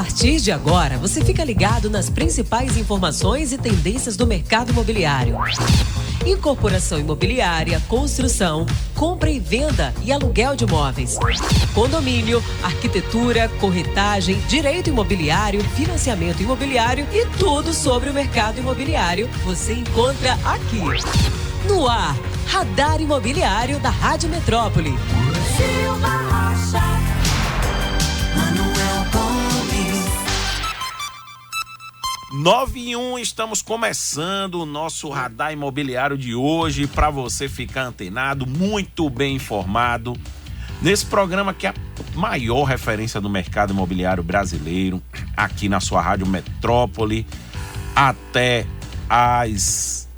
partir de agora, você fica ligado nas principais informações e tendências do mercado imobiliário. Incorporação imobiliária, construção, compra e venda e aluguel de imóveis, condomínio, arquitetura, corretagem, direito imobiliário, financiamento imobiliário e tudo sobre o mercado imobiliário você encontra aqui. No ar, Radar Imobiliário da Rádio Metrópole. Silva Rocha, Manuel Gomes. 9:01, estamos começando o nosso Radar Imobiliário de hoje para você ficar antenado, muito bem informado nesse programa que é a maior referência do mercado imobiliário brasileiro, aqui na sua Rádio Metrópole, até às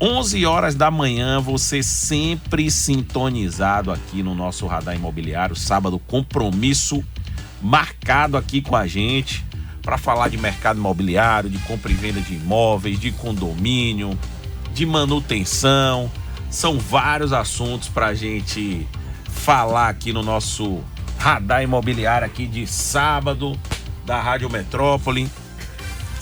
11 horas da manhã, você sempre sintonizado aqui no nosso Radar Imobiliário. Sábado, compromisso marcado aqui com a gente para falar de mercado imobiliário, de compra e venda de imóveis, de condomínio, de manutenção. São vários assuntos para a gente falar aqui no nosso Radar Imobiliário aqui de sábado da Rádio Metrópole.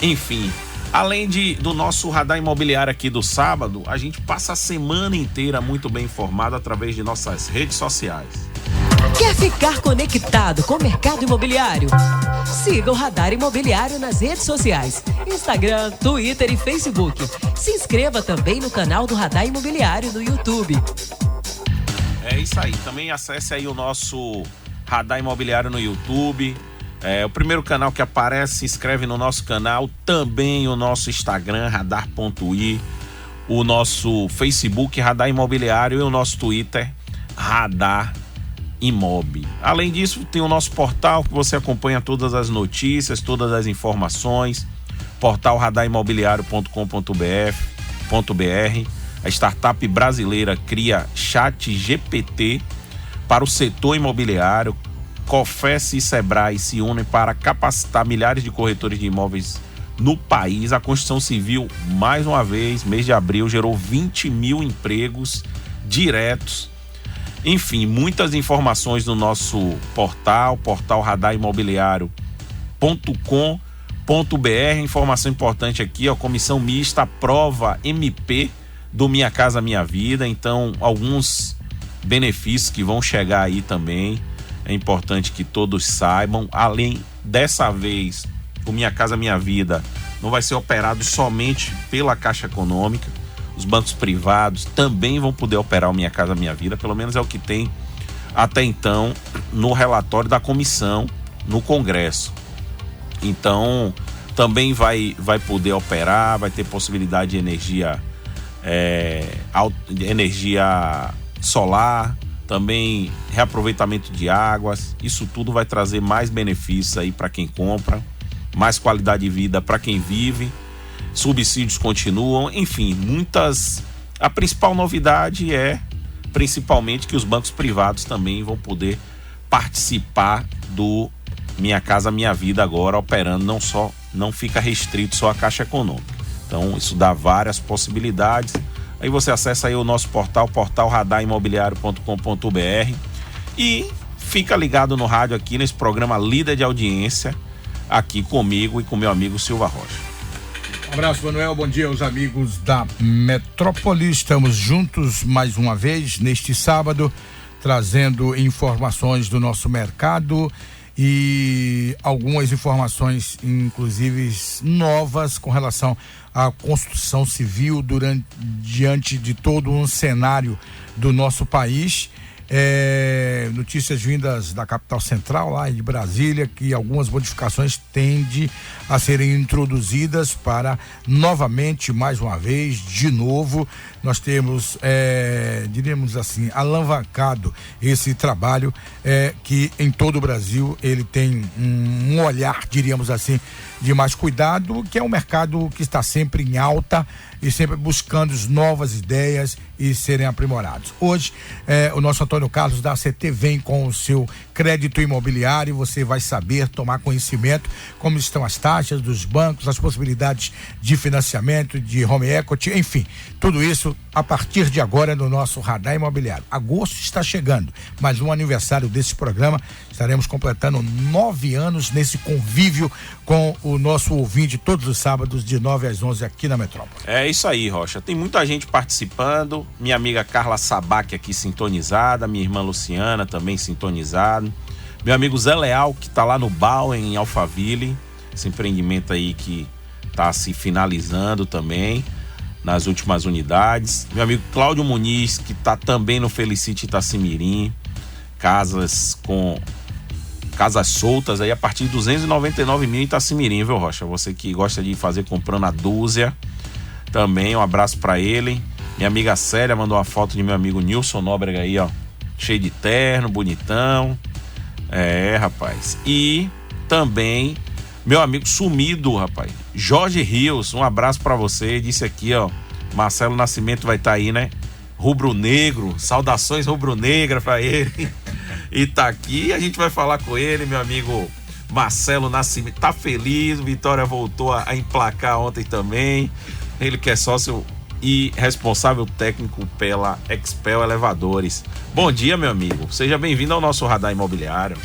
Enfim, além do nosso Radar Imobiliário aqui do sábado, a gente passa a semana inteira muito bem informado através de nossas redes sociais. Quer ficar conectado com o mercado imobiliário? Siga o Radar Imobiliário nas redes sociais, Instagram, Twitter e Facebook. Se inscreva também no canal do Radar Imobiliário no YouTube. É isso aí, também acesse aí o nosso Radar Imobiliário no YouTube. É o primeiro canal que aparece, se inscreve no nosso canal, também o nosso Instagram, radar.i, o nosso Facebook, Radar Imobiliário, e o nosso Twitter, Radar Imob. Além disso, tem o nosso portal que você acompanha todas as notícias, todas as informações, portal radarimobiliario.com.br. A startup brasileira cria ChatGPT para o setor imobiliário. Cofés e Sebrae se unem para capacitar milhares de corretores de imóveis no país. A Construção Civil, mais uma vez, mês de abril, gerou 20 mil empregos diretos. Enfim, muitas informações no nosso portal radarimobiliario.com.br. Informação importante aqui, a comissão mista aprova MP do Minha Casa Minha Vida. Então, alguns benefícios que vão chegar aí também. É importante que todos saibam. Além dessa vez, o Minha Casa Minha Vida não vai ser operado somente pela Caixa Econômica. Os bancos privados também vão poder operar o Minha Casa Minha Vida, pelo menos é o que tem até então no relatório da comissão no Congresso. Então, também vai poder operar, vai ter possibilidade de energia solar, também reaproveitamento de águas. Isso tudo vai trazer mais benefícios aí para quem compra, mais qualidade de vida para quem vive, subsídios continuam, enfim, a principal novidade é principalmente que os bancos privados também vão poder participar do Minha Casa Minha Vida agora, operando, não fica restrito só à Caixa Econômica. Então isso dá várias possibilidades. Aí você acessa aí o nosso portal radarimobiliario.com.br e fica ligado no rádio aqui nesse programa líder de audiência, aqui comigo e com meu amigo Silva Rocha. Um abraço, Manuel, bom dia aos amigos da Metrópole. Estamos juntos mais uma vez neste sábado, trazendo informações do nosso mercado e algumas informações, inclusive novas, com relação à construção civil diante de todo um cenário do nosso país. Notícias vindas da capital central, lá de Brasília, que algumas modificações tendem a serem introduzidas para novamente, mais uma vez, de novo, nós temos, diríamos assim, alavancado esse trabalho que em todo o Brasil ele tem um olhar, diríamos assim, de mais cuidado, que é um mercado que está sempre em alta e sempre buscando novas ideias e serem aprimorados. Hoje, o nosso Antônio Carlos da ACT vem com o seu crédito imobiliário, você vai saber tomar conhecimento como estão as taxas dos bancos, as possibilidades de financiamento, de home equity, enfim, tudo isso a partir de agora no nosso Radar Imobiliário. Agosto está chegando, mas um aniversário desse programa, estaremos completando 9 anos nesse convívio com o nosso ouvinte todos os sábados de 9 às 11 aqui na Metrópole. É isso aí, Rocha. Tem muita gente participando, minha amiga Carla Sabac aqui sintonizada, minha irmã Luciana também sintonizada, meu amigo Zé Leal que tá lá no BAU em Alphaville, esse empreendimento aí que tá se finalizando também nas últimas unidades, meu amigo Cláudio Muniz que tá também no Felicity Itacimirim, casas soltas aí a partir de 299 mil em Itacimirim, viu, Rocha? Você que gosta de fazer comprando a dúzia também, um abraço pra ele. Minha amiga Célia mandou uma foto de meu amigo Nilson Nóbrega aí, ó, cheio de terno, bonitão. Rapaz. E também meu amigo sumido, rapaz, Jorge Rios, um abraço pra você. Disse aqui, ó, Marcelo Nascimento vai estar aí, né? Rubro-negro, saudações rubro-negra pra ele. E tá aqui, a gente vai falar com ele, meu amigo Marcelo Nascimento. Tá feliz, o Vitória voltou a emplacar ontem também. Ele que é sócio e responsável técnico pela Expel Elevadores. Bom dia, meu amigo. Seja bem-vindo ao nosso Radar Imobiliário.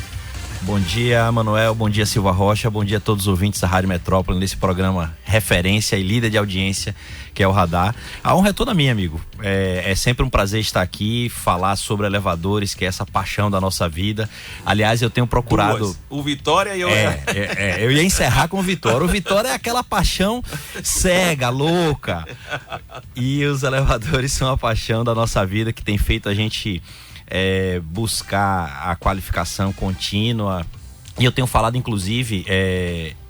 Bom dia, Manuel. Bom dia, Silva Rocha. Bom dia a todos os ouvintes da Rádio Metrópole, nesse programa referência e líder de audiência, que é o Radar. A honra é toda minha, amigo. É sempre um prazer estar aqui, falar sobre elevadores, que é essa paixão da nossa vida. Aliás, eu tenho procurado... Duas. O Vitória e eu... Eu ia encerrar com o Vitória. O Vitória é aquela paixão cega, louca. E os elevadores são a paixão da nossa vida, que tem feito a gente... buscar a qualificação contínua. E eu tenho falado, inclusive,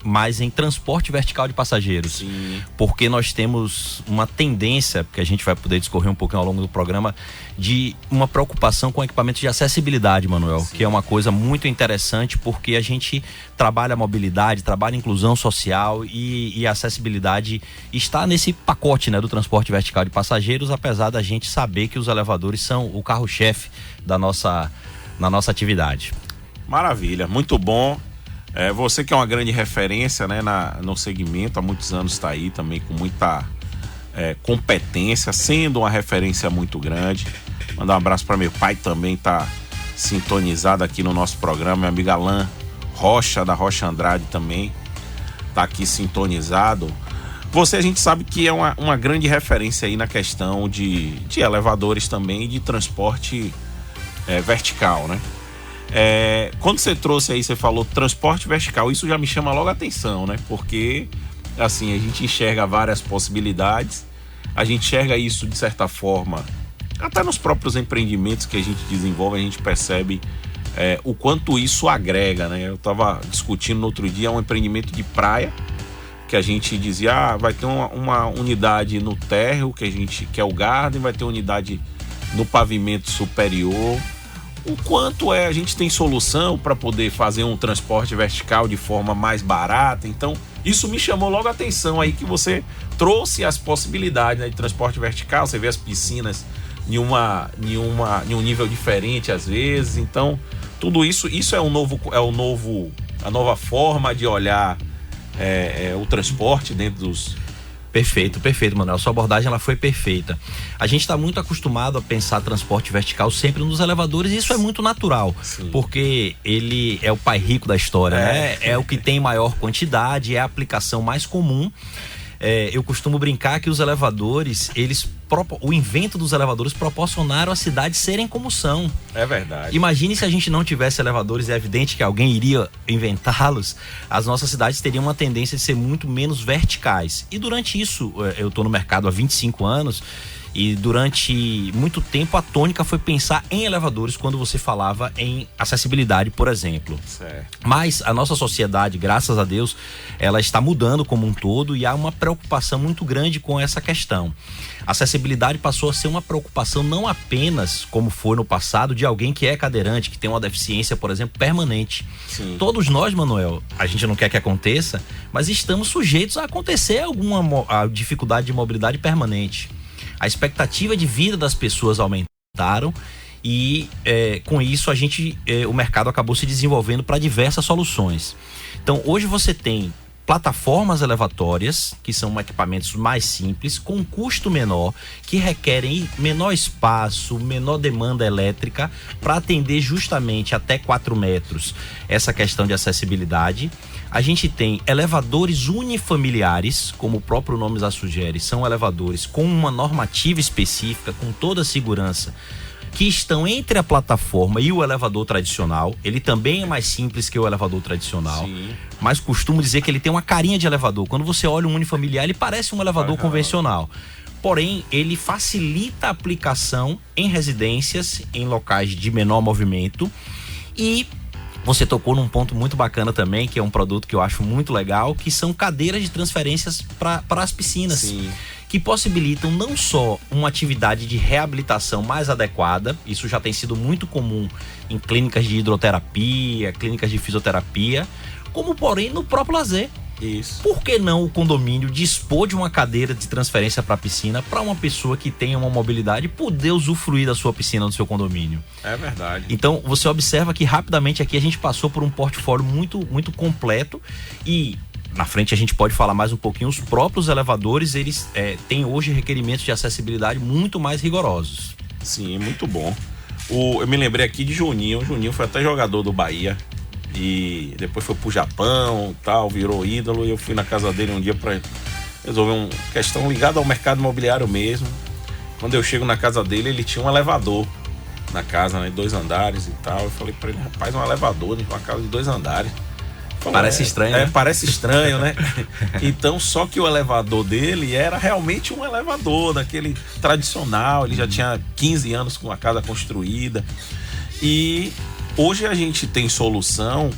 mais em transporte vertical de passageiros. Sim. Porque nós temos uma tendência, que a gente vai poder discorrer um pouquinho ao longo do programa, de uma preocupação com equipamentos de acessibilidade, Manuel. Sim. Que é uma coisa muito interessante, porque a gente trabalha a mobilidade, trabalha a inclusão social e a acessibilidade está nesse pacote, né, do transporte vertical de passageiros, apesar da gente saber que os elevadores são o carro-chefe da nossa atividade. Maravilha, muito bom. Você que é uma grande referência, né, no segmento, há muitos anos está aí também com muita competência, sendo uma referência muito grande. Mandar um abraço para meu pai também, tá sintonizado aqui no nosso programa, meu amigo Alain Rocha, da Rocha Andrade também, tá aqui sintonizado. A gente sabe que é uma grande referência aí na questão de elevadores também e de transporte vertical, né? Quando você trouxe aí, você falou transporte vertical, isso já me chama logo a atenção, né? Porque, assim, a gente enxerga várias possibilidades, a gente enxerga isso de certa forma, até nos próprios empreendimentos que a gente desenvolve, a gente percebe o quanto isso agrega, né? Eu estava discutindo no outro dia um empreendimento de praia, que a gente dizia, vai ter uma unidade no térreo, que é o Garden, vai ter unidade no pavimento superior. O quanto a gente tem solução para poder fazer um transporte vertical de forma mais barata. Então, isso me chamou logo a atenção aí, que você trouxe as possibilidades, né, de transporte vertical. Você vê as piscinas em um nível diferente às vezes. Então, tudo isso a nova forma de olhar o transporte dentro dos... Perfeito, Manuel. Sua abordagem ela foi perfeita. A gente está muito acostumado a pensar transporte vertical sempre nos elevadores, e isso é muito natural. Sim. Porque ele é o pai rico da história, né? É o que tem maior quantidade, é a aplicação mais comum. Eu costumo brincar que os elevadores, o invento dos elevadores proporcionaram as cidades serem como são. É verdade. Imagine se a gente não tivesse elevadores, é evidente que alguém iria inventá-los, as nossas cidades teriam uma tendência de ser muito menos verticais. E durante isso, eu estou no mercado há 25 anos, e durante muito tempo a tônica foi pensar em elevadores quando você falava em acessibilidade, por exemplo. Certo. Mas a nossa sociedade, graças a Deus, ela está mudando como um todo, e há uma preocupação muito grande com essa questão. A acessibilidade passou a ser uma preocupação não apenas, como foi no passado, de alguém que é cadeirante, que tem uma deficiência, por exemplo, permanente. Sim. Todos nós, Manuel, a gente não quer que aconteça, mas estamos sujeitos a acontecer alguma dificuldade de mobilidade permanente. A expectativa de vida das pessoas aumentaram, e com isso o mercado acabou se desenvolvendo para diversas soluções. Então hoje você tem plataformas elevatórias, que são equipamentos mais simples, com custo menor, que requerem menor espaço, menor demanda elétrica, para atender justamente até 4 metros essa questão de acessibilidade. A gente tem elevadores unifamiliares, como o próprio nome já sugere, são elevadores com uma normativa específica, com toda a segurança, que estão entre a plataforma e o elevador tradicional. Ele também é mais simples que o elevador tradicional. Sim. Mas costumo dizer que ele tem uma carinha de elevador. Quando você olha um unifamiliar, ele parece um elevador convencional. Porém, ele facilita a aplicação em residências, em locais de menor movimento. E você tocou num ponto muito bacana também, que é um produto que eu acho muito legal, que são cadeiras de transferências para as piscinas. Sim. Que possibilitam não só uma atividade de reabilitação mais adequada, isso já tem sido muito comum em clínicas de hidroterapia, clínicas de fisioterapia, como porém no próprio lazer. Isso. Por que não o condomínio dispor de uma cadeira de transferência para a piscina para uma pessoa que tenha uma mobilidade poder usufruir da sua piscina do seu condomínio? É verdade. Então você observa que rapidamente aqui a gente passou por um portfólio muito, muito completo e na frente a gente pode falar mais um pouquinho. Os próprios elevadores, eles têm hoje requerimentos de acessibilidade muito mais rigorosos. Sim, muito bom. Eu me lembrei aqui de Juninho. O Juninho foi até jogador do Bahia e depois foi pro Japão, tal, virou ídolo, e eu fui na casa dele um dia para resolver uma questão ligada ao mercado imobiliário mesmo. Quando eu chego na casa dele, ele tinha um elevador na casa, né, 2 andares e tal. Eu falei para ele, rapaz, um elevador, uma casa de 2 andares. Parece estranho, né? Parece estranho, né? Então, só que o elevador dele era realmente um elevador daquele tradicional. Ele já tinha 15 anos com a casa construída. E hoje a gente tem solução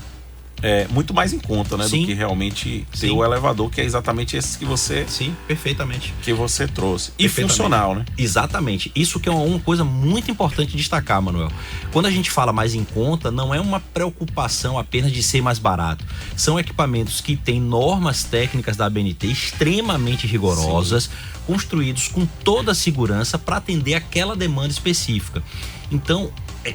muito mais em conta, né? Sim. Do que realmente ter o elevador, que é exatamente esse que você... Sim, perfeitamente. Que você trouxe. E funcional, né? Exatamente. Isso que é uma coisa muito importante destacar, Manuel. Quando a gente fala mais em conta, não é uma preocupação apenas de ser mais barato. São equipamentos que têm normas técnicas da ABNT extremamente rigorosas, sim, construídos com toda a segurança para atender aquela demanda específica. Então,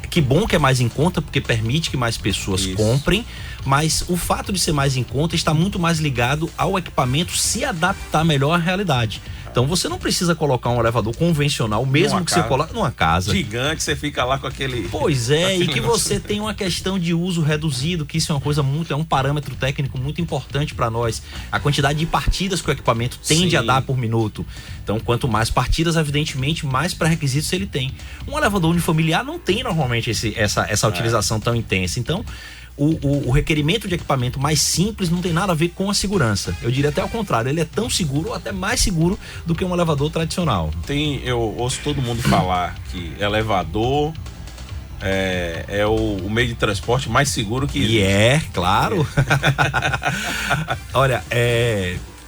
que bom que é mais em conta, porque permite que mais pessoas comprem, mas o fato de ser mais em conta está muito mais ligado ao equipamento se adaptar melhor à realidade. Então você não precisa colocar um elevador convencional, mesmo que você coloque numa casa gigante, você fica lá com aquele... Pois é, e que você tem uma questão de uso reduzido, que isso é uma coisa é um parâmetro técnico muito importante para nós. A quantidade de partidas que o equipamento tende a dar por minuto. Então, quanto mais partidas, evidentemente, mais pré-requisitos ele tem. Um elevador unifamiliar não tem normalmente essa utilização tão intensa. Então, o requerimento de equipamento mais simples não tem nada a ver com a segurança. Eu diria até ao contrário, ele é tão seguro ou até mais seguro do que um elevador tradicional. Eu ouço todo mundo falar que elevador é o meio de transporte mais seguro que existe. E claro. Olha,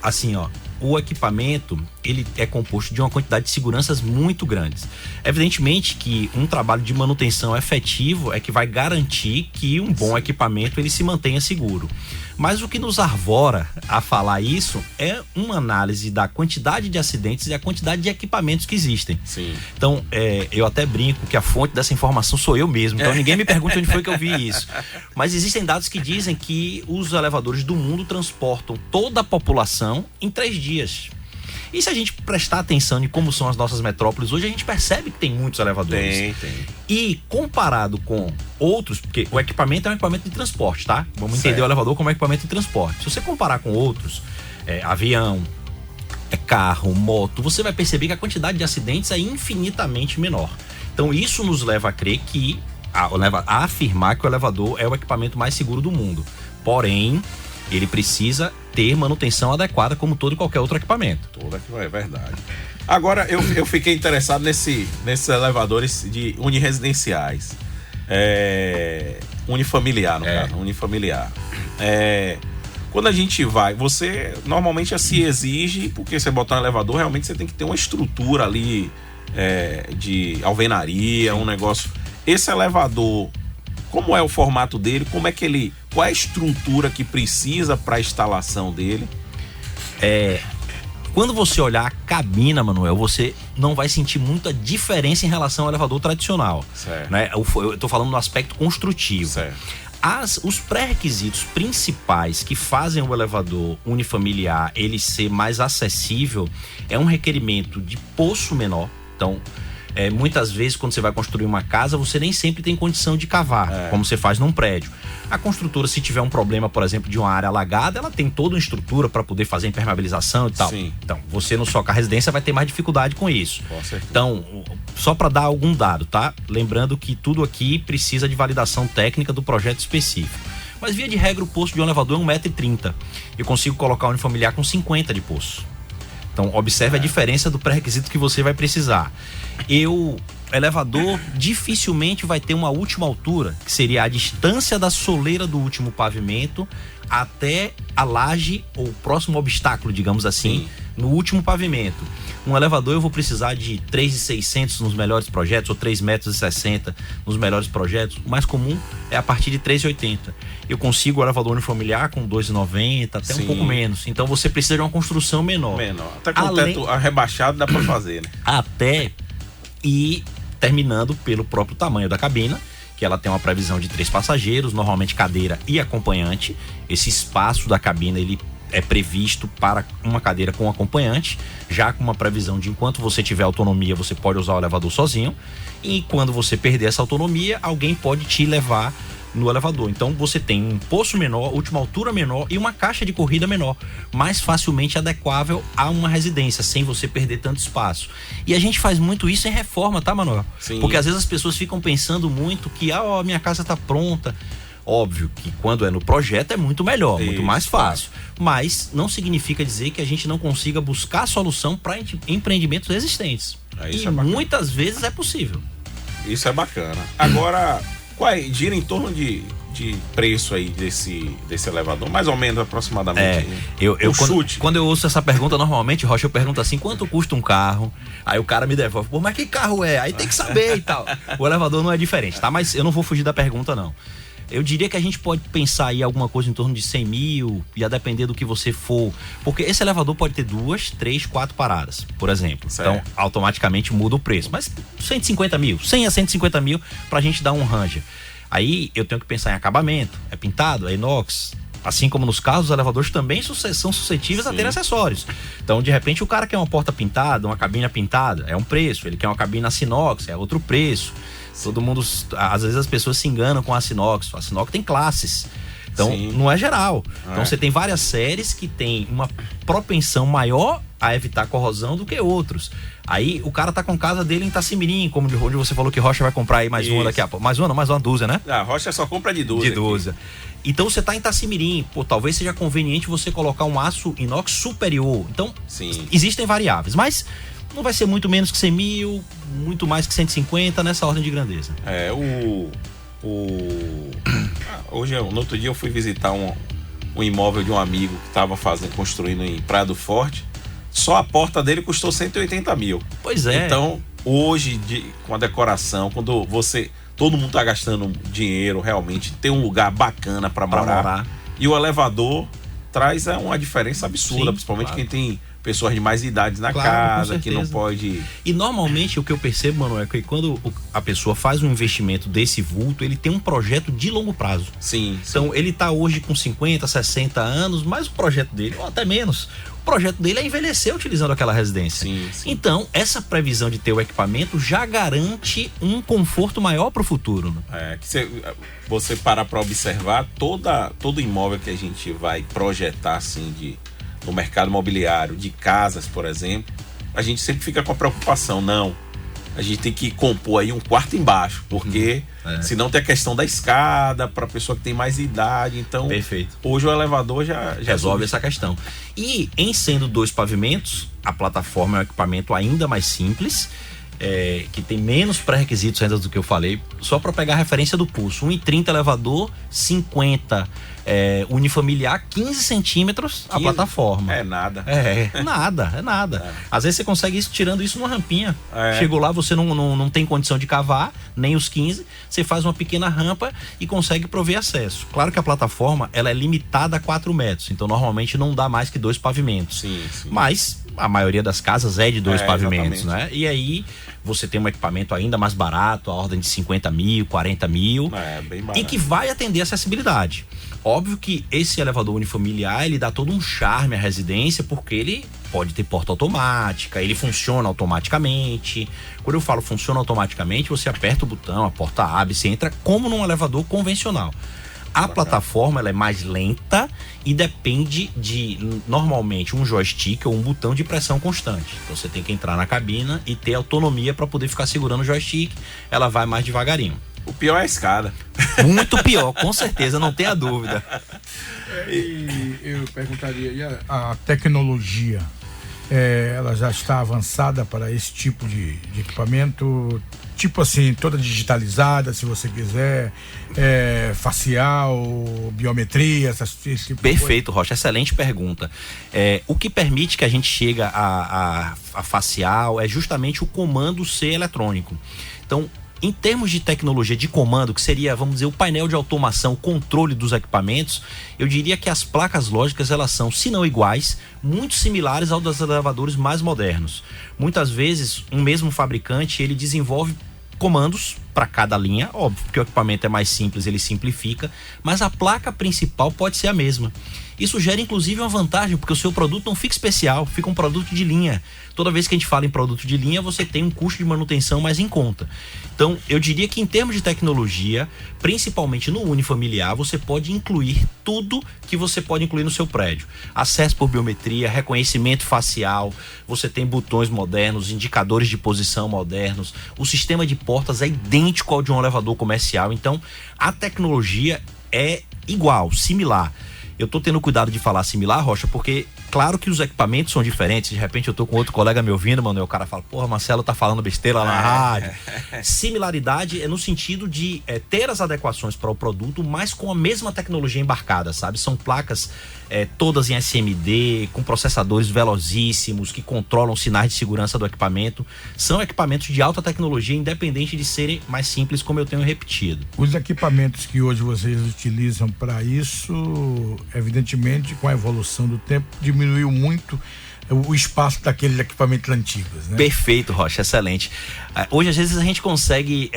assim, ó, o equipamento, ele é composto de uma quantidade de seguranças muito grandes. Evidentemente que um trabalho de manutenção efetivo é que vai garantir que um bom equipamento ele se mantenha seguro. Mas o que nos arvora a falar isso é uma análise da quantidade de acidentes e a quantidade de equipamentos que existem. Sim. Então, eu até brinco que a fonte dessa informação sou eu mesmo. Então, ninguém me pergunta onde foi que eu vi isso. Mas existem dados que dizem que os elevadores do mundo transportam toda a população em 3 dias. E se a gente prestar atenção em como são as nossas metrópoles hoje, a gente percebe que tem muitos elevadores. Tem. E comparado com outros, porque o equipamento é um equipamento de transporte, tá? Vamos entender o elevador como equipamento de transporte. Se você comparar com outros, avião, carro, moto, você vai perceber que a quantidade de acidentes é infinitamente menor. Então isso nos leva a crer que, a afirmar que o elevador é o equipamento mais seguro do mundo. Porém, ele precisa ter manutenção adequada como todo e qualquer outro equipamento. É verdade. Agora, eu fiquei interessado nesses elevadores de uniresidenciais. Unifamiliar, no caso. Unifamiliar. Quando a gente vai, você normalmente se exige, porque você botar um elevador, realmente você tem que ter uma estrutura ali de alvenaria, um negócio. Esse elevador, como é o formato dele? Qual é a estrutura que precisa para a instalação dele? Quando você olhar a cabina, Manuel, você não vai sentir muita diferença em relação ao elevador tradicional. Certo. Né? Eu estou falando no aspecto construtivo. Certo. Os pré-requisitos principais que fazem o elevador unifamiliar ele ser mais acessível é um requerimento de poço menor. Então, muitas vezes, quando você vai construir uma casa, você nem sempre tem condição de cavar, como você faz num prédio. A construtora, se tiver um problema, por exemplo, de uma área alagada, ela tem toda uma estrutura para poder fazer impermeabilização e tal. Sim. Então, você no Socar Residência vai ter mais dificuldade com isso. Com certeza. Então, só para dar algum dado, tá? Lembrando que tudo aqui precisa de validação técnica do projeto específico. Mas, via de regra, o poço de um elevador é 1,30 m. Eu consigo colocar um unifamiliar com 50 de poço. Então, observe a diferença do pré-requisito que você vai precisar. Elevador dificilmente vai ter uma última altura, que seria a distância da soleira do último pavimento até a laje ou próximo obstáculo, digamos assim, no último pavimento. Um elevador eu vou precisar de 3,600 nos melhores projetos, ou 3,60 m nos melhores projetos. O mais comum é a partir de 3,80 m. Eu consigo o elevador unifamiliar com 2,90 até um pouco menos. Então você precisa de uma construção menor. Até com o teto rebaixado dá para fazer, né? Até ir terminando pelo próprio tamanho da cabina, que ela tem uma previsão de 3 passageiros, normalmente cadeira e acompanhante. Esse espaço da cabina, ele é previsto para uma cadeira com acompanhante, já com uma previsão de enquanto você tiver autonomia, você pode usar o elevador sozinho, e quando você perder essa autonomia, alguém pode te levar no elevador. Então você tem um poço menor, última altura menor e uma caixa de corrida menor, mais facilmente adequável a uma residência, sem você perder tanto espaço. E a gente faz muito isso em reforma, tá, Manuel? Sim. Porque às vezes as pessoas ficam pensando muito que minha casa tá pronta. Óbvio que quando é no projeto é muito melhor, muito mais fácil. Mas não significa dizer que a gente não consiga buscar a solução para empreendimentos existentes. E muitas vezes é possível. Isso é bacana. Agora, gira em torno de preço aí desse elevador, mais ou menos aproximadamente. Quando eu ouço essa pergunta, normalmente, Rocha, eu pergunto assim, quanto custa um carro? Aí o cara me devolve, mas que carro é? Aí tem que saber e tal. O elevador não é diferente, tá? Mas eu não vou fugir da pergunta, não. Eu diria que a gente pode pensar aí alguma coisa em torno de 100 mil, e a depender do que você for. Porque esse elevador pode ter 2, 3, 4 paradas, por exemplo. Certo. Então, automaticamente muda o preço. Mas 150 mil, 100 a 150 mil pra gente dar um ranger. Aí eu tenho que pensar em acabamento. É pintado, é inox. Assim como nos carros, os elevadores também são suscetíveis a ter acessórios. Então, de repente, o cara quer uma porta pintada, uma cabine pintada, é um preço. Ele quer uma cabine Sinox, é outro preço. Todo mundo, às vezes as pessoas se enganam com a Sinox. A Sinox tem classes. Então, não é geral. Então, você tem várias séries que tem uma propensão maior a evitar corrosão do que outros. Aí, o cara tá com a casa dele em Itacimirim, como onde você falou que Rocha vai comprar aí mais uma daqui a pouco. Mais uma dúzia, né? A Rocha só compra de dúzia. De dúzia. Então, você tá em Itacimirim. Talvez seja conveniente você colocar um aço inox superior. Então, existem variáveis. Mas não vai ser muito menos que 100 mil, muito mais que 150, nessa ordem de grandeza. No outro dia eu fui visitar um imóvel de um amigo que estava construindo em Praia do Forte. Só a porta dele custou 180 mil. Pois é. Então, hoje, com a decoração, quando todo mundo tá gastando dinheiro, realmente, tem um lugar bacana para morar. E o elevador traz uma diferença absurda, principalmente quem tem pessoas de mais idade na casa, que não pode... E normalmente o que eu percebo, Manuel, é que quando a pessoa faz um investimento desse vulto, ele tem um projeto de longo prazo. Então ele tá hoje com 50, 60 anos, mas o projeto dele, ou até menos, o projeto dele é envelhecer utilizando aquela residência. Então, essa previsão de ter o equipamento já garante um conforto maior para o futuro. Né? Você parar para observar, todo imóvel que a gente vai projetar assim no mercado imobiliário, de casas, por exemplo, a gente sempre fica com a preocupação, a gente tem que compor aí um quarto embaixo, porque senão tem a questão da escada para a pessoa que tem mais idade. Então, hoje o elevador já resolve essa questão. E em sendo 2 pavimentos, a plataforma é um equipamento ainda mais simples, que tem menos pré-requisitos ainda do que eu falei. Só para pegar a referência do pulso, 1,30 elevador, 50 unifamiliar, 15 centímetros a plataforma. É nada. É nada. Às vezes você consegue tirando isso numa rampinha. Chegou lá, você não tem condição de cavar, nem os 15, você faz uma pequena rampa e consegue prover acesso. Claro que a plataforma, ela é limitada a 4 metros, então normalmente não dá mais que 2 pavimentos. Mas a maioria das casas é de 2 pavimentos, exatamente. né? E aí você tem um equipamento ainda mais barato, a ordem de 50 mil, 40 mil, bem barato. e que vai atender a acessibilidade. Óbvio que esse elevador unifamiliar, ele dá todo um charme à residência, porque ele pode ter porta automática, ele funciona automaticamente. Quando eu falo funciona automaticamente, você aperta o botão, a porta abre, você entra como num elevador convencional. A plataforma, ela é mais lenta e depende de, normalmente, um joystick ou um botão de pressão constante. Então você tem que entrar na cabina e ter autonomia para poder ficar segurando o joystick. Ela vai mais devagarinho. O pior é a escada. Muito pior, com certeza, não tenha dúvida. E eu perguntaria, e a tecnologia, ela já está avançada para esse tipo de equipamento? Tipo assim, toda digitalizada, se você quiser, facial, biometria, esse tipo Perfeito, Rocha, excelente pergunta. O que permite que a gente chegue a facial é justamente o comando ser eletrônico. Então, em termos de tecnologia de comando, que seria, vamos dizer, o painel de automação, o controle dos equipamentos, eu diria que as placas lógicas, elas são, se não iguais, muito similares aos dos elevadores mais modernos. Muitas vezes, um mesmo fabricante, ele desenvolve comandos para cada linha, óbvio, porque o equipamento é mais simples, ele simplifica, mas a placa principal pode ser a mesma. Isso gera inclusive uma vantagem, porque o seu produto não fica especial, fica um produto de linha. Toda vez que a gente fala em produto de linha, você tem um custo de manutenção mais em conta. Então, eu diria que em termos de tecnologia, principalmente no unifamiliar, você pode incluir tudo que você pode incluir no seu prédio. Acesso por biometria, reconhecimento facial, você tem botões modernos, indicadores de posição modernos, o sistema de portas é idêntico ao de um elevador comercial. Então, a tecnologia é igual, similar. Eu tô tendo cuidado de falar similar, Rocha, porque claro que os equipamentos são diferentes. De repente eu tô com outro colega me ouvindo, mano, e o cara fala, porra, Marcelo tá falando besteira lá na rádio. Similaridade é no sentido de ter as adequações para o produto, mas com a mesma tecnologia embarcada, sabe? São placas todas em SMD, com processadores velozíssimos, que controlam sinais de segurança do equipamento. São equipamentos de alta tecnologia, independente de serem mais simples, como eu tenho repetido. Os equipamentos que hoje vocês utilizam para isso, evidentemente, com a evolução do tempo, diminuiu muito o espaço daqueles equipamentos antigos, né? Perfeito, Rocha, excelente. Hoje, às vezes, a gente consegue,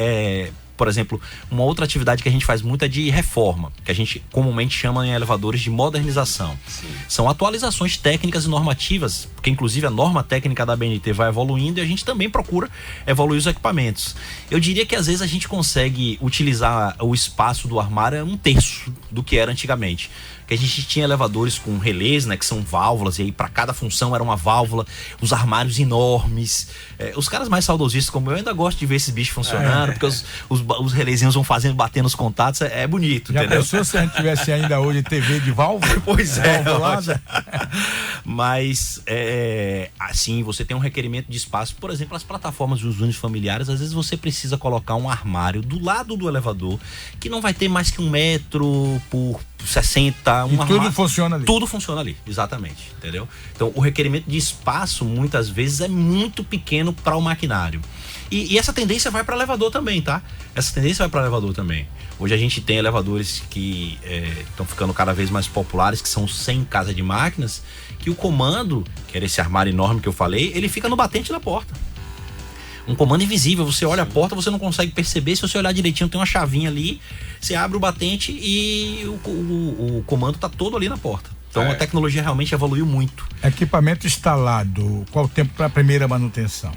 por exemplo, uma outra atividade que a gente faz muito é de reforma, que a gente comumente chama em elevadores de modernização. Sim. São atualizações técnicas e normativas, porque inclusive a norma técnica da ABNT vai evoluindo e a gente também procura evoluir os equipamentos. Eu diria que às vezes a gente consegue utilizar o espaço do armário 1/3 do que era antigamente. Que a gente tinha elevadores com relés, né, que são válvulas, e aí para cada função era uma válvula, os armários enormes. Os caras mais saudosistas como eu ainda gosto de ver esses bichos funcionando, porque os relézinhos vão batendo os contatos, é bonito, já entendeu? pensou se a gente tivesse ainda hoje TV de válvula? Pois é. Mas, assim, você tem um requerimento de espaço, por exemplo, as plataformas dos unifamiliares, às vezes você precisa colocar um armário do lado do elevador, que não vai ter mais que 1 metro por 60, tudo funciona ali. Tudo funciona ali, exatamente, entendeu? Então, o requerimento de espaço, muitas vezes, é muito pequeno para o maquinário. E essa tendência vai para elevador também, tá? Essa tendência vai para elevador também. Hoje a gente tem elevadores que estão ficando cada vez mais populares, que são sem casa de máquinas, que o comando, que era esse armário enorme que eu falei, ele fica no batente da porta. Um comando invisível, você olha a porta, você não consegue perceber, se você olhar direitinho tem uma chavinha ali, você abre o batente e o comando tá todo ali na porta. Então a tecnologia realmente evoluiu muito. Equipamento instalado, qual o tempo para a primeira manutenção?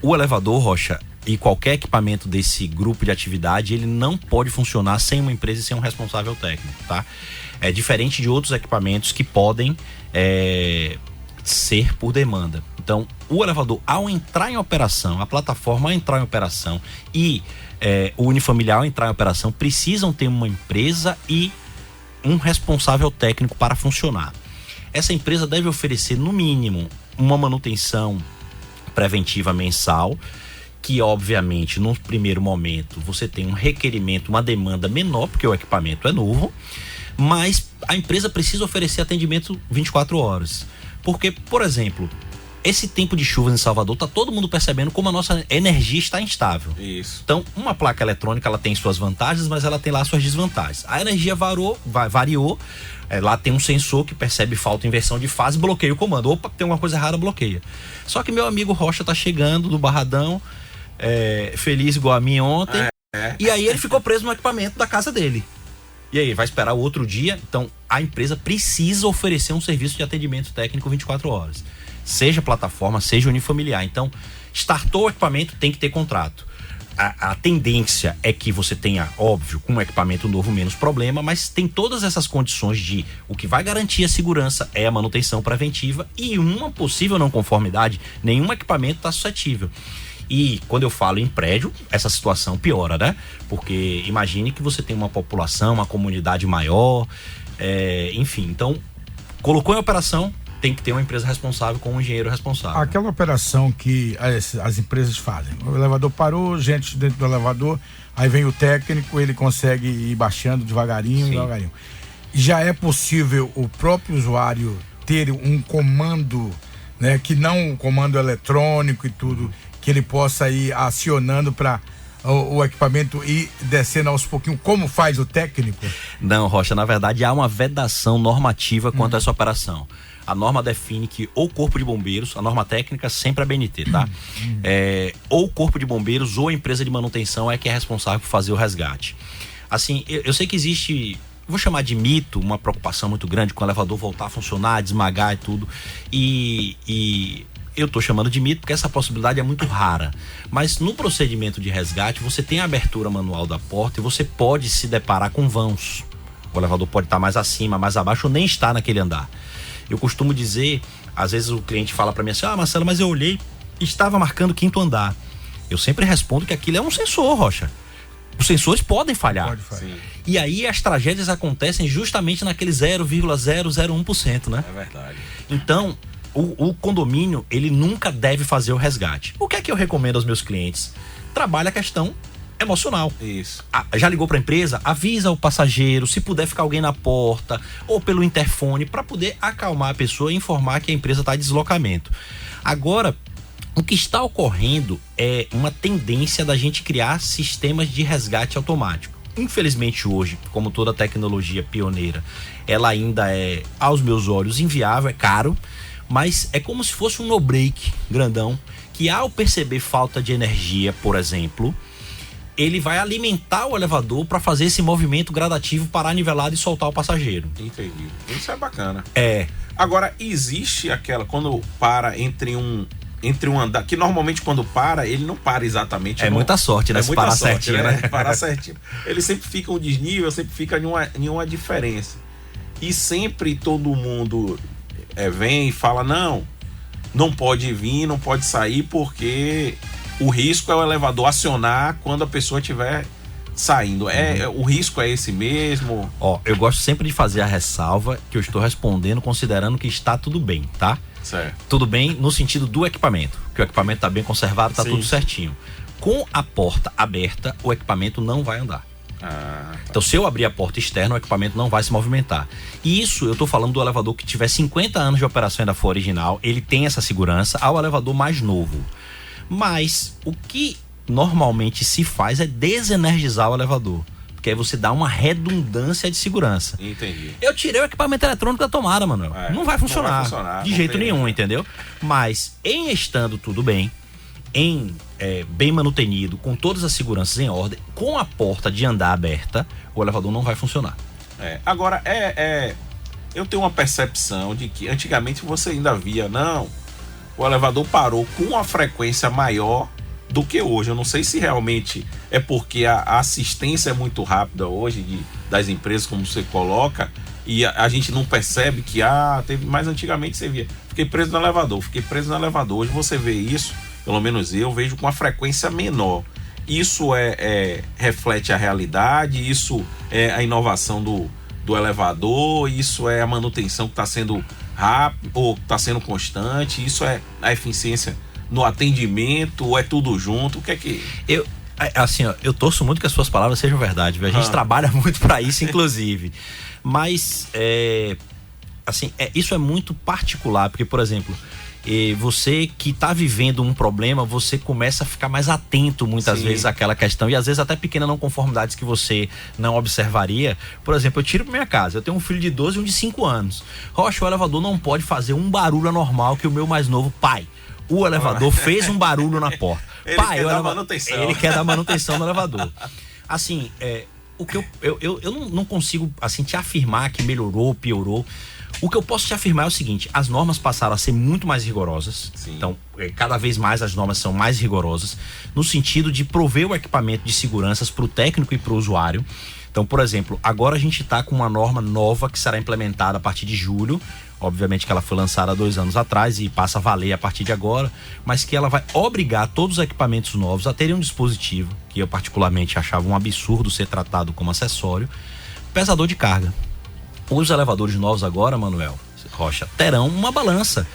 O elevador, Rocha, e qualquer equipamento desse grupo de atividade, ele não pode funcionar sem uma empresa e sem um responsável técnico, tá? É diferente de outros equipamentos que podem ser por demanda. Então, o elevador, ao entrar em operação, a plataforma ao entrar em operação e o unifamiliar ao entrar em operação, precisam ter uma empresa e um responsável técnico para funcionar. Essa empresa deve oferecer, no mínimo, uma manutenção preventiva mensal, que obviamente, no primeiro momento, você tem um requerimento, uma demanda menor, porque o equipamento é novo, mas a empresa precisa oferecer atendimento 24 horas. Porque, por exemplo, esse tempo de chuvas em Salvador, tá todo mundo percebendo como a nossa energia está instável. Isso. Então, uma placa eletrônica, ela tem suas vantagens, mas ela tem lá suas desvantagens. A energia variou, lá tem um sensor que percebe falta, inversão de fase, bloqueia o comando. Opa, tem alguma coisa errada, bloqueia. Só que meu amigo Rocha tá chegando do Barradão, feliz igual a mim ontem, e aí ele ficou preso no equipamento da casa dele. E aí, vai esperar o outro dia? Então, a empresa precisa oferecer um serviço de atendimento técnico 24 horas. Seja plataforma, seja unifamiliar. Então, startou o equipamento, tem que ter contrato. A tendência é que você tenha, óbvio, com um equipamento novo menos problema, mas tem todas essas condições de o que vai garantir a segurança é a manutenção preventiva e uma possível não conformidade, nenhum equipamento está suscetível. E quando eu falo em prédio, essa situação piora, né? Porque imagine que você tem uma população, uma comunidade maior, enfim. Então, colocou em operação, tem que ter uma empresa responsável com um engenheiro responsável. Aquela operação que as empresas fazem. O elevador parou, gente dentro do elevador, aí vem o técnico, ele consegue ir baixando devagarinho. Já é possível o próprio usuário ter um comando, né? Que não um comando eletrônico e tudo, que ele possa ir acionando para o equipamento ir descendo aos pouquinhos, como faz o técnico? Não, Rocha, na verdade há uma vedação normativa quanto a essa operação. A norma define que ou o Corpo de Bombeiros, a norma técnica sempre é a BNT, tá? Ou o Corpo de Bombeiros ou a empresa de manutenção é que é responsável por fazer o resgate. Assim, eu sei que existe, vou chamar de mito, uma preocupação muito grande com o elevador voltar a funcionar, desmagar e tudo. E eu tô chamando de mito porque essa possibilidade é muito rara. Mas no procedimento de resgate, você tem a abertura manual da porta e você pode se deparar com vãos. O elevador pode estar mais acima, mais abaixo, ou nem estar naquele andar. Eu costumo dizer, às vezes o cliente fala para mim assim, Marcelo, mas eu olhei, estava marcando 5º andar. Eu sempre respondo que aquilo é um sensor, Rocha. Os sensores podem falhar. Pode falhar. E aí as tragédias acontecem justamente naquele 0,001%, né? É verdade. Então, o condomínio, ele nunca deve fazer o resgate. O que é que eu recomendo aos meus clientes? Trabalhe a questão emocional. Isso. Já ligou para a empresa? Avisa o passageiro, se puder ficar alguém na porta ou pelo interfone, para poder acalmar a pessoa e informar que a empresa está em deslocamento. Agora, o que está ocorrendo é uma tendência da gente criar sistemas de resgate automático. Infelizmente hoje, como toda tecnologia pioneira, ela ainda é, aos meus olhos, inviável, é caro, mas é como se fosse um no-break grandão, que ao perceber falta de energia, por exemplo, ele vai alimentar o elevador para fazer esse movimento gradativo, parar nivelado e soltar o passageiro. Entendi. Isso é bacana. É. Agora, existe aquela, quando para entre um andar, que normalmente quando para, ele não para exatamente. É muita sorte, né? É se muita parar sorte, certinho, né? Parar certinho. Ele sempre fica um desnível, sempre fica em uma diferença. E sempre todo mundo vem e fala, não pode vir, não pode sair, porque o risco é o elevador acionar quando a pessoa estiver saindo. O risco é esse mesmo? Eu gosto sempre de fazer a ressalva que eu estou respondendo considerando que está tudo bem, tá? Certo. Tudo bem no sentido do equipamento, que o equipamento está bem conservado, está Sim. tudo certinho. Com a porta aberta, o equipamento não vai andar. Tá. Então, se eu abrir a porta externa, o equipamento não vai se movimentar. E isso, eu estou falando do elevador que tiver 50 anos de operação e ainda for original, ele tem essa segurança ao elevador mais novo. Mas o que normalmente se faz é desenergizar o elevador, porque aí você dá uma redundância de segurança. Entendi. Eu tirei o equipamento eletrônico da tomada, Manuel. Não vai funcionar de jeito nenhum, entendeu? Mas em estando tudo bem, bem manutenido, com todas as seguranças em ordem, com a porta de andar aberta, o elevador não vai funcionar. Agora, eu tenho uma percepção de que antigamente você ainda via, o elevador parou com uma frequência maior do que hoje. Eu não sei se realmente é porque a assistência é muito rápida hoje das empresas, como você coloca, e a gente não percebe que teve, mas antigamente você via, fiquei preso no elevador. Hoje você vê isso, pelo menos eu vejo com uma frequência menor. Isso reflete a realidade, isso é a inovação do elevador, isso é a manutenção que está sendo rápido ou está sendo constante, isso é a eficiência no atendimento, ou é tudo junto? O que é que... Eu torço muito que as suas palavras sejam verdade, viu? A gente trabalha muito para isso, inclusive. Mas, isso é muito particular, porque, por exemplo, E você que está vivendo um problema, você começa a ficar mais atento muitas vezes àquela questão, e às vezes até pequenas não conformidades que você não observaria. Por exemplo, eu tiro pra minha casa, eu tenho um filho de 12 e um de 5 anos. Rocha, o elevador não pode fazer um barulho anormal que o meu mais novo, pai. O elevador fez um barulho na porta. Ele pai, quer dar manutenção. Ele quer dar manutenção no elevador. Assim, o que eu não consigo assim, te afirmar que melhorou, piorou. O que eu posso te afirmar é o seguinte: as normas passaram a ser muito mais rigorosas. Sim. Então, cada vez mais as normas são mais rigorosas no sentido de prover o equipamento de seguranças para o técnico e para o usuário. Então, por exemplo, agora a gente está com uma norma nova que será implementada a partir de julho. Obviamente que ela foi lançada há 2 anos atrás e passa a valer a partir de agora, mas que ela vai obrigar todos os equipamentos novos a terem um dispositivo, que eu particularmente achava um absurdo ser tratado como acessório, pesador de carga. Os elevadores novos agora, Manuel Rocha, terão uma balança.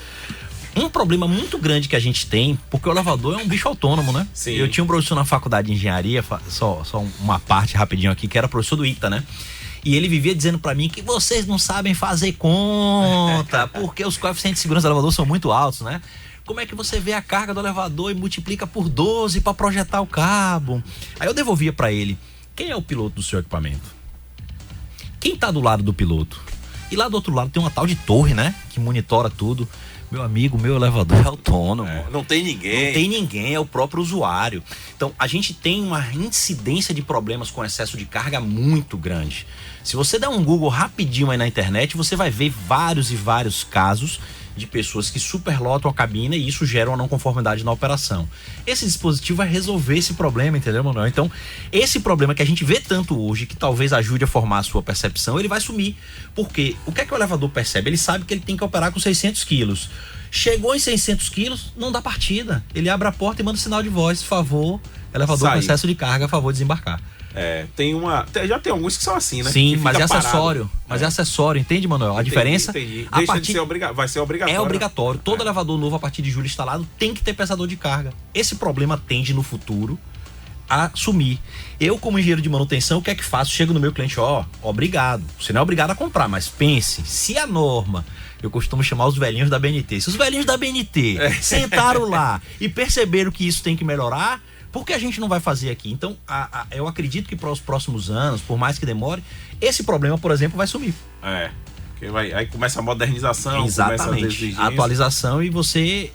Um problema muito grande que a gente tem, porque o elevador é um bicho autônomo, né? Sim. Eu tinha um professor na faculdade de engenharia, só uma parte rapidinho aqui, que era professor do ITA, né? E ele vivia dizendo pra mim que vocês não sabem fazer conta, porque os coeficientes de segurança do elevador são muito altos, né? Como é que você vê a carga do elevador e multiplica por 12 para projetar o cabo? Aí eu devolvia pra ele: quem é o piloto do seu equipamento? Quem tá do lado do piloto? E lá do outro lado tem uma tal de torre, né? Que monitora tudo. Meu amigo, meu elevador é autônomo. Não tem ninguém. Não tem ninguém, é o próprio usuário. Então, a gente tem uma incidência de problemas com excesso de carga muito grande. Se você der um Google rapidinho aí na internet, você vai ver vários e vários casos de pessoas que superlotam a cabine e isso gera uma não conformidade na operação. Esse dispositivo vai resolver esse problema, entendeu, Manuel? Então, esse problema que a gente vê tanto hoje, que talvez ajude a formar a sua percepção, ele vai sumir. Porque o que é que o elevador percebe? Ele sabe que ele tem que operar com 600 quilos. Chegou em 600 quilos, não dá partida. Ele abre a porta e manda um sinal de voz: favor, elevador com excesso de carga, favor, desembarcar. Já tem alguns que são assim, né? Sim, mas é acessório. É acessório, entende, Manuel? A diferença. Entendi. Vai ser obrigatório. É obrigatório. Todo elevador novo a partir de julho instalado tem que ter pesador de carga. Esse problema tende no futuro a sumir. Eu, como engenheiro de manutenção, o que é que faço? Chego no meu cliente: obrigado. Você não é obrigado a comprar, mas pense, se a norma, eu costumo chamar os velhinhos da BNT, se os velhinhos da BNT sentaram lá e perceberam que isso tem que melhorar, por que a gente não vai fazer aqui? Então, eu acredito que para os próximos anos, por mais que demore, esse problema, por exemplo, vai sumir. Aí começa a modernização, exatamente, a atualização, e você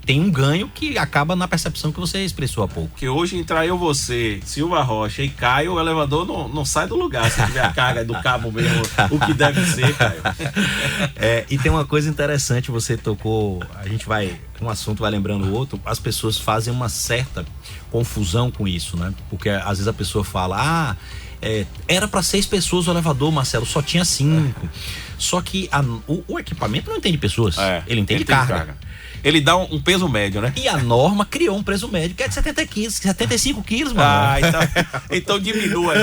tem um ganho que acaba na percepção que você expressou há pouco. Que hoje entrar você, Silva Rocha e Caio, o elevador não sai do lugar, se tiver a carga do cabo mesmo, o que deve ser, Caio. E tem uma coisa interessante, você tocou, um assunto vai lembrando o outro, as pessoas fazem uma certa confusão com isso, né? Porque às vezes a pessoa fala: era para 6 pessoas o elevador, Marcelo, só tinha 5. Só que o equipamento não entende pessoas, ele entende carga. Ele dá um peso médio, né? E a norma criou um peso médio que é de 75 quilos, mano. Então diminua.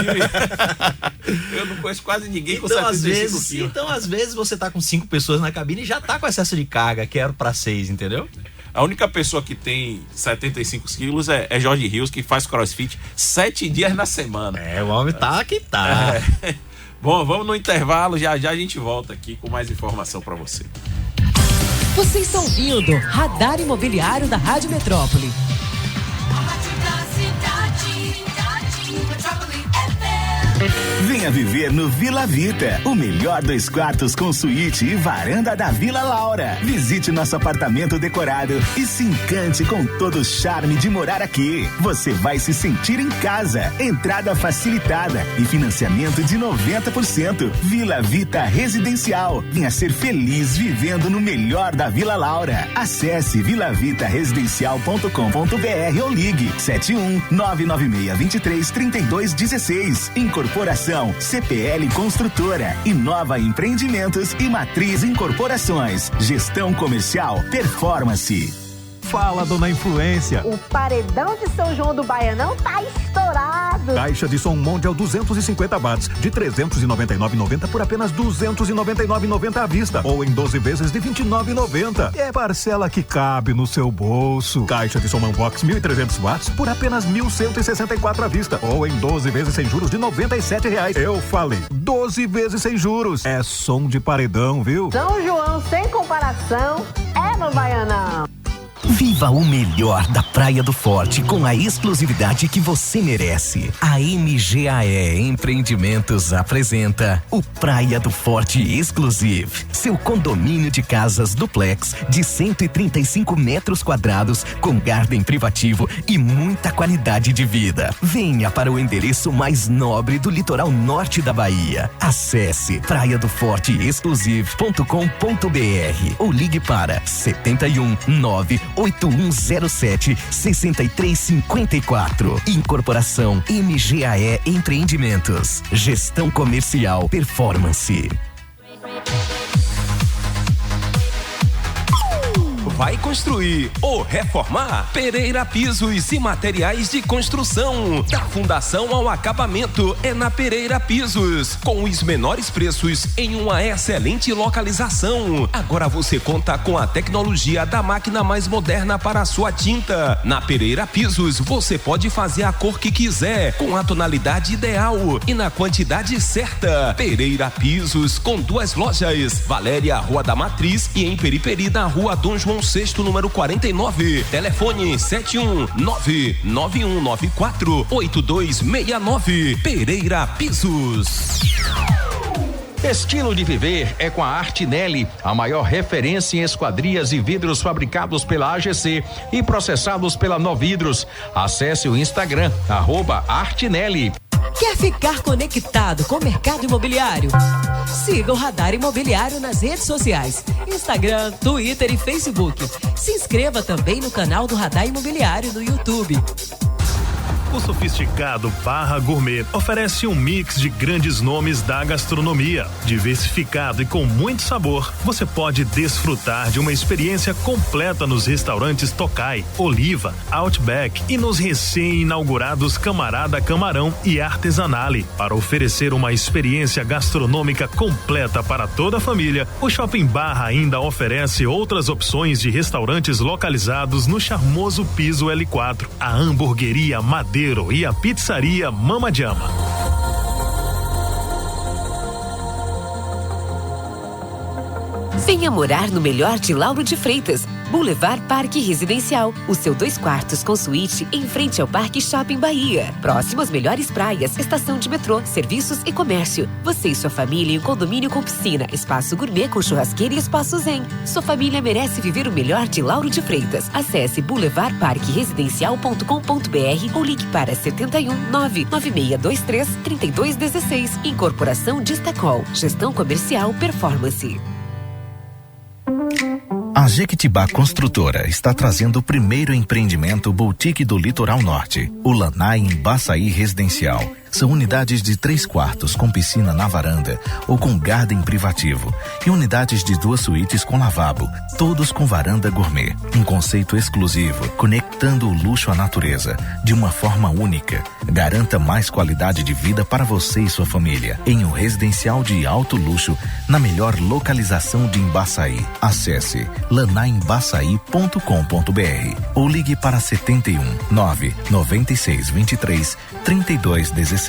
Eu não conheço quase ninguém com 75 quilos. Então, às vezes, você tá com 5 pessoas na cabine e já tá com excesso de carga, que era para 6, entendeu? A única pessoa que tem 75 quilos é Jorge Rios, que faz crossfit 7 dias na semana. O homem tá que tá. Bom, vamos no intervalo, já a gente volta aqui com mais informação para você. Você está ouvindo Radar Imobiliário da Rádio Metrópole. Venha viver no Vila Vita, o melhor 2 quartos com suíte e varanda da Vila Laura. Visite nosso apartamento decorado e se encante com todo o charme de morar aqui. Você vai se sentir em casa. Entrada facilitada e financiamento de 90%. Vila Vita Residencial. Venha ser feliz vivendo no melhor da Vila Laura. Acesse vilavitaresidencial.com.br ou ligue 71996233216. Incorporação CPL Construtora, Inova Empreendimentos e Matriz Incorporações. Gestão comercial, performance. Fala, dona Influência. O paredão de São João do Baianão tá estourado. Caixa de som Mondial 250 watts de R$ 399,90 por apenas R$ 299,90 à vista ou em 12 vezes de R$ 29,90. É parcela que cabe no seu bolso. Caixa de som Manvox 1.300 watts por apenas R$ 1.164 à vista ou em 12 vezes sem juros de R$ 97,00. Eu falei, 12 vezes sem juros. É som de paredão, viu? São João sem comparação é no Baianão. Viva o melhor da Praia do Forte com a exclusividade que você merece. A MGAE Empreendimentos apresenta o Praia do Forte Exclusive, seu condomínio de casas duplex de 135 metros quadrados com garden privativo e muita qualidade de vida. Venha para o endereço mais nobre do litoral norte da Bahia. Acesse praiadoforteexclusive.com.br ou ligue para 71981076354. Incorporação MGAE Empreendimentos. Gestão Comercial Performance. Vai construir ou reformar? Pereira Pisos e Materiais de Construção. Da fundação ao acabamento é na Pereira Pisos, com os menores preços em uma excelente localização. Agora você conta com a tecnologia da máquina mais moderna para a sua tinta. Na Pereira Pisos você pode fazer a cor que quiser, com a tonalidade ideal e na quantidade certa. Pereira Pisos, com 2 lojas, Valéria, Rua da Matriz, e em Periperi, na Rua Dom João VI, número 49. Telefone 71991948269. Pereira Pisos. Estilo de viver é com a Artinelli, a maior referência em esquadrias e vidros fabricados pela AGC e processados pela Novidros. Acesse o Instagram, @Artinelli. Quer ficar conectado com o mercado imobiliário? Siga o Radar Imobiliário nas redes sociais, Instagram, Twitter e Facebook. Se inscreva também no canal do Radar Imobiliário no YouTube. O sofisticado Barra Gourmet oferece um mix de grandes nomes da gastronomia. Diversificado e com muito sabor, você pode desfrutar de uma experiência completa nos restaurantes Tokai, Oliva, Outback e nos recém-inaugurados Camarada Camarão e Artesanale. Para oferecer uma experiência gastronômica completa para toda a família, o Shopping Barra ainda oferece outras opções de restaurantes localizados no charmoso piso L4, a hamburgueria Madeira e a pizzaria Mama Jama. Venha morar no melhor de Lauro de Freitas, Boulevard Parque Residencial, o seu 2 quartos com suíte em frente ao Parque Shopping Bahia. Próximo às melhores praias, estação de metrô, serviços e comércio. Você e sua família em um condomínio com piscina, espaço gourmet com churrasqueira e espaço zen. Sua família merece viver o melhor de Lauro de Freitas. Acesse boulevardparqueresidencial.com.br ou ligue para 71996233216. Incorporação Distacol, Gestão Comercial Performance. A Jequitibá Construtora está trazendo o primeiro empreendimento boutique do Litoral Norte, o Lanai em Baçaí Residencial. São unidades de 3 quartos com piscina na varanda ou com garden privativo e unidades de 2 suítes com lavabo, todos com varanda gourmet. Um conceito exclusivo, conectando o luxo à natureza de uma forma única. Garanta mais qualidade de vida para você e sua família em um residencial de alto luxo na melhor localização de Embaçaí. Acesse lanaembaçaí.com.br ou ligue para 71996233216.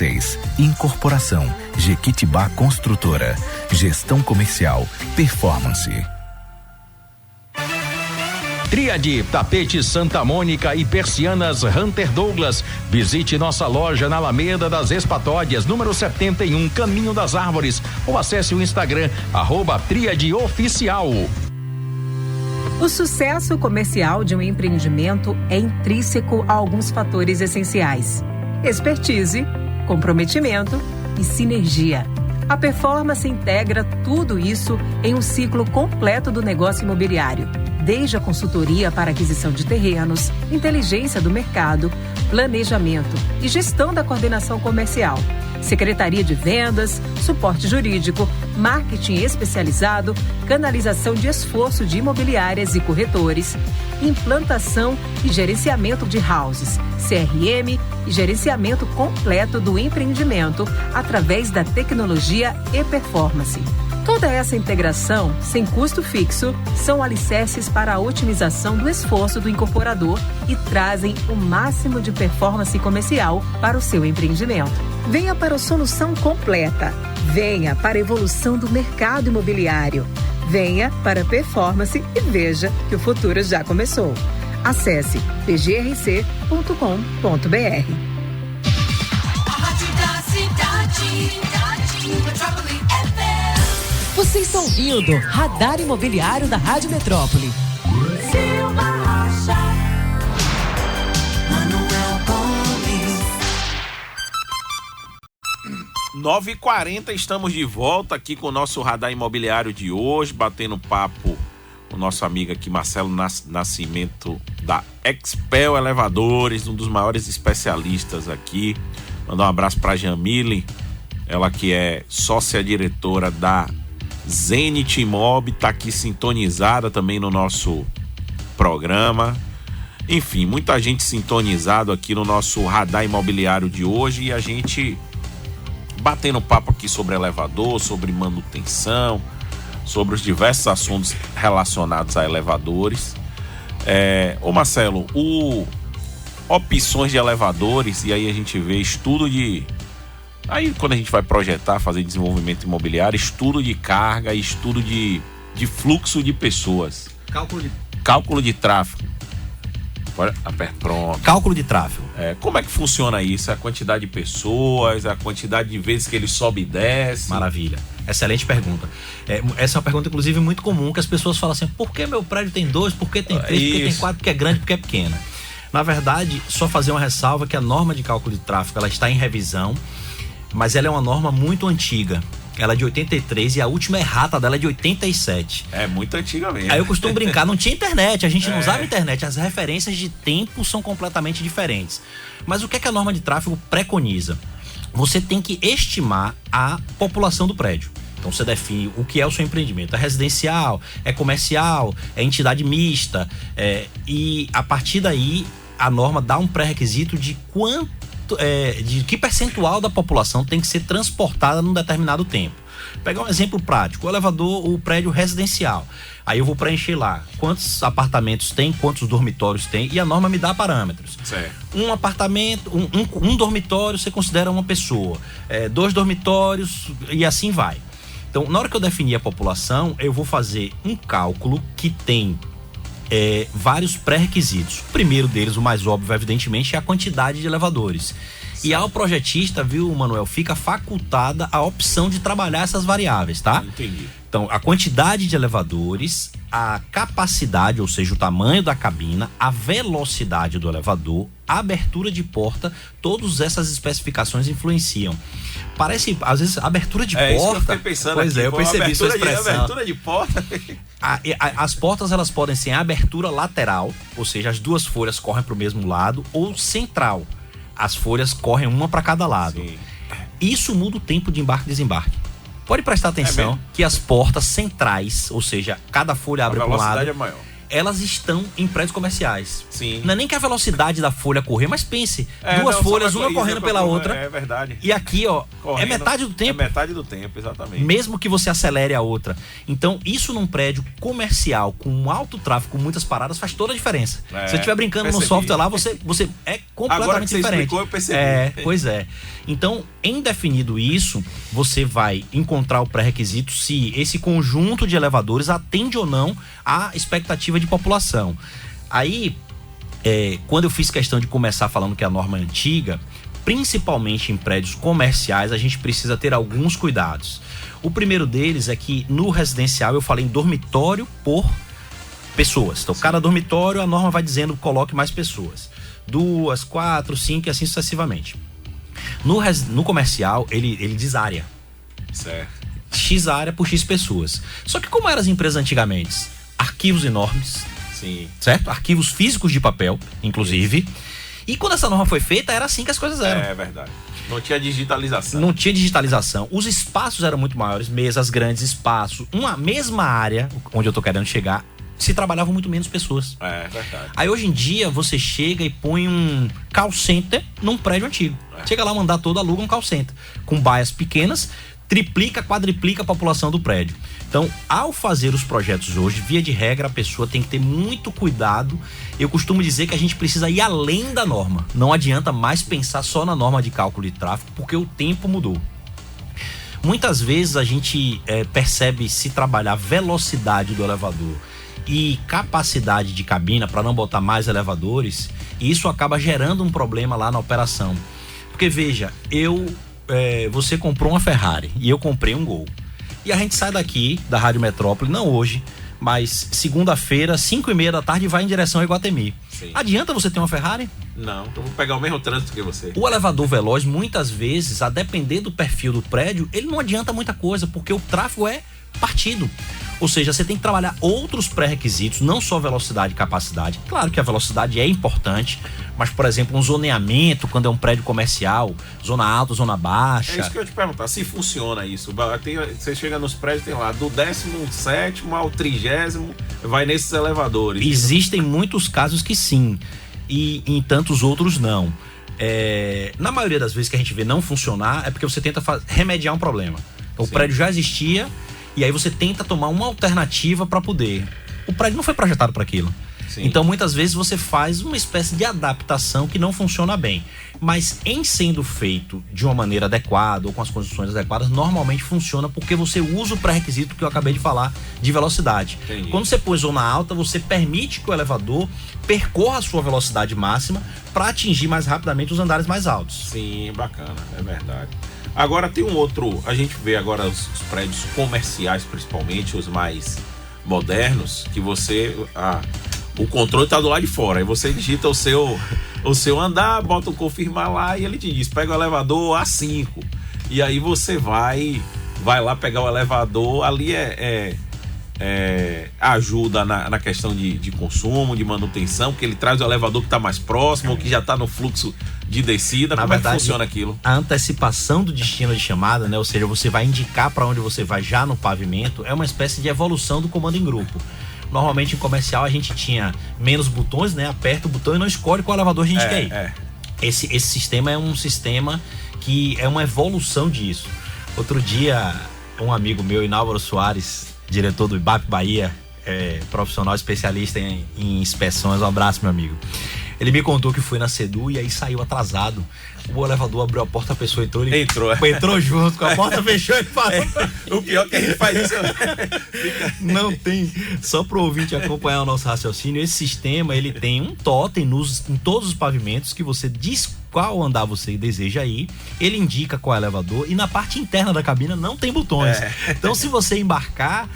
Incorporação Jequitibá Construtora. Gestão Comercial Performance. Tríade, tapete Santa Mônica e persianas Hunter Douglas. Visite nossa loja na Alameda das Espatódias, número 71, Caminho das Árvores, ou acesse o Instagram @Tríadeoficial. O sucesso comercial de um empreendimento é intrínseco a alguns fatores essenciais: expertise, comprometimento e sinergia. A Performance integra tudo isso em um ciclo completo do negócio imobiliário, desde a consultoria para aquisição de terrenos, inteligência do mercado, planejamento e gestão da coordenação comercial, secretaria de vendas, suporte jurídico, marketing especializado, canalização de esforço de imobiliárias e corretores, implantação e gerenciamento de houses, CRM e gerenciamento completo do empreendimento através da tecnologia e performance. Toda essa integração, sem custo fixo, são alicerces para a otimização do esforço do incorporador e trazem o máximo de performance comercial para o seu empreendimento. Venha para a solução completa. Venha para a evolução do mercado imobiliário. Venha para a Performance e veja que o futuro já começou. Acesse pgrc.com.br. Você está ouvindo Radar Imobiliário da Rádio Metrópole. Silva Rocha, Manuel Gomes. 9h40, estamos de volta aqui com o nosso Radar Imobiliário de hoje, batendo papo com o nosso amigo aqui, Marcelo Nascimento, da Expel Elevadores, um dos maiores especialistas aqui. Mandar um abraço para a Jamile, ela que é sócia-diretora da Zenit Imob, tá aqui sintonizada também no nosso programa. Enfim, muita gente sintonizado aqui no nosso Radar Imobiliário de hoje, e a gente batendo papo aqui sobre elevador, sobre manutenção, sobre os diversos assuntos relacionados a elevadores. Ô Marcelo, opções de elevadores, e aí a gente vê estudo de... Aí quando a gente vai projetar, fazer desenvolvimento imobiliário, estudo de carga, estudo de fluxo de pessoas. Cálculo de tráfego. Pronto. Cálculo de tráfego. Como é que funciona isso? A quantidade de pessoas, a quantidade de vezes que ele sobe e desce? Maravilha. Excelente pergunta. Essa é uma pergunta, inclusive, muito comum, que as pessoas falam assim: por que meu prédio tem 2, por que tem 3, por que tem 4, porque é grande, porque é pequena? Na verdade, só fazer uma ressalva que a norma de cálculo de tráfego, ela está em revisão, mas ela é uma norma muito antiga. Ela é de 83 e a última errata dela é de 87. É muito antiga mesmo. Aí eu costumo brincar, não tinha internet, a gente não usava internet, as referências de tempo são completamente diferentes. Mas o que é que a norma de tráfego preconiza? Você tem que estimar a população do prédio. Então você define o que é o seu empreendimento. É residencial, é comercial, é entidade mista, e a partir daí a norma dá um pré-requisito de de que percentual da população tem que ser transportada num determinado tempo. Pegar um exemplo prático: o prédio residencial. Aí eu vou preencher lá quantos apartamentos tem, quantos dormitórios tem, e a norma me dá parâmetros. Certo. Um apartamento, um dormitório você considera uma pessoa, 2 dormitórios e assim vai. Então, na hora que eu definir a população, eu vou fazer um cálculo que tem vários pré-requisitos. O primeiro deles, o mais óbvio, evidentemente, é a quantidade de elevadores. E ao projetista, viu, Manuel, fica facultada a opção de trabalhar essas variáveis, tá? Entendi. Então, a quantidade de elevadores, a capacidade, ou seja, o tamanho da cabina, a velocidade do elevador, a abertura de porta, todas essas especificações influenciam. Parece, às vezes, abertura de porta... Isso que eu fiquei pensando pois aqui, eu percebi sua expressão. Abertura de porta... As portas, elas podem ser abertura lateral, ou seja, as duas folhas correm para o mesmo lado, ou central. As folhas correm uma para cada lado. Sim. Isso muda o tempo de embarque e desembarque. Pode prestar atenção que as portas centrais, ou seja, cada folha abre para um lado, a velocidade é maior. Elas estão em prédios comerciais. Sim. Não é nem que a velocidade da folha correr, mas pense, duas folhas, uma correndo pela outra. É verdade. E aqui, ó, correndo, é metade do tempo. É metade do tempo, exatamente. Mesmo que você acelere a outra. Então, isso num prédio comercial, com alto tráfego, com muitas paradas, faz toda a diferença. Se você estiver brincando no software lá, você é completamente Agora que você diferente. Explicou, eu percebi. Pois é. Então, em definido isso, você vai encontrar o pré-requisito se esse conjunto de elevadores atende ou não à expectativa de população. Aí, quando eu fiz questão de começar falando que a norma é antiga, principalmente em prédios comerciais, a gente precisa ter alguns cuidados. O primeiro deles é que no residencial eu falei em dormitório por pessoas. Então, cada dormitório, a norma vai dizendo coloque mais pessoas. 2, 4, 5 e assim sucessivamente. No comercial, ele diz área. Certo. X área por X pessoas. Só que como eram as empresas antigamente? Arquivos enormes. Sim. Certo? Arquivos físicos de papel, inclusive. E quando essa norma foi feita, era assim que as coisas eram. É verdade. Não tinha digitalização. Não tinha digitalização. Os espaços eram muito maiores, mesas grandes, espaço. Uma mesma área, onde eu tô querendo chegar, se trabalhavam muito menos pessoas. É verdade. Aí hoje em dia você chega e põe um call center num prédio antigo. Chega lá, o mandato todo, aluga um call center. Com baias pequenas, triplica, quadriplica a população do prédio. Então, ao fazer os projetos hoje, via de regra, a pessoa tem que ter muito cuidado. Eu costumo dizer que a gente precisa ir além da norma. Não adianta mais pensar só na norma de cálculo de tráfego, porque o tempo mudou. Muitas vezes a gente percebe se trabalhar a velocidade do elevador e capacidade de cabina para não botar mais elevadores, e isso acaba gerando um problema lá na operação. Porque veja, você comprou uma Ferrari e eu comprei um Gol. E a gente sai daqui da Rádio Metrópole, não hoje, mas segunda-feira, 5h30 da tarde, vai em direção a Iguatemi. Sim. Adianta você ter uma Ferrari? Não, eu vou pegar o mesmo trânsito que você. O elevador veloz, muitas vezes, a depender do perfil do prédio, ele não adianta muita coisa, porque o tráfego é partido. Ou seja, você tem que trabalhar outros pré-requisitos, não só velocidade e capacidade. Claro que a velocidade é importante, mas, por exemplo, um zoneamento, quando é um prédio comercial, zona alta, zona baixa. É isso que eu ia te perguntar, se funciona isso. Você chega nos prédios, tem lá, do 17º ao 30º, vai nesses elevadores. Existem muitos casos que sim, e em tantos outros não. Na maioria das vezes que a gente vê não funcionar, é porque você tenta remediar um problema. Então, o prédio já existia, e aí você tenta tomar uma alternativa para poder. O prédio não foi projetado para aquilo. Sim. Então, muitas vezes você faz uma espécie de adaptação que não funciona bem. Mas em sendo feito de uma maneira adequada ou com as condições adequadas, normalmente funciona porque você usa o pré-requisito que eu acabei de falar de velocidade. Entendi. Quando você pôs zona alta, você permite que o elevador percorra a sua velocidade máxima para atingir mais rapidamente os andares mais altos. Sim, bacana, é verdade. Agora tem um outro, a gente vê agora os prédios comerciais, principalmente os mais modernos, que você, o controle tá do lado de fora, aí você digita o seu andar, bota o confirmar lá e ele te diz, pega o elevador A5, e aí você vai lá pegar o elevador, ali ajuda na questão de consumo, de manutenção, porque ele traz o elevador que está mais próximo, ou que já está no fluxo de descida. Como é que funciona aquilo? A antecipação do destino de chamada, né? Ou seja, você vai indicar para onde você vai já no pavimento, é uma espécie de evolução do comando em grupo. Normalmente em comercial a gente tinha menos botões, né? Aperta o botão e não escolhe qual elevador a gente quer ir. Esse sistema é um sistema que é uma evolução disso. Outro dia, um amigo meu, Inálvaro Soares, diretor do IBAP Bahia, profissional especialista em inspeções, um abraço, meu amigo. Ele me contou que foi na Sedu e aí saiu atrasado. O elevador abriu a porta, a pessoa entrou, ele entrou junto com a porta, fechou e passou. O pior que a gente faz isso. Não tem. Só pro ouvinte acompanhar o nosso raciocínio, esse sistema, ele tem um totem em todos os pavimentos que você diz qual andar você deseja ir, ele indica qual é o elevador e na parte interna da cabina não tem botões. Então, se você embarcar,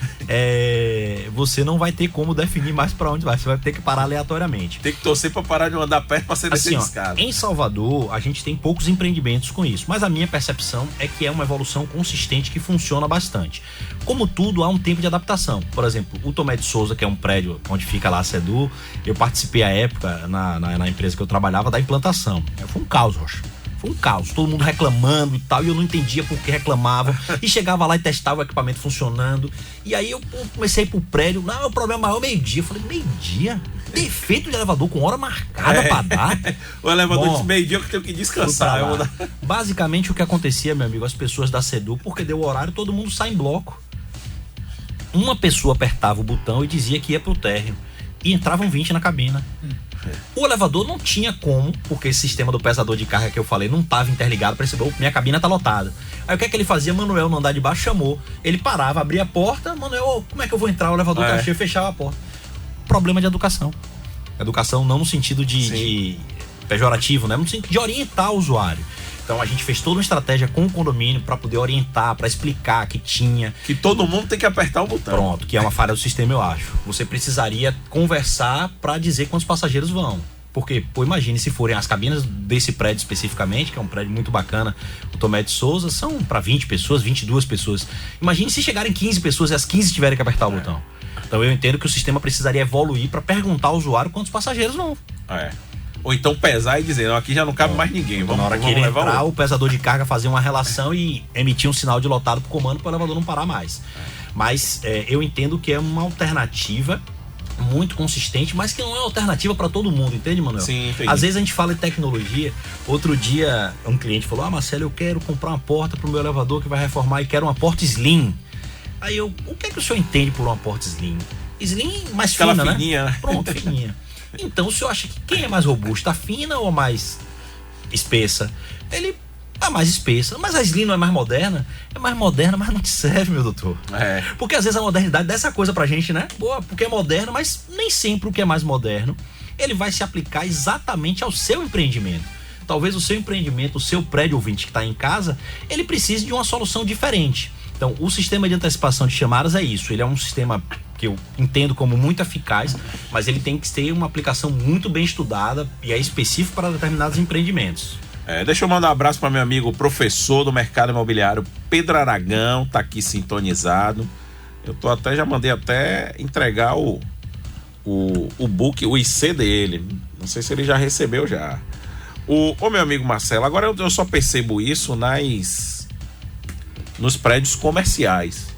você não vai ter como definir mais para onde vai, você vai ter que parar aleatoriamente. Tem que torcer para parar de andar perto para ser descer de escada. Em Salvador, a gente tem poucos empreendimentos com isso, mas a minha percepção é que é uma evolução consistente que funciona bastante. Como tudo, há um tempo de adaptação. Por exemplo, o Tomé de Souza, que é um prédio onde fica lá a Sedu, eu participei à época, na empresa que eu trabalhava, da implantação. Foi um caos, Rocha. Foi um caos, todo mundo reclamando e tal, e eu não entendia por que reclamavam. E chegava lá e testava o equipamento funcionando. E aí eu comecei a ir pro prédio, o problema maior é meio-dia. Eu falei, meio-dia? Defeito de elevador com hora marcada pra dar? O elevador de meio-dia que eu tenho que descansar. Basicamente o que acontecia, meu amigo, as pessoas da Sedu, porque deu horário, todo mundo sai em bloco. Uma pessoa apertava o botão e dizia que ia pro térreo. E entravam 20 na cabina. O elevador não tinha como, porque esse sistema do pesador de carga que eu falei não estava interligado, percebeu? Minha cabina tá lotada. Aí o que é que ele fazia? Manuel, no andar de baixo, chamou. Ele parava, abria a porta, Manuel, como é que eu vou entrar? O elevador tá cheio, fechava a porta. Problema de educação. Educação não no sentido de pejorativo, né? No sentido de orientar o usuário. Então a gente fez toda uma estratégia com o condomínio para poder orientar, para explicar que tinha. Que todo mundo tem que apertar o botão. Pronto, que é uma falha do sistema, eu acho. Você precisaria conversar para dizer quantos passageiros vão. Porque, imagine se forem as cabinas desse prédio especificamente, que é um prédio muito bacana, o Tomé de Souza, são para 20 pessoas, 22 pessoas. Imagine se chegarem 15 pessoas e as 15 tiverem que apertar o botão. Então eu entendo que o sistema precisaria evoluir para perguntar ao usuário quantos passageiros vão. Ou então pesar e dizer, aqui já não cabe mais ninguém. Na hora que ele entrar, o pesador de carga fazia uma relação e emitia um sinal de lotado pro comando para o elevador não parar mais. Mas eu entendo que é uma alternativa muito consistente, mas que não é uma alternativa para todo mundo, entende, Manuel? Sim, entendi. Às vezes a gente fala de tecnologia. Outro dia um cliente falou, Marcelo, eu quero comprar uma porta pro meu elevador que vai reformar e quero uma porta slim. Aí o que é que o senhor entende por uma porta slim? Slim mais fina, né? Fininha. Pronto, fininha. Então, o senhor acha que quem é mais robusto, a fina ou a mais espessa? Ele é mais espessa. Mas a Slim não é mais moderna? É mais moderna, mas não te serve, meu doutor. Porque às vezes a modernidade dá essa coisa pra gente, né? Boa, porque é moderno, mas nem sempre o que é mais moderno, ele vai se aplicar exatamente ao seu empreendimento. Talvez o seu empreendimento, o seu prédio ouvinte que está em casa, ele precise de uma solução diferente. Então, o sistema de antecipação de chamadas é isso. Ele é um sistema que eu entendo como muito eficaz, mas ele tem que ter uma aplicação muito bem estudada e é específico para determinados empreendimentos. Deixa eu mandar um abraço para meu amigo professor do mercado imobiliário, Pedro Aragão, tá aqui sintonizado. Eu já mandei até entregar o book, o IC dele. Não sei se ele já recebeu já. O meu amigo Marcelo, agora eu só percebo isso nos prédios comerciais.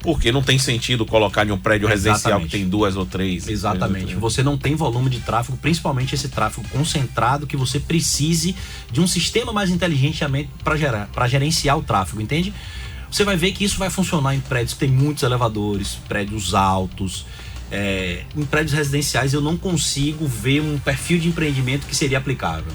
Porque não tem sentido colocar em um prédio residencial que tem 2 ou 3. Exatamente. Você não tem volume de tráfego, principalmente esse tráfego concentrado, que você precise de um sistema mais inteligente para gerenciar o tráfego, entende? Você vai ver que isso vai funcionar em prédios que tem muitos elevadores, prédios altos. Em prédios residenciais eu não consigo ver um perfil de empreendimento que seria aplicável.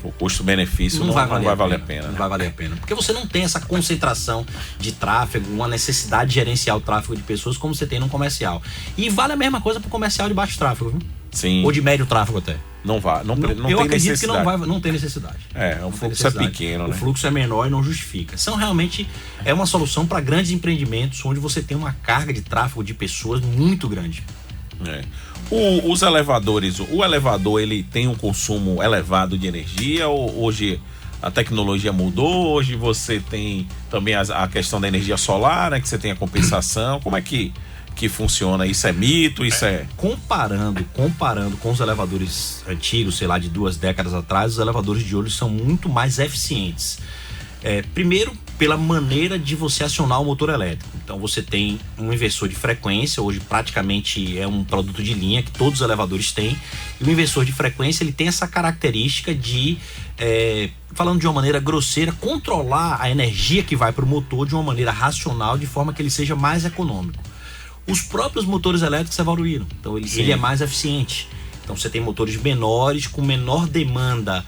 O custo-benefício não vai valer a pena. Não vai valer a pena. Porque você não tem essa concentração de tráfego, uma necessidade de gerenciar o tráfego de pessoas como você tem num comercial. E vale a mesma coisa pro comercial de baixo tráfego, viu? Sim. Ou de médio tráfego até. Não vai. Não eu tem acredito necessidade. que não tem necessidade. O fluxo é pequeno, né? O fluxo é menor e não justifica. Realmente é uma solução para grandes empreendimentos onde você tem uma carga de tráfego de pessoas muito grande. Os elevadores, o elevador ele tem um consumo elevado de energia ou hoje a tecnologia mudou? Hoje você tem também a questão da energia solar, né, que você tem a compensação. Como é que funciona? Isso é mito? Isso é... Comparando com os elevadores antigos, sei lá, de 2 décadas atrás, os elevadores de hoje são muito mais eficientes. Primeiro, pela maneira de você acionar o motor elétrico. Então você tem um inversor de frequência, hoje praticamente é um produto de linha que todos os elevadores têm, e o inversor de frequência ele tem essa característica de, falando de uma maneira grosseira, controlar a energia que vai para o motor de uma maneira racional, de forma que ele seja mais econômico. Os próprios motores elétricos evoluíram, então ele é mais eficiente. Então você tem motores menores, com menor demanda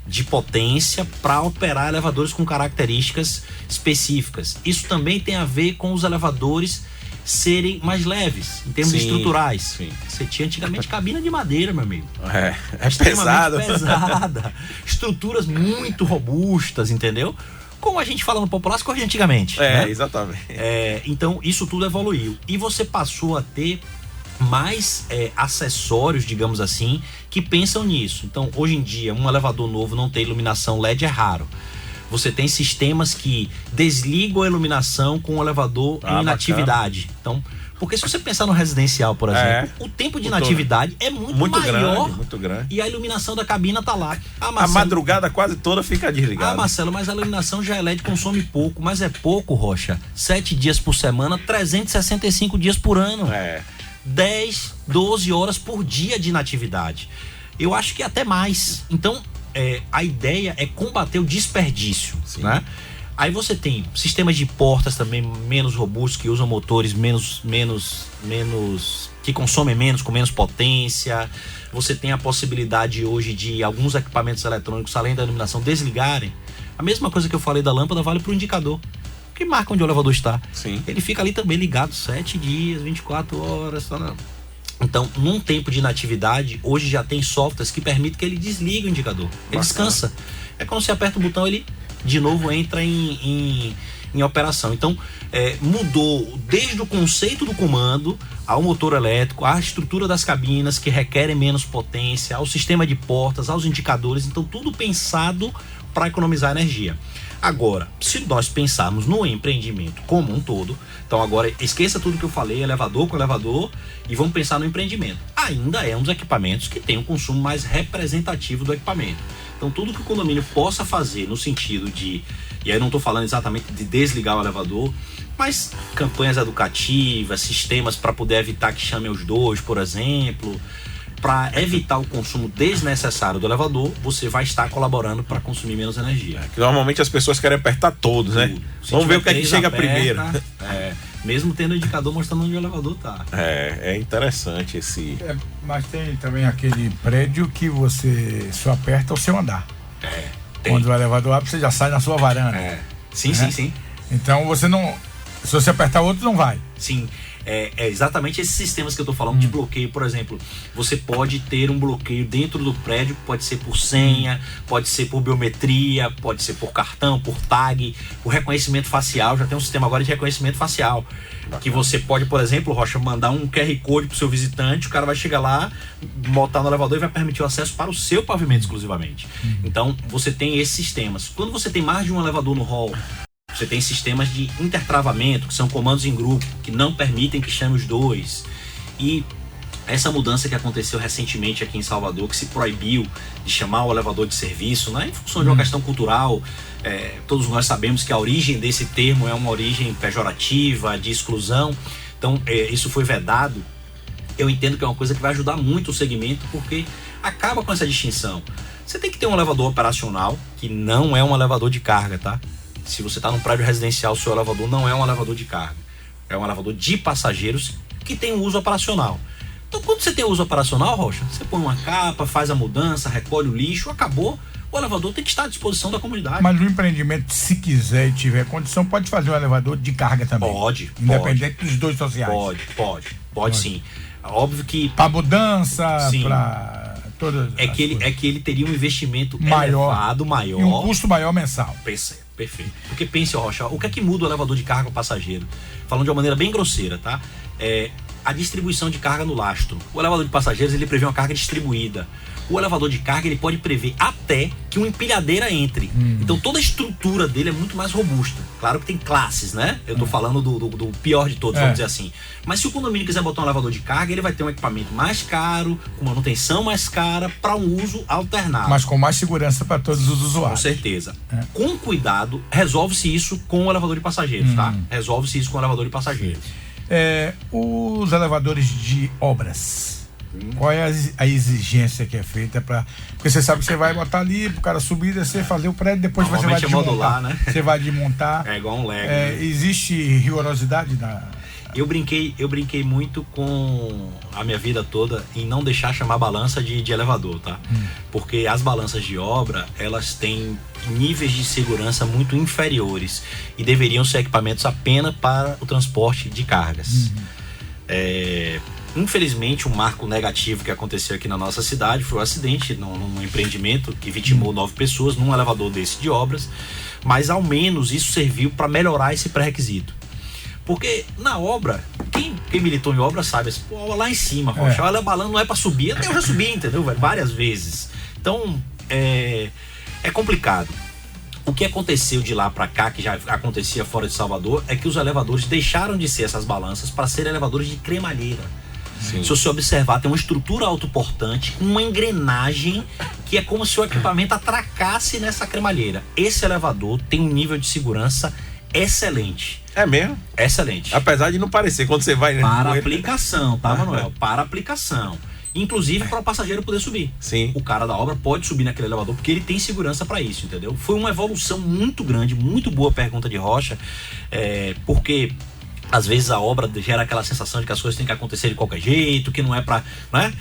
de potência para operar elevadores com características específicas. Isso também tem a ver com os elevadores serem mais leves, em termos estruturais. Sim. Você tinha antigamente cabina de madeira, meu amigo. Pesado. Pesada. Estruturas muito robustas, entendeu? Como a gente fala no popular, as coisas de antigamente. Né? Exatamente. Então isso tudo evoluiu. E você passou a ter mais acessórios, digamos assim, que pensam nisso. Então, hoje em dia, um elevador novo não ter iluminação LED é raro. Você tem sistemas que desligam a iluminação com o elevador em inatividade. Bacana. Então, porque se você pensar no residencial, por exemplo, o tempo de inatividade é muito maior. Muito grande. E a iluminação da cabina tá lá. A madrugada quase toda fica desligada. Marcelo, mas a iluminação já é LED, consome pouco. Mas é pouco, Rocha. 7 dias por semana, 365 dias por ano. 10, 12 horas por dia de inatividade. Eu acho que até mais. Então, a ideia é combater o desperdício, né? Aí você tem sistemas de portas também menos robustos, que usam motores que consomem menos, com menos potência. Você tem a possibilidade hoje de alguns equipamentos eletrônicos, além da iluminação, desligarem. A mesma coisa que eu falei da lâmpada vale para o indicador, que marca onde o elevador está. Ele fica ali também ligado 7 dias, 24 horas. Então, num tempo de inatividade, hoje já tem softwares que permitem que ele desligue o indicador. Ele descansa. É quando você aperta o botão, ele de novo entra em operação. Então, mudou desde o conceito do comando ao motor elétrico, à estrutura das cabinas que requerem menos potência, ao sistema de portas, aos indicadores. Então, tudo pensado para economizar energia. Agora, se nós pensarmos no empreendimento como um todo, então agora esqueça tudo que eu falei, elevador com elevador, e vamos pensar no empreendimento. Ainda é um dos equipamentos que tem um consumo mais representativo do equipamento. Então tudo que o condomínio possa fazer no sentido de, e aí eu não estou falando exatamente de desligar o elevador, mas campanhas educativas, sistemas para poder evitar que chamem os dois, por exemplo, para evitar o consumo desnecessário do elevador, você vai estar colaborando para consumir menos energia. Que normalmente as pessoas querem apertar todos, né? Vamos ver o que é que chega primeiro. Mesmo tendo o indicador mostrando onde o elevador está. É interessante esse... Mas tem também aquele prédio que você só aperta o seu andar. Quando o elevador abre, você já sai na sua varanda. Sim, né? sim. Então você não... Se você apertar outro, não vai. Sim. É exatamente esses sistemas que eu tô falando de bloqueio. Por exemplo, você pode ter um bloqueio dentro do prédio, pode ser por senha, pode ser por biometria, pode ser por cartão, por tag, por reconhecimento facial. Já tem um sistema agora de reconhecimento facial. Que você pode, por exemplo, Rocha, mandar um QR Code pro seu visitante, o cara vai chegar lá, botar no elevador e vai permitir o acesso para o seu pavimento exclusivamente. Então, você tem esses sistemas. Quando você tem mais de um elevador no hall, você tem sistemas de intertravamento, que são comandos em grupo, que não permitem que chame os dois. E essa mudança que aconteceu recentemente aqui em Salvador, que se proibiu de chamar o elevador de serviço, né, em função de uma questão cultural. Todos nós sabemos que a origem desse termo é uma origem pejorativa, de exclusão. Então, isso foi vedado. Eu entendo que é uma coisa que vai ajudar muito o segmento, porque acaba com essa distinção. Você tem que ter um elevador operacional, que não é um elevador de carga, tá? Se você está num prédio residencial, o seu elevador não é um elevador de carga. É um elevador de passageiros que tem um uso operacional. Então, quando você tem uso operacional, Rocha, você põe uma capa, faz a mudança, recolhe o lixo, acabou. O elevador tem que estar à disposição da comunidade. Mas no empreendimento, se quiser e tiver condição, pode fazer um elevador de carga também. Pode. Independente dos dois sociais. Pode sim. Óbvio que... Para mudança, para... É que ele teria um investimento maior, elevado, maior. E um custo maior mensal. Perfeito. Porque pense, Rocha, o que é que muda o elevador de carga ao passageiro? Falando de uma maneira bem grosseira, tá? A distribuição de carga no lastro. O elevador de passageiros, ele prevê uma carga distribuída. O elevador de carga, ele pode prever até que uma empilhadeira entre. Então toda a estrutura dele é muito mais robusta. Claro que tem classes, né? Eu tô falando do pior de todos, vamos dizer assim. Mas se o condomínio quiser botar um elevador de carga, ele vai ter um equipamento mais caro, com manutenção mais cara, para um uso alternado. Mas com mais segurança para todos os usuários. Com certeza. Com cuidado, resolve-se isso com o elevador de passageiros, tá? Resolve-se isso com o elevador de passageiros. Os elevadores de obras, qual é a exigência que é feita para... Porque você sabe que você vai botar ali pro cara subir, descer, fazer o prédio, depois você vai desmontar. Modular, né? Você vai desmontar. É igual um Lego. Existe rigorosidade na... Eu brinquei muito com a minha vida toda em não deixar chamar balança de elevador, tá? Porque as balanças de obra, elas têm níveis de segurança muito inferiores e deveriam ser equipamentos apenas para o transporte de cargas. Infelizmente, um marco negativo que aconteceu aqui na nossa cidade foi o acidente num empreendimento que vitimou 9 pessoas num elevador desse de obras, mas ao menos isso serviu para melhorar esse pré-requisito. Porque na obra, quem militou em obra sabe, lá em cima, Rocha, olha, balão não é pra subir, até eu já subi, entendeu, velho? Várias vezes. Então, é complicado. O que aconteceu de lá pra cá, que já acontecia fora de Salvador, é que os elevadores deixaram de ser essas balanças para ser elevadores de cremalheira. Sim. Se você observar, tem uma estrutura autoportante, uma engrenagem que é como se o equipamento atracasse nessa cremalheira. Esse elevador tem um nível de segurança excelente. É mesmo? Excelente. Apesar de não parecer quando você vai... Para aplicação, tá, Manuel? Para aplicação. Inclusive para o passageiro poder subir. Sim. O cara da obra pode subir naquele elevador porque ele tem segurança para isso, entendeu? Foi uma evolução muito grande, muito boa pergunta de Rocha, porque às vezes a obra gera aquela sensação de que as coisas têm que acontecer de qualquer jeito, que não é pra, né?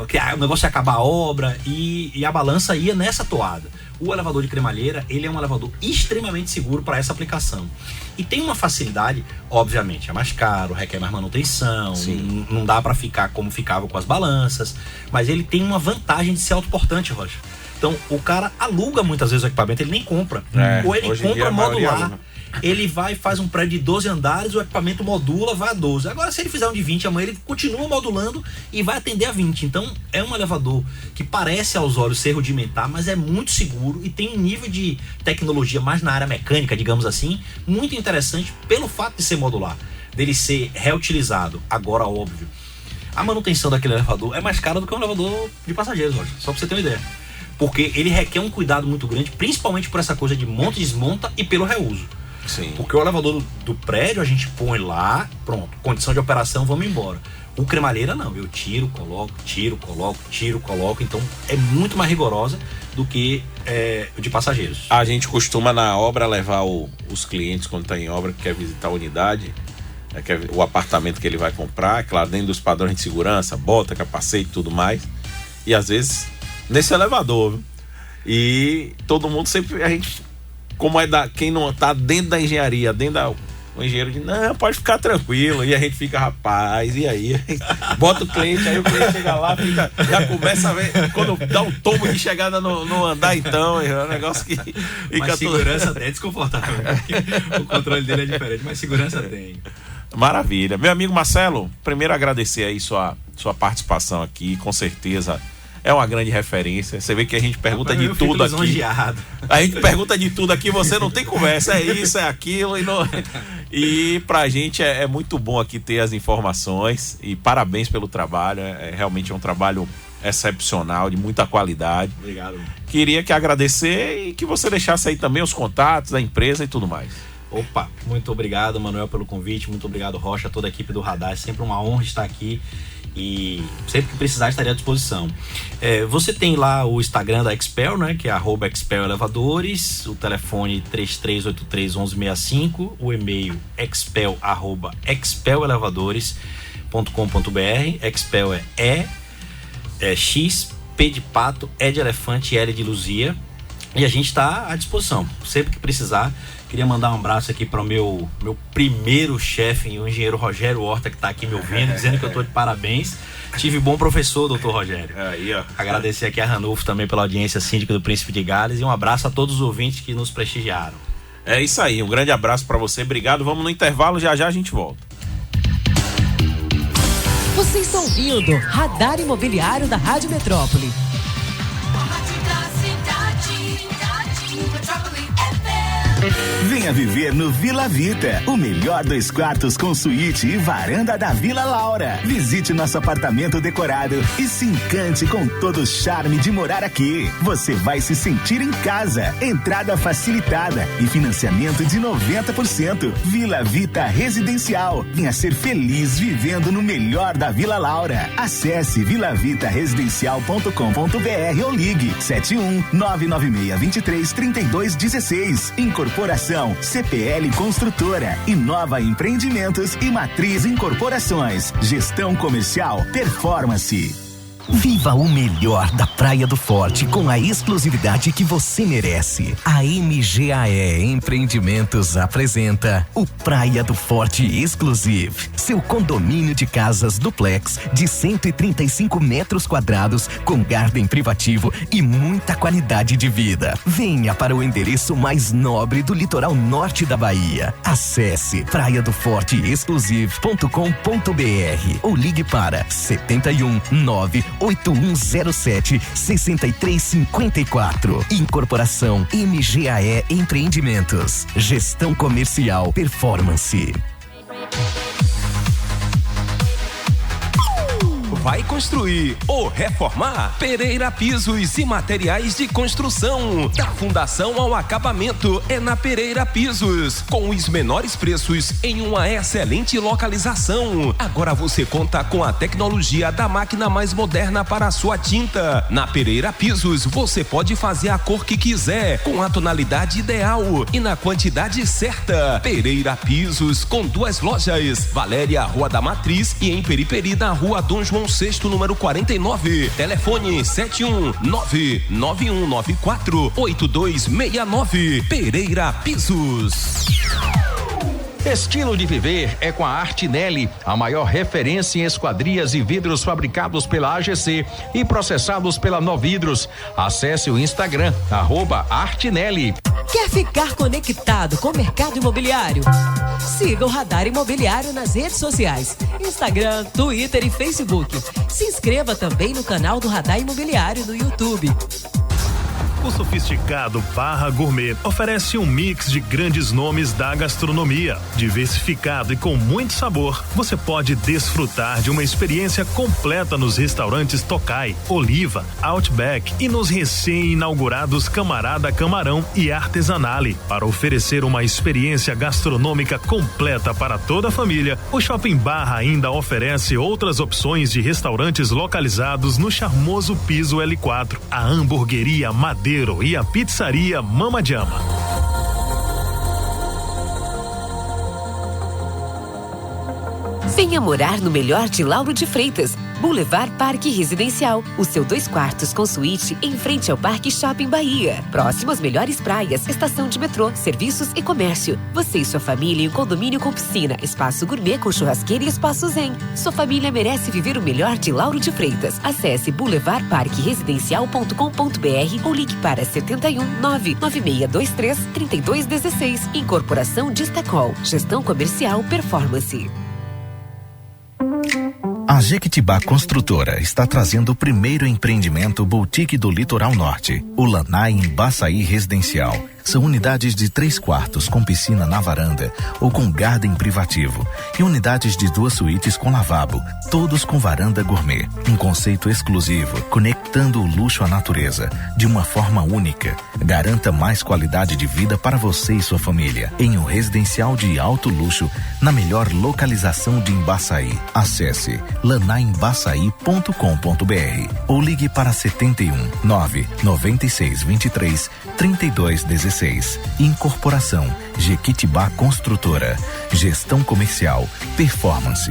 Que o negócio é acabar a obra e a balança ia nessa toada. O elevador de cremalheira, ele é um elevador extremamente seguro para essa aplicação. E tem uma facilidade, obviamente, é mais caro, requer mais manutenção, não dá para ficar como ficava com as balanças, mas ele tem uma vantagem de ser autoportante, Rocha. Então, o cara aluga muitas vezes o equipamento, ele nem compra. Ou ele compra modular. Ele vai e faz um prédio de 12 andares, o equipamento modula, vai a 12. Agora, se ele fizer um de 20 amanhã, ele continua modulando e vai atender a 20. Então, é um elevador que parece aos olhos ser rudimentar, mas é muito seguro e tem um nível de tecnologia mais na área mecânica, digamos assim, muito interessante pelo fato de ser modular, dele ser reutilizado. Agora, óbvio, a manutenção daquele elevador é mais cara do que um elevador de passageiros, Rocha, só pra você ter uma ideia. Porque ele requer um cuidado muito grande, principalmente por essa coisa de monta e desmonta e pelo reuso. Sim. Porque o elevador do prédio a gente põe lá, pronto, condição de operação, vamos embora. O cremalheira não, eu tiro, coloco, então é muito mais rigorosa do que o de passageiros. A gente costuma na obra levar os clientes quando está em obra, que quer visitar a unidade, o apartamento que ele vai comprar, claro, dentro dos padrões de segurança, bota, capacete e tudo mais, e às vezes nesse elevador, viu? E todo mundo sempre, a gente, como é quem não tá dentro da engenharia, o engenheiro diz, não, pode ficar tranquilo. E a gente fica, rapaz, e aí? Bota o cliente, aí o cliente chega lá, já começa a ver, quando dá um tombo de chegada no andar, então, é um negócio que fica. Mas segurança é desconfortável. O controle dele é diferente, mas segurança tem. Maravilha. Meu amigo Marcelo, primeiro agradecer aí sua participação aqui, com certeza é uma grande referência. Você vê que a gente pergunta de tudo aqui. A gente pergunta de tudo aqui, você não tem conversa, é isso, é aquilo. E pra gente é muito bom aqui ter as informações e parabéns pelo trabalho, realmente é um trabalho excepcional, de muita qualidade. Obrigado. Queria agradecer e que você deixasse aí também os contatos da empresa e tudo mais. Opa, muito obrigado, Manuel, pelo convite, muito obrigado, Rocha, toda a equipe do Radar, é sempre uma honra estar aqui e sempre que precisar estarei à disposição. Você tem lá o Instagram da Expel, né, que é @expelelevadores, o telefone 3383-1165, o e-mail expel@expelelevadores.com.br. Expel é X, P de pato, E de elefante, L de Luzia, e a gente está à disposição, sempre que precisar. Queria mandar um abraço aqui para o meu primeiro chefe, o engenheiro Rogério Horta, que está aqui me ouvindo, dizendo que eu estou de parabéns. Tive bom professor, doutor Rogério. Aí, ó. Agradecer aqui a Ranulfo também pela audiência síndica do Príncipe de Gales e um abraço a todos os ouvintes que nos prestigiaram. É isso aí, um grande abraço para você, obrigado. Vamos no intervalo, já a gente volta. Você está ouvindo Radar Imobiliário da Rádio Metrópole. Venha viver no Vila Vita, o melhor 2 quartos com suíte e varanda da Vila Laura. Visite nosso apartamento decorado e se encante com todo o charme de morar aqui. Você vai se sentir em casa. Entrada facilitada e financiamento de 90%. Vila Vita Residencial. Venha ser feliz vivendo no melhor da Vila Laura. Acesse vilavitaResidencial.com.br ou ligue 71996233216. Incorporação CPL Construtora, Inova Empreendimentos e Matriz Incorporações. Gestão Comercial Performance. Viva o melhor da Praia do Forte com a exclusividade que você merece. A MGAE Empreendimentos apresenta o Praia do Forte Exclusive, seu condomínio de casas duplex de 135 metros quadrados com garden privativo e muita qualidade de vida. Venha para o endereço mais nobre do litoral norte da Bahia. Acesse praiadoforteexclusive.com.br ou ligue para 71981076354. Incorporação MGAE Empreendimentos. Gestão Comercial Performance. Vai construir ou reformar? Pereira Pisos e Materiais de Construção. Da fundação ao acabamento é na Pereira Pisos. Com os menores preços em uma excelente localização. Agora você conta com a tecnologia da máquina mais moderna para a sua tinta. Na Pereira Pisos você pode fazer a cor que quiser, com a tonalidade ideal e na quantidade certa. Pereira Pisos, com 2 lojas. Valéria, Rua da Matriz, e em Periperi, na Rua Dom João VI, número 49. Telefone 71991948269. Pereira Pisos. Estilo de viver é com a Artinelli, a maior referência em esquadrias e vidros fabricados pela AGC e processados pela Novidros. Acesse o Instagram, @Artinelli. Quer ficar conectado com o mercado imobiliário? Siga o Radar Imobiliário nas redes sociais, Instagram, Twitter e Facebook. Se inscreva também no canal do Radar Imobiliário no YouTube. O sofisticado Barra Gourmet oferece um mix de grandes nomes da gastronomia. Diversificado e com muito sabor, você pode desfrutar de uma experiência completa nos restaurantes Tokai, Oliva, Outback e nos recém-inaugurados Camarada Camarão e Artesanale. Para oferecer uma experiência gastronômica completa para toda a família, o Shopping Barra ainda oferece outras opções de restaurantes localizados no charmoso piso L4, a hamburgueria Madeira e a pizzaria Mama Jama. Venha morar no melhor de Lauro de Freitas, Boulevard Parque Residencial, o seu 2 quartos com suíte em frente ao Parque Shopping Bahia. Próximo às melhores praias, estação de metrô, serviços e comércio. Você e sua família em um condomínio com piscina, espaço gourmet com churrasqueira e espaço zen. Sua família merece viver o melhor de Lauro de Freitas. Acesse boulevardparqueresidencial.com.br ou ligue para 71 99623 3216. Incorporação Distacol. Gestão Comercial Performance. A Jequitibá Construtora está trazendo o primeiro empreendimento boutique do Litoral Norte, o Lanai em Baçaí Residencial. São unidades de 3 quartos com piscina na varanda ou com garden privativo e unidades de 2 suítes com lavabo, todos com varanda gourmet. Um conceito exclusivo, conectando o luxo à natureza de uma forma única. Garanta mais qualidade de vida para você e sua família em um residencial de alto luxo na melhor localização de Embaçaí. Acesse lanaembaçaí.com.br ou ligue para 71 996 23 32 16. Incorporação Jequitibá Construtora. Gestão Comercial Performance.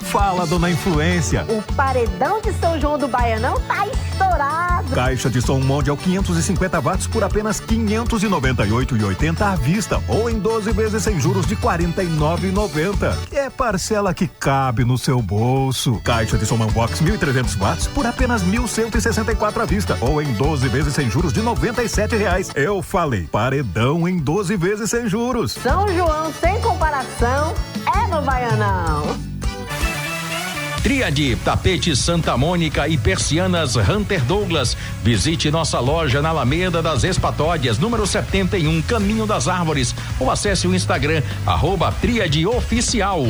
Fala, dona Influência. O paredão de São João do Baianão tá estourado. Caixa de som Mondial 550 watts por apenas R$ 598,80 à vista ou em 12 vezes sem juros de R$ 49,90. É parcela que cabe no seu bolso. Caixa de som Manbox 1.300 watts por apenas R$ 1.164 à vista ou em 12 vezes sem juros de R$ 97,00. Eu falei, paredão em 12 vezes sem juros. São João sem comparação é no Baianão. Tríade, tapete Santa Mônica e persianas Hunter Douglas. Visite nossa loja na Alameda das Espatódias, número 71, Caminho das Árvores, ou acesse o Instagram, @tríadeoficial.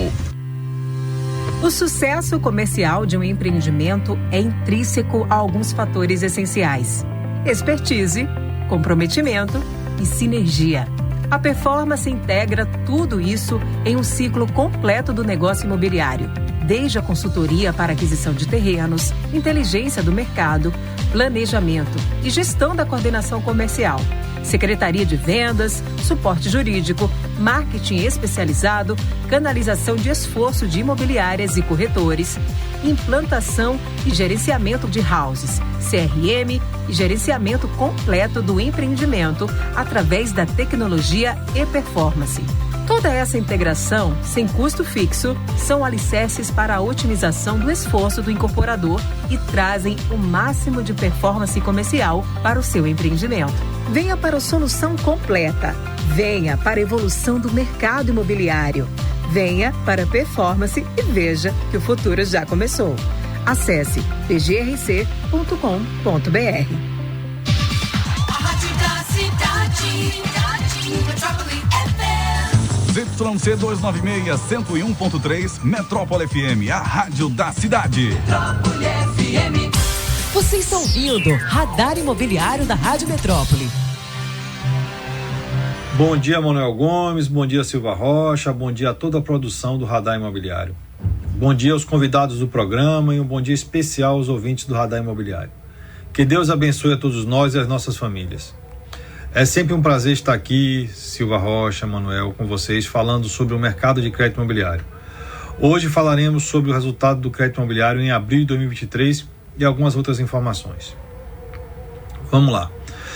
O sucesso comercial de um empreendimento é intrínseco a alguns fatores essenciais: expertise, comprometimento e sinergia. A Performance integra tudo isso em um ciclo completo do negócio imobiliário, desde a consultoria para aquisição de terrenos, inteligência do mercado, planejamento e gestão da coordenação comercial, secretaria de vendas, suporte jurídico, marketing especializado, canalização de esforço de imobiliárias e corretores, implantação e gerenciamento de houses, CRM e gerenciamento completo do empreendimento através da tecnologia e performance. Toda essa integração, sem custo fixo, são alicerces para a otimização do esforço do incorporador e trazem o máximo de performance comercial para o seu empreendimento. Venha para a solução completa. Venha para a evolução do mercado imobiliário. Venha para a Performance e veja que o futuro já começou. Acesse pgrc.com.br. ZYC 296, 101.3, Metrópole FM, a rádio da cidade. Metrópole FM. Você está ouvindo Radar Imobiliário da Rádio Metrópole. Bom dia, Manuel Gomes, bom dia, Silva Rocha, bom dia a toda a produção do Radar Imobiliário. Bom dia aos convidados do programa e um bom dia especial aos ouvintes do Radar Imobiliário. Que Deus abençoe a todos nós e as nossas famílias. É sempre um prazer estar aqui, Silva Rocha, Manuel, com vocês, falando sobre o mercado de crédito imobiliário. Hoje falaremos sobre o resultado do crédito imobiliário em abril de 2023 e algumas outras informações. Vamos lá.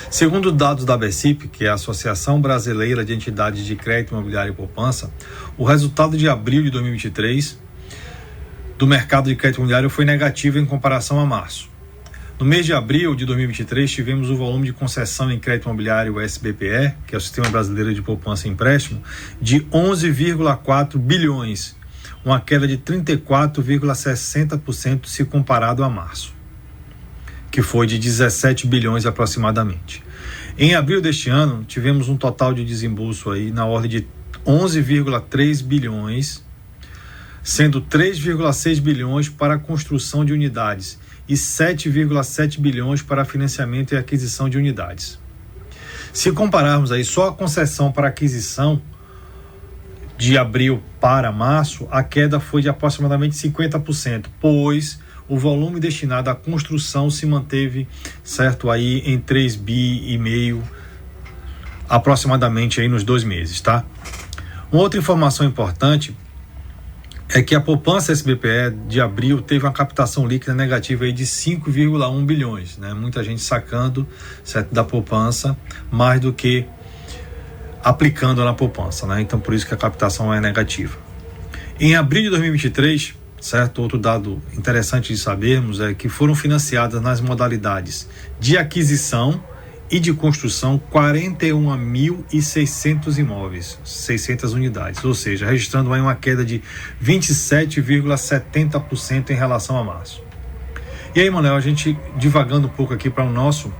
Segundo dados da ABECIP, que é a Associação Brasileira de Entidades de Crédito Imobiliário e Poupança, o resultado de abril de 2023 do mercado de crédito imobiliário foi negativo em comparação a março. No mês de abril de 2023, tivemos o volume de concessão em crédito imobiliário SBPE, que é o Sistema Brasileiro de Poupança e Empréstimo, de 11,4 bilhões, uma queda de 34,60% se comparado a março, que foi de 17 bilhões aproximadamente. Em abril deste ano, tivemos um total de desembolso aí na ordem de 11,3 bilhões, sendo 3,6 bilhões para a construção de unidades e 7,7 bilhões para financiamento e aquisição de unidades. Se compararmos aí só a concessão para aquisição de abril para março, a queda foi de aproximadamente 50%, pois o volume destinado à construção se manteve, certo, aí em 3,5 bi aproximadamente aí nos 2 meses, tá? Uma outra informação importante é que a poupança SBPE de abril teve uma captação líquida negativa aí de 5,1 bilhões, né? Muita gente sacando, certo, da poupança mais do que aplicando na poupança, né? Então por isso que a captação é negativa. Em abril de 2023, certo, outro dado interessante de sabermos é que foram financiadas nas modalidades de aquisição e de construção 41.600 imóveis, 600 unidades, ou seja, registrando aí uma queda de 27,70% em relação a março. E aí, Manuel, a gente divagando um pouco aqui para o nosso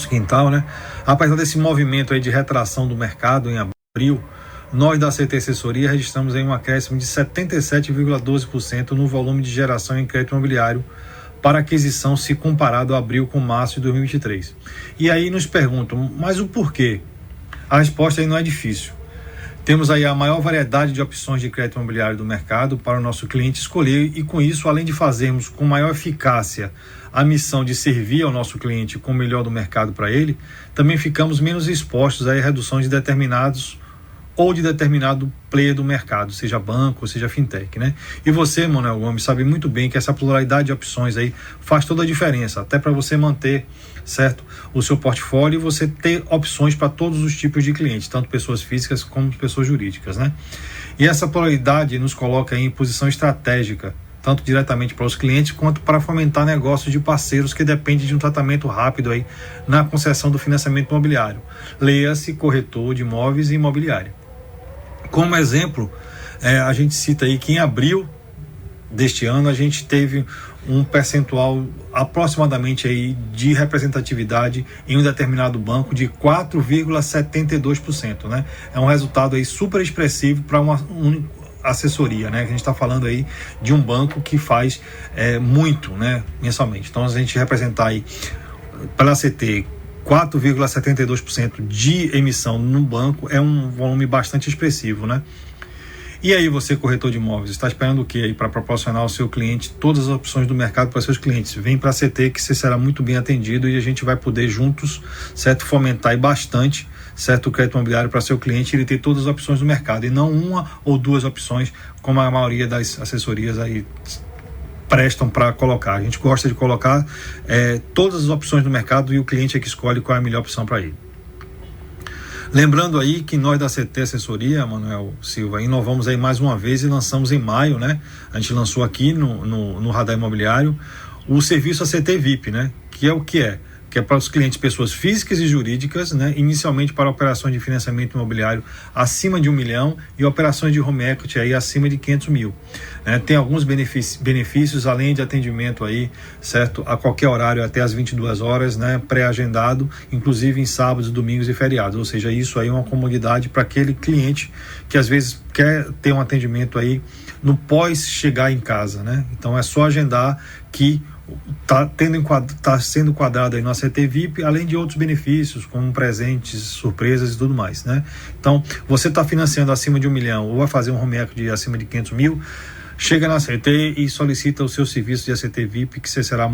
quintal, né? Apesar desse movimento aí de retração do mercado em abril, nós da CT Assessoria registramos aí um acréscimo de 77,12% no volume de geração em crédito imobiliário para aquisição se comparado a abril com março de 2023. E aí nos perguntam, mas o porquê? A resposta aí não é difícil. Temos aí a maior variedade de opções de crédito imobiliário do mercado para o nosso cliente escolher e com isso, além de fazermos com maior eficácia a missão de servir ao nosso cliente com o melhor do mercado para ele, também ficamos menos expostos a reduções de determinados ou de determinado player do mercado, seja banco ou seja fintech, né? E você, Manuel Gomes, sabe muito bem que essa pluralidade de opções aí faz toda a diferença, até para você manter, certo, o seu portfólio e você ter opções para todos os tipos de clientes, tanto pessoas físicas como pessoas jurídicas, né? E essa pluralidade nos coloca em posição estratégica, tanto diretamente para os clientes quanto para fomentar negócios de parceiros que dependem de um tratamento rápido aí na concessão do financiamento imobiliário. Leia-se corretor de imóveis e imobiliária. Como exemplo, a gente cita aí que em abril deste ano a gente teve um percentual aproximadamente aí de representatividade em um determinado banco de 4,72%, né? É um resultado aí super expressivo para uma assessoria, né? A gente está falando aí de um banco que faz muito, né, mensalmente. Então a gente representar aí pela CT 4,72% de emissão no banco é um volume bastante expressivo, né? E aí você, corretor de imóveis, está esperando o que aí para proporcionar ao seu cliente todas as opções do mercado para seus clientes? Vem para a CT que você será muito bem atendido e a gente vai poder juntos, certo, fomentar e bastante, certo, o crédito imobiliário para seu cliente, ele ter todas as opções do mercado e não uma ou duas opções como a maioria das assessorias aí prestam para colocar. A gente gosta de colocar todas as opções do mercado e o cliente é que escolhe qual é a melhor opção para ele. Lembrando aí que nós da CT Assessoria, Manuel Silva, inovamos aí mais uma vez e lançamos em maio, né? A gente lançou aqui no Radar Imobiliário o serviço ACT VIP, né? Que é o que é? Que é para os clientes, pessoas físicas e jurídicas, né? Inicialmente para operações de financiamento imobiliário acima de 1 milhão e operações de home equity aí acima de 500 mil. Né? Tem alguns benefícios, além de atendimento aí, certo? A qualquer horário até as 22 horas, né? Pré-agendado, inclusive em sábados, domingos e feriados. Ou seja, isso aí é uma comodidade para aquele cliente que às vezes quer ter um atendimento aí no pós chegar em casa, né? Então é só agendar que está sendo enquadrado aí no ACT VIP, além de outros benefícios, como presentes, surpresas e tudo mais, né? Então, você está financiando acima de 1 milhão ou vai fazer um home equity acima de 500 mil, chega na ACT e solicita o seu serviço de ACT VIP, que você será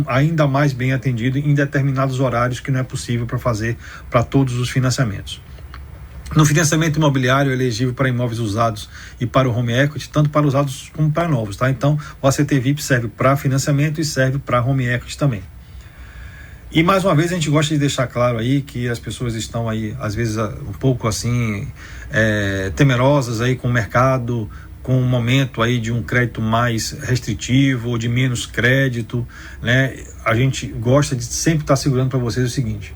ainda mais bem atendido em determinados horários que não é possível para fazer para todos os financiamentos. No financiamento imobiliário é elegível para imóveis usados e para o home equity, tanto para usados como para novos, tá? Então, o ACT VIP serve para financiamento e serve para home equity também. E mais uma vez a gente gosta de deixar claro aí que as pessoas estão aí, às vezes, um pouco assim, temerosas aí com o mercado, com um momento aí de um crédito mais restritivo ou de menos crédito, né? A gente gosta de sempre estar segurando para vocês o seguinte: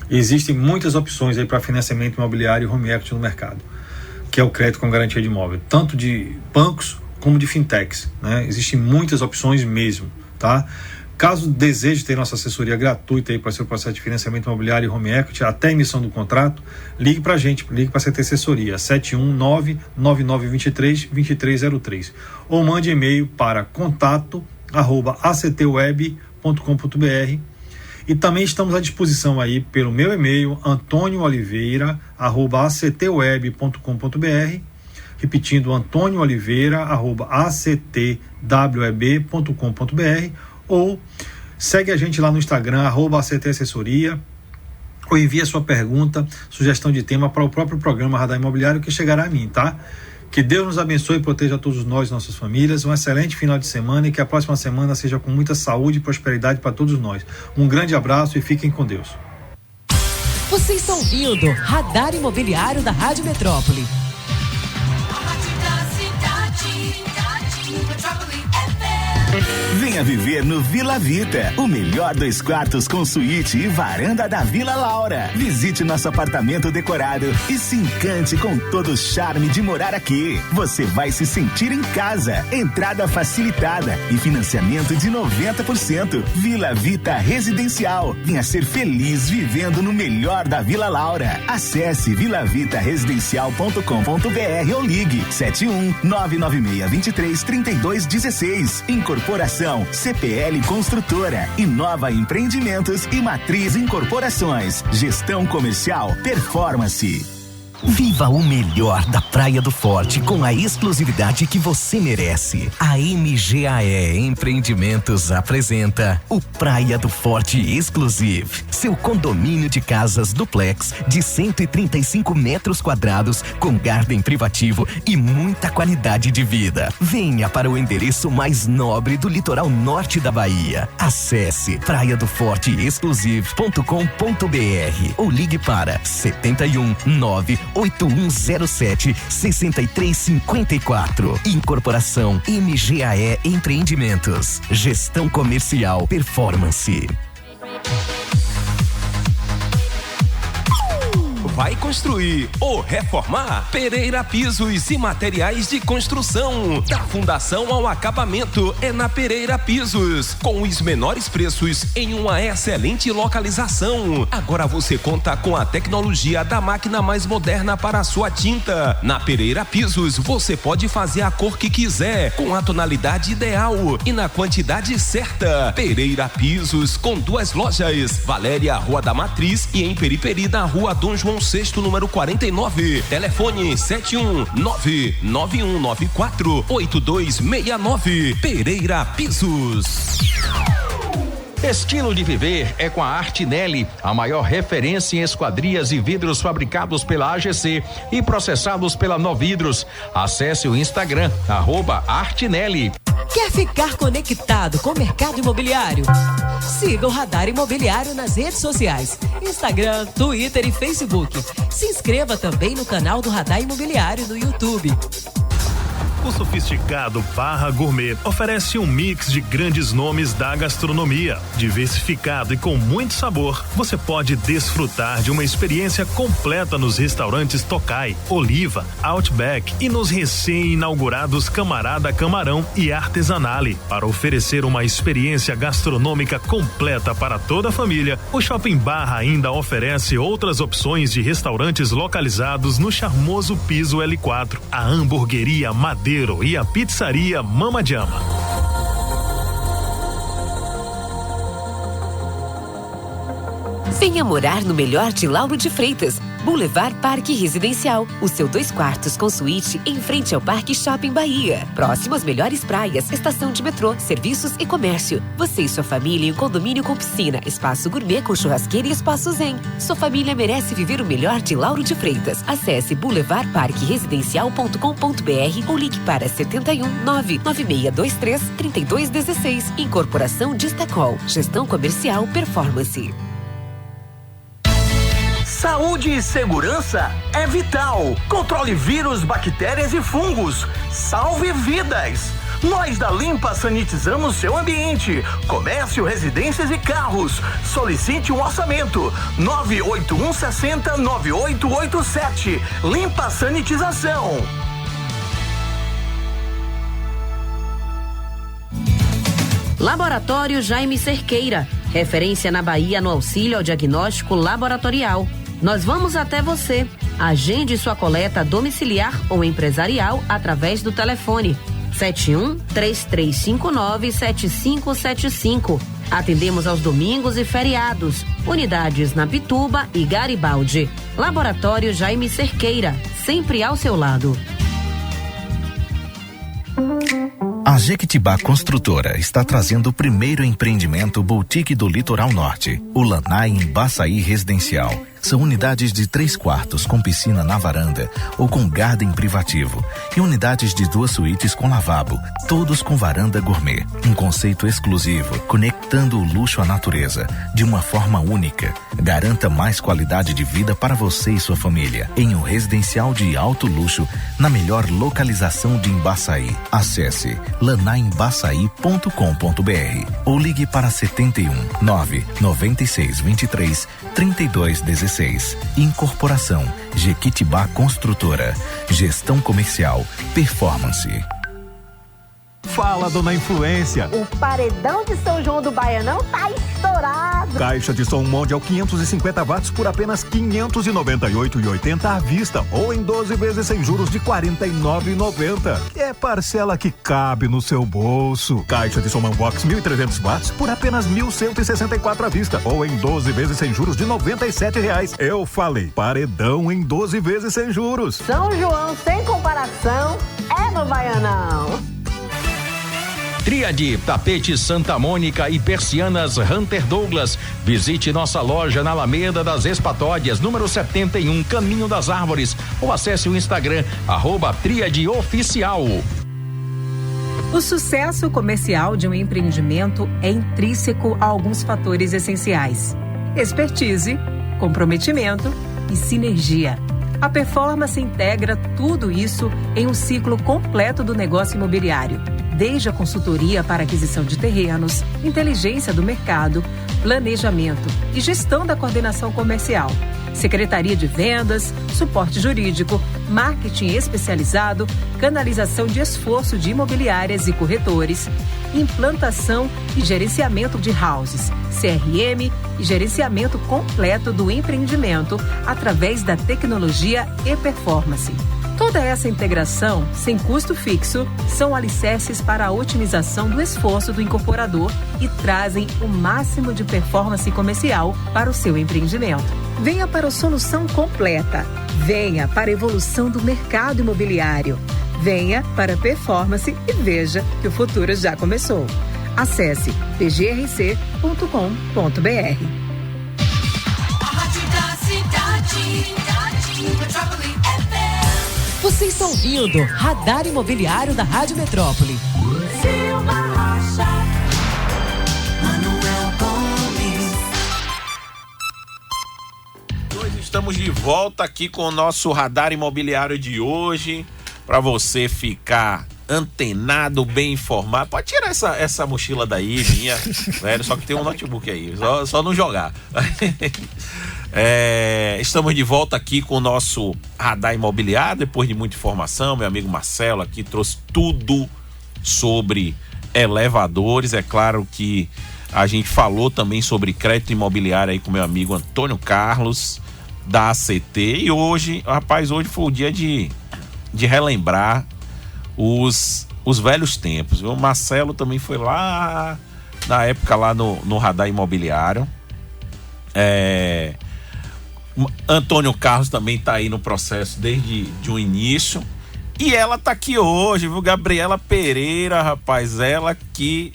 existem muitas opções aí para financiamento imobiliário e home equity no mercado, que é o crédito com garantia de imóvel, tanto de bancos como de fintechs, né? Existem muitas opções mesmo, tá? Caso deseje ter nossa assessoria gratuita aí para seu processo de financiamento imobiliário e home equity, até a emissão do contrato, ligue para a gente, ligue para a CT Assessoria, 719-9923-2303, ou mande e-mail para contato@actweb.com.br. E também estamos à disposição aí pelo meu e-mail, antonioliveira@actweb.com.br, repetindo, antonioliveira@actweb.com.br, ou segue a gente lá no Instagram, @actassessoria, ou envia sua pergunta, sugestão de tema para o próprio programa Radar Imobiliário, que chegará a mim, tá? Que Deus nos abençoe e proteja a todos nós e nossas famílias. Um excelente final de semana e que a próxima semana seja com muita saúde e prosperidade para todos nós. Um grande abraço e fiquem com Deus. Você está ouvindo Radar Imobiliário da Rádio Metrópole. Venha viver no Vila Vita, o melhor 2 quartos com suíte e varanda da Vila Laura. Visite nosso apartamento decorado e se encante com todo o charme de morar aqui. Você vai se sentir em casa. Entrada facilitada e financiamento de 90%. Vila Vita Residencial. Venha ser feliz vivendo no melhor da Vila Laura. Acesse vilavitaResidencial.com.br ou ligue 71996233216. Incorporação CPL Construtora, Inova Empreendimentos e Matriz Incorporações. Gestão Comercial Performance. Viva o melhor da Praia do Forte com a exclusividade que você merece. A MGAE Empreendimentos apresenta o Praia do Forte Exclusive, seu condomínio de casas duplex de 135 metros quadrados com garden privativo e muita qualidade de vida. Venha para o endereço mais nobre do litoral norte da Bahia. Acesse praiadoforteexclusive.com.br ou ligue para 719-8107-6354. Incorporação MGAE Empreendimentos. Gestão Comercial Performance. Vai construir ou reformar? Pereira Pisos e Materiais de Construção. Da fundação ao acabamento é na Pereira Pisos, com os menores preços em uma excelente localização. Agora você conta com a tecnologia da máquina mais moderna para a sua tinta. Na Pereira Pisos você pode fazer a cor que quiser, com a tonalidade ideal e na quantidade certa. Pereira Pisos, com 2 lojas, Valéria, Rua da Matriz, e em Periperi, na Rua Dom João VI, número 49. Telefone 71991948269. Pereira Pisos. Estilo de viver é com a Artinelli, a maior referência em esquadrias e vidros fabricados pela AGC e processados pela Novidros. Acesse o Instagram, @Artinelli. Quer ficar conectado com o mercado imobiliário? Siga o Radar Imobiliário nas redes sociais, Instagram, Twitter e Facebook. Se inscreva também no canal do Radar Imobiliário no YouTube. O Sofisticado Barra Gourmet oferece um mix de grandes nomes da gastronomia. Diversificado e com muito sabor, você pode desfrutar de uma experiência completa nos restaurantes Tokai, Oliva, Outback e nos recém-inaugurados Camarada Camarão e Artesanale. Para oferecer uma experiência gastronômica completa para toda a família, o Shopping Barra ainda oferece outras opções de restaurantes localizados no charmoso piso L4, a hamburgueria Madeiro e a pizzaria Mama Jama. Venha morar no melhor de Lauro de Freitas, Boulevard Parque Residencial, o seu 2 quartos com suíte em frente ao Parque Shopping Bahia. Próximo às melhores praias, estação de metrô, serviços e comércio. Você e sua família em um condomínio com piscina, espaço gourmet com churrasqueira e espaço zen. Sua família merece viver o melhor de Lauro de Freitas. Acesse boulevardparqueresidencial.com.br ou ligue para 71996233216. Incorporação Distacol. Gestão Comercial Performance. Saúde e segurança é vital. Controle vírus, bactérias e fungos. Salve vidas! Nós da Limpa sanitizamos seu ambiente, comércio, residências e carros. Solicite um orçamento. 981609887. Limpa Sanitização. Laboratório Jaime Cerqueira, referência na Bahia no auxílio ao diagnóstico laboratorial. Nós vamos até você. Agende sua coleta domiciliar ou empresarial através do telefone 71-3359-7575. Atendemos aos domingos e feriados. Unidades na Pituba e Garibaldi. Laboratório Jaime Cerqueira, sempre ao seu lado. A Jequitibá Construtora está trazendo o primeiro empreendimento boutique do Litoral Norte, o Lanai em Baçaí Residencial. São unidades de 3 quartos com piscina na varanda ou com garden privativo e unidades de 2 suítes com lavabo, todos com varanda gourmet. Um conceito exclusivo, conectando o luxo à natureza de uma forma única. Garanta mais qualidade de vida para você e sua família em um residencial de alto luxo na melhor localização de Embaçaí. Acesse lanaembaçaí.com.br ou ligue para 71 996 23 32 16. Incorporação Jequitibá Construtora. Gestão comercial. Performance. Fala, dona Influência. O paredão de São João do Baianão tá estourado. Caixa de som Mondial 550 watts por apenas R$ 598,80 à vista ou em 12 vezes sem juros de R$ 49,90. É parcela que cabe no seu bolso. Caixa de som Manbox 1.300 watts por apenas R$ 1.164 à vista ou em 12 vezes sem juros de R$ 97,00. Eu falei, paredão em 12 vezes sem juros. São João sem comparação é no Baianão. Tríade, tapete Santa Mônica e persianas Hunter Douglas. Visite nossa loja na Alameda das Espatódias, número 71, Caminho das Árvores, ou acesse o Instagram, @Tríadeoficial. O sucesso comercial de um empreendimento é intrínseco a alguns fatores essenciais: expertise, comprometimento e sinergia. A Performance integra tudo isso em um ciclo completo do negócio imobiliário, desde a consultoria para aquisição de terrenos, inteligência do mercado, planejamento e gestão da coordenação comercial, secretaria de vendas, suporte jurídico, marketing especializado, canalização de esforço de imobiliárias e corretores, implantação e gerenciamento de houses, CRM e gerenciamento completo do empreendimento através da tecnologia e performance. Toda essa integração, sem custo fixo, são alicerces para a otimização do esforço do incorporador e trazem o máximo de performance comercial para o seu empreendimento. Venha para a solução completa. Venha para a evolução do mercado imobiliário. Venha para a Performance e veja que o futuro já começou. Acesse pgrc.com.br. Você está ouvindo Radar Imobiliário da Rádio Metrópole. Silva Rocha, Manuel Gomes. Nós estamos de volta aqui com o nosso Radar Imobiliário de hoje, para você ficar antenado, bem informado. Pode tirar essa mochila daí, minha, velho, só que tem um notebook aí, só não jogar. Estamos de volta aqui com o nosso Radar Imobiliário, depois de muita informação. Meu amigo Marcelo aqui trouxe tudo sobre elevadores. É claro que a gente falou também sobre crédito imobiliário aí com meu amigo Antônio Carlos da ACT, e hoje foi o dia de relembrar os velhos tempos, viu? O Marcelo também foi lá na época lá no Radar Imobiliário. Antônio Carlos também tá aí no processo desde o início. E ela tá aqui hoje, viu? Gabriela Pereira, rapaz, ela que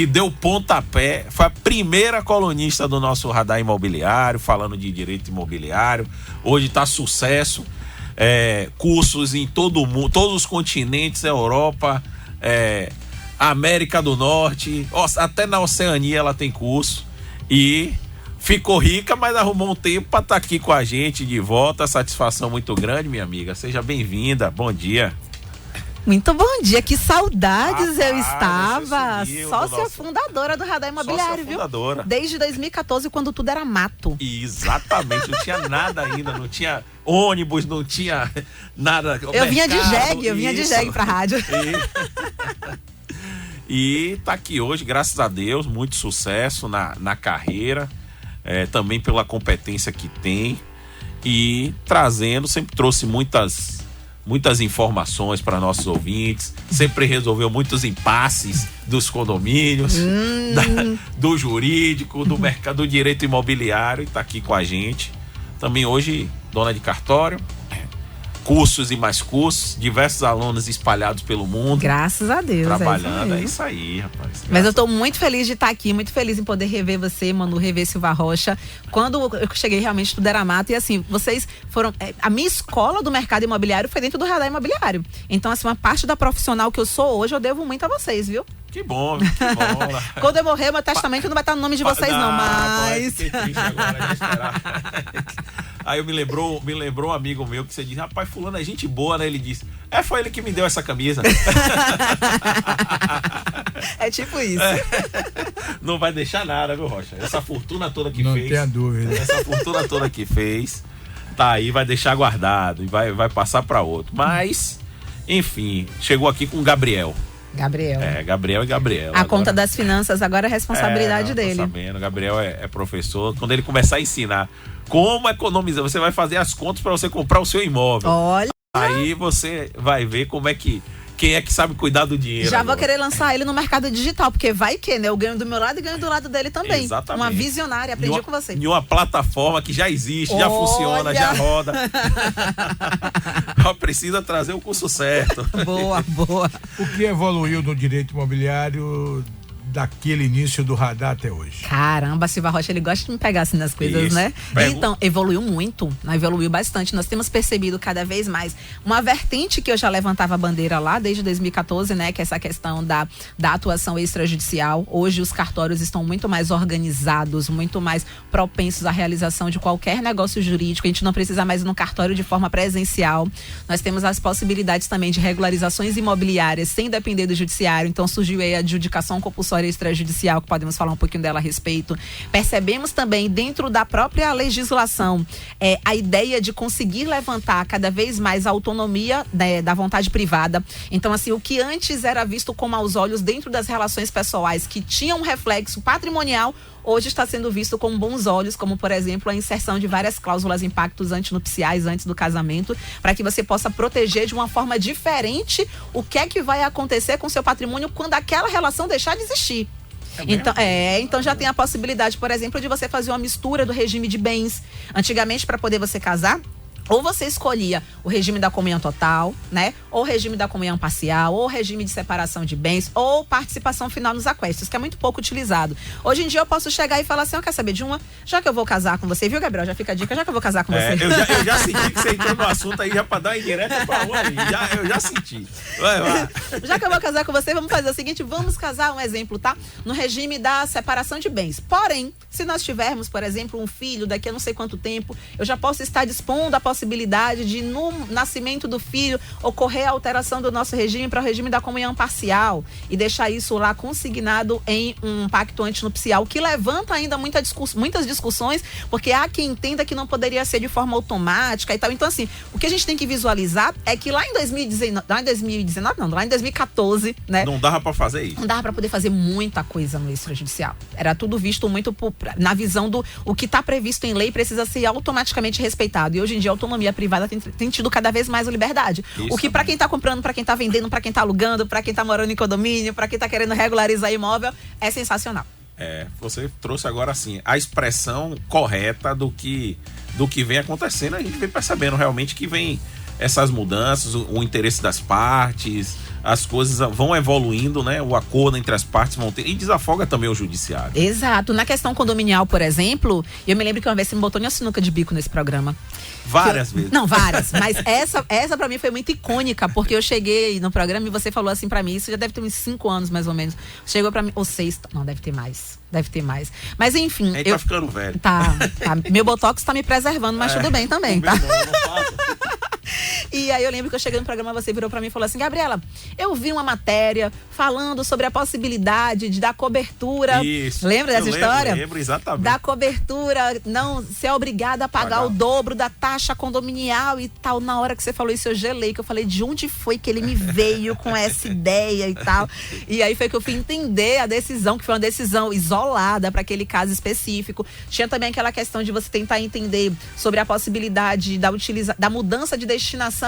deu pontapé, foi a primeira colunista do nosso Radar Imobiliário, falando de direito imobiliário. Hoje tá sucesso, cursos em todo o mundo, todos os continentes, Europa, América do Norte, até na Oceania ela tem curso. E ficou rica, mas arrumou um tempo para estar aqui com a gente de volta. Satisfação muito grande, minha amiga. Seja bem-vinda. Bom dia. Muito bom dia, que saudades eu estava. Sócia fundadora do Radar Imobiliário, viu? Desde 2014, quando tudo era mato. Exatamente, não tinha nada ainda, não tinha ônibus, não tinha nada. Eu vinha de jegue pra rádio. E tá aqui hoje, graças a Deus, muito sucesso na carreira, também pela competência que tem, e sempre trouxe muitas informações para nossos ouvintes, sempre resolveu muitos impasses dos condomínios, do jurídico, do mercado, do direito imobiliário, e tá aqui com a gente. Também hoje, dona de cartório, cursos e mais cursos, diversos alunos espalhados pelo mundo. Graças a Deus. Trabalhando, é isso aí, rapaz. Mas eu tô muito feliz de estar aqui, muito feliz em poder rever você, Manu, rever Silva Rocha. Quando eu cheguei, realmente tudo era mato. E assim, vocês foram... a minha escola do mercado imobiliário foi dentro do Radar Imobiliário. Então, assim, uma parte da profissional que eu sou hoje, eu devo muito a vocês, viu? Que bom, que bom. Quando eu morrer, meu testamento não vai estar no nome de vocês, não, mas... Aí me lembrou um amigo meu que você diz, rapaz, fulano é gente boa, né? Ele disse, foi ele que me deu essa camisa. É tipo isso. Não vai deixar nada, viu, Rocha? Essa fortuna toda que não fez. Não tenha dúvida. Essa fortuna toda que fez, tá aí, vai deixar guardado e vai passar para outro. Mas, enfim, chegou aqui com o Gabriel. Gabriel. Gabriel e Gabriel. A conta das finanças agora é responsabilidade dele. Tô sabendo, Gabriel é professor. Quando ele começar a ensinar como economizar, você vai fazer as contas para você comprar o seu imóvel. Olha. Aí você vai ver quem é que sabe cuidar do dinheiro. Já vou querer lançar ele no mercado digital, porque vai que, né? Eu ganho do meu lado e ganho do lado dele também. Exatamente. Uma visionária, aprendi com você. Em uma plataforma que já existe, já funciona, já roda. Só precisa trazer o curso certo. Boa. O que evoluiu no direito imobiliário daquele início do Radar até hoje? Caramba, Silva Rocha, ele gosta de me pegar assim nas coisas, isso, né? Então, evoluiu muito, evoluiu bastante. Nós temos percebido cada vez mais uma vertente que eu já levantava a bandeira lá desde 2014, né? Que é essa questão da atuação extrajudicial. Hoje os cartórios estão muito mais organizados, muito mais propensos à realização de qualquer negócio jurídico. A gente não precisa mais ir no cartório de forma presencial. Nós temos as possibilidades também de regularizações imobiliárias sem depender do judiciário. Então surgiu aí a adjudicação compulsória extrajudicial, que podemos falar um pouquinho dela a respeito. Percebemos também dentro da própria legislação a ideia de conseguir levantar cada vez mais a autonomia, né, da vontade privada. Então, assim, o que antes era visto com maus olhos dentro das relações pessoais, que tinham um reflexo patrimonial, hoje está sendo visto com bons olhos, como, por exemplo, a inserção de várias cláusulas em pactos antinupciais antes do casamento, para que você possa proteger de uma forma diferente o que é que vai acontecer com seu patrimônio quando aquela relação deixar de existir. Então já tem a possibilidade, por exemplo, de você fazer uma mistura do regime de bens. Antigamente, para poder você casar, ou você escolhia o regime da comunhão total, né? Ou o regime da comunhão parcial, ou o regime de separação de bens, ou participação final nos aquestos, que é muito pouco utilizado. Hoje em dia eu posso chegar e falar assim, quer saber de uma? Já que eu vou casar com você, viu, Gabriel? Já fica a dica, já que eu vou casar com você. Eu já senti que você entrou no assunto aí, já pra dar indireta pra uma aí. Eu já senti. Vai. Já que eu vou casar com você, vamos fazer o seguinte, vamos casar, um exemplo, tá? No regime da separação de bens. Porém, se nós tivermos, por exemplo, um filho daqui a não sei quanto tempo, eu já posso estar dispondo a possibilidade de, no nascimento do filho, ocorrer a alteração do nosso regime para o regime da comunhão parcial e deixar isso lá consignado em um pacto antinupcial, que levanta ainda muitas discussões, porque há quem entenda que não poderia ser de forma automática e tal. Então, assim, o que a gente tem que visualizar é que lá em 2014, né? Não dava para fazer isso. Não dava para poder fazer muita coisa no extrajudicial. Era tudo visto muito na visão do o que está previsto em lei precisa ser automaticamente respeitado. E hoje em dia a autonomia privada tem tido cada vez mais a liberdade. Isso, o que para quem está comprando, para quem está vendendo, para quem está alugando, para quem está morando em condomínio, para quem está querendo regularizar imóvel, é sensacional. Você trouxe agora assim a expressão correta do que vem acontecendo. A gente vem percebendo realmente que vem essas mudanças, o interesse das partes, as coisas vão evoluindo, né? O acordo entre as partes vão ter, e desafoga também o judiciário. Exato. Na questão condominial, por exemplo, eu me lembro que uma vez você me botou em uma sinuca de bico nesse programa. Várias vezes. Não, várias. Mas essa pra mim foi muito icônica, porque eu cheguei no programa e você falou assim pra mim, isso já deve ter uns 5 anos mais ou menos. Chegou pra mim, ou 6, não, deve ter mais. Mas enfim. Tá ficando velho. Tá. Meu botox tá me preservando, mas tudo bem também, tá? E aí eu lembro que eu cheguei no programa, você virou pra mim e falou assim, Gabriela, eu vi uma matéria falando sobre a possibilidade de dar cobertura. Isso. Lembra dessa história? Lembro, exatamente. Da cobertura, não ser obrigada a pagar o dobro da taxa condominial e tal. Na hora que você falou isso, eu gelei, que eu falei, de onde foi que ele me veio com essa ideia e tal. E aí foi que eu fui entender a decisão, que foi uma decisão isolada para aquele caso específico. Tinha também aquela questão de você tentar entender sobre a possibilidade da mudança de destinação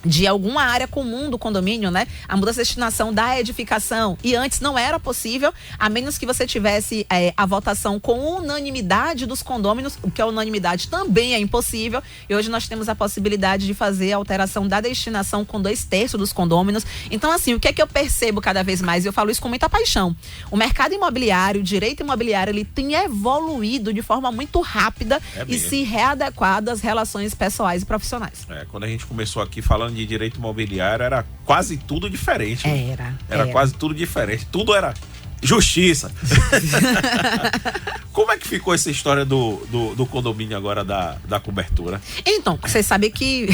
de alguma área comum do condomínio, né? A mudança de destinação da edificação. E antes não era possível, a menos que você tivesse a votação com unanimidade dos condôminos, o que a unanimidade também é impossível. E hoje nós temos a possibilidade de fazer a alteração da destinação com 2/3 dos condôminos. Então, assim, o que é que eu percebo cada vez mais? E eu falo isso com muita paixão. O mercado imobiliário, o direito imobiliário, ele tem evoluído de forma muito rápida e se readequado às relações pessoais e profissionais. Quando a gente começou aqui falando de direito imobiliário, era quase tudo diferente. Era quase tudo diferente. Tudo era justiça. Como é que ficou essa história do condomínio agora da cobertura? Então, você sabe que...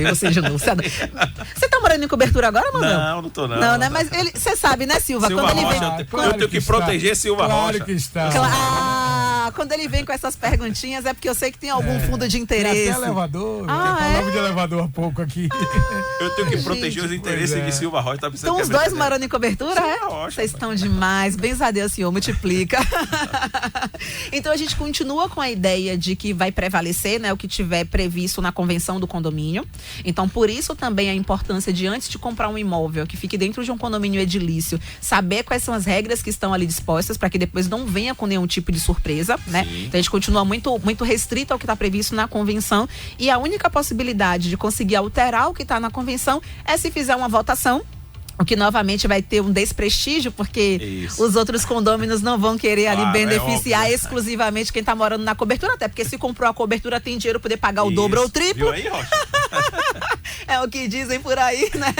Você de novo. Você tá morando em cobertura agora, Manuel? Não tô não. Não, né? Mas você sabe, né, Silva? Silva quando Rocha, ele vem... eu tenho que proteger Silva Rocha. Claro que está. Quando ele vem com essas perguntinhas é porque eu sei que tem algum fundo de interesse. Tem até elevador. Falava de elevador há pouco aqui. Eu tenho que proteger os interesses de Silva Rocha. Tá então os dois morando em cobertura, Vocês estão demais. Bens a Deus, Senhor, multiplica. Então a gente continua com a ideia de que vai prevalecer, né, o que tiver previsto na convenção do condomínio. Então por isso também a importância de, antes de comprar um imóvel que fique dentro de um condomínio edilício, saber quais são as regras que estão ali dispostas para que depois não venha com nenhum tipo de surpresa, né? Então a gente continua muito restrito ao que está previsto na convenção, e a única possibilidade de conseguir alterar o que está na convenção é se fizer uma votação, o que novamente vai ter um desprestígio, porque os outros condôminos não vão querer ali beneficiar exclusivamente quem está morando na cobertura, até porque se comprou a cobertura tem dinheiro para poder pagar o dobro ou o triplo. Viu aí, Rocha? É o que dizem por aí, né?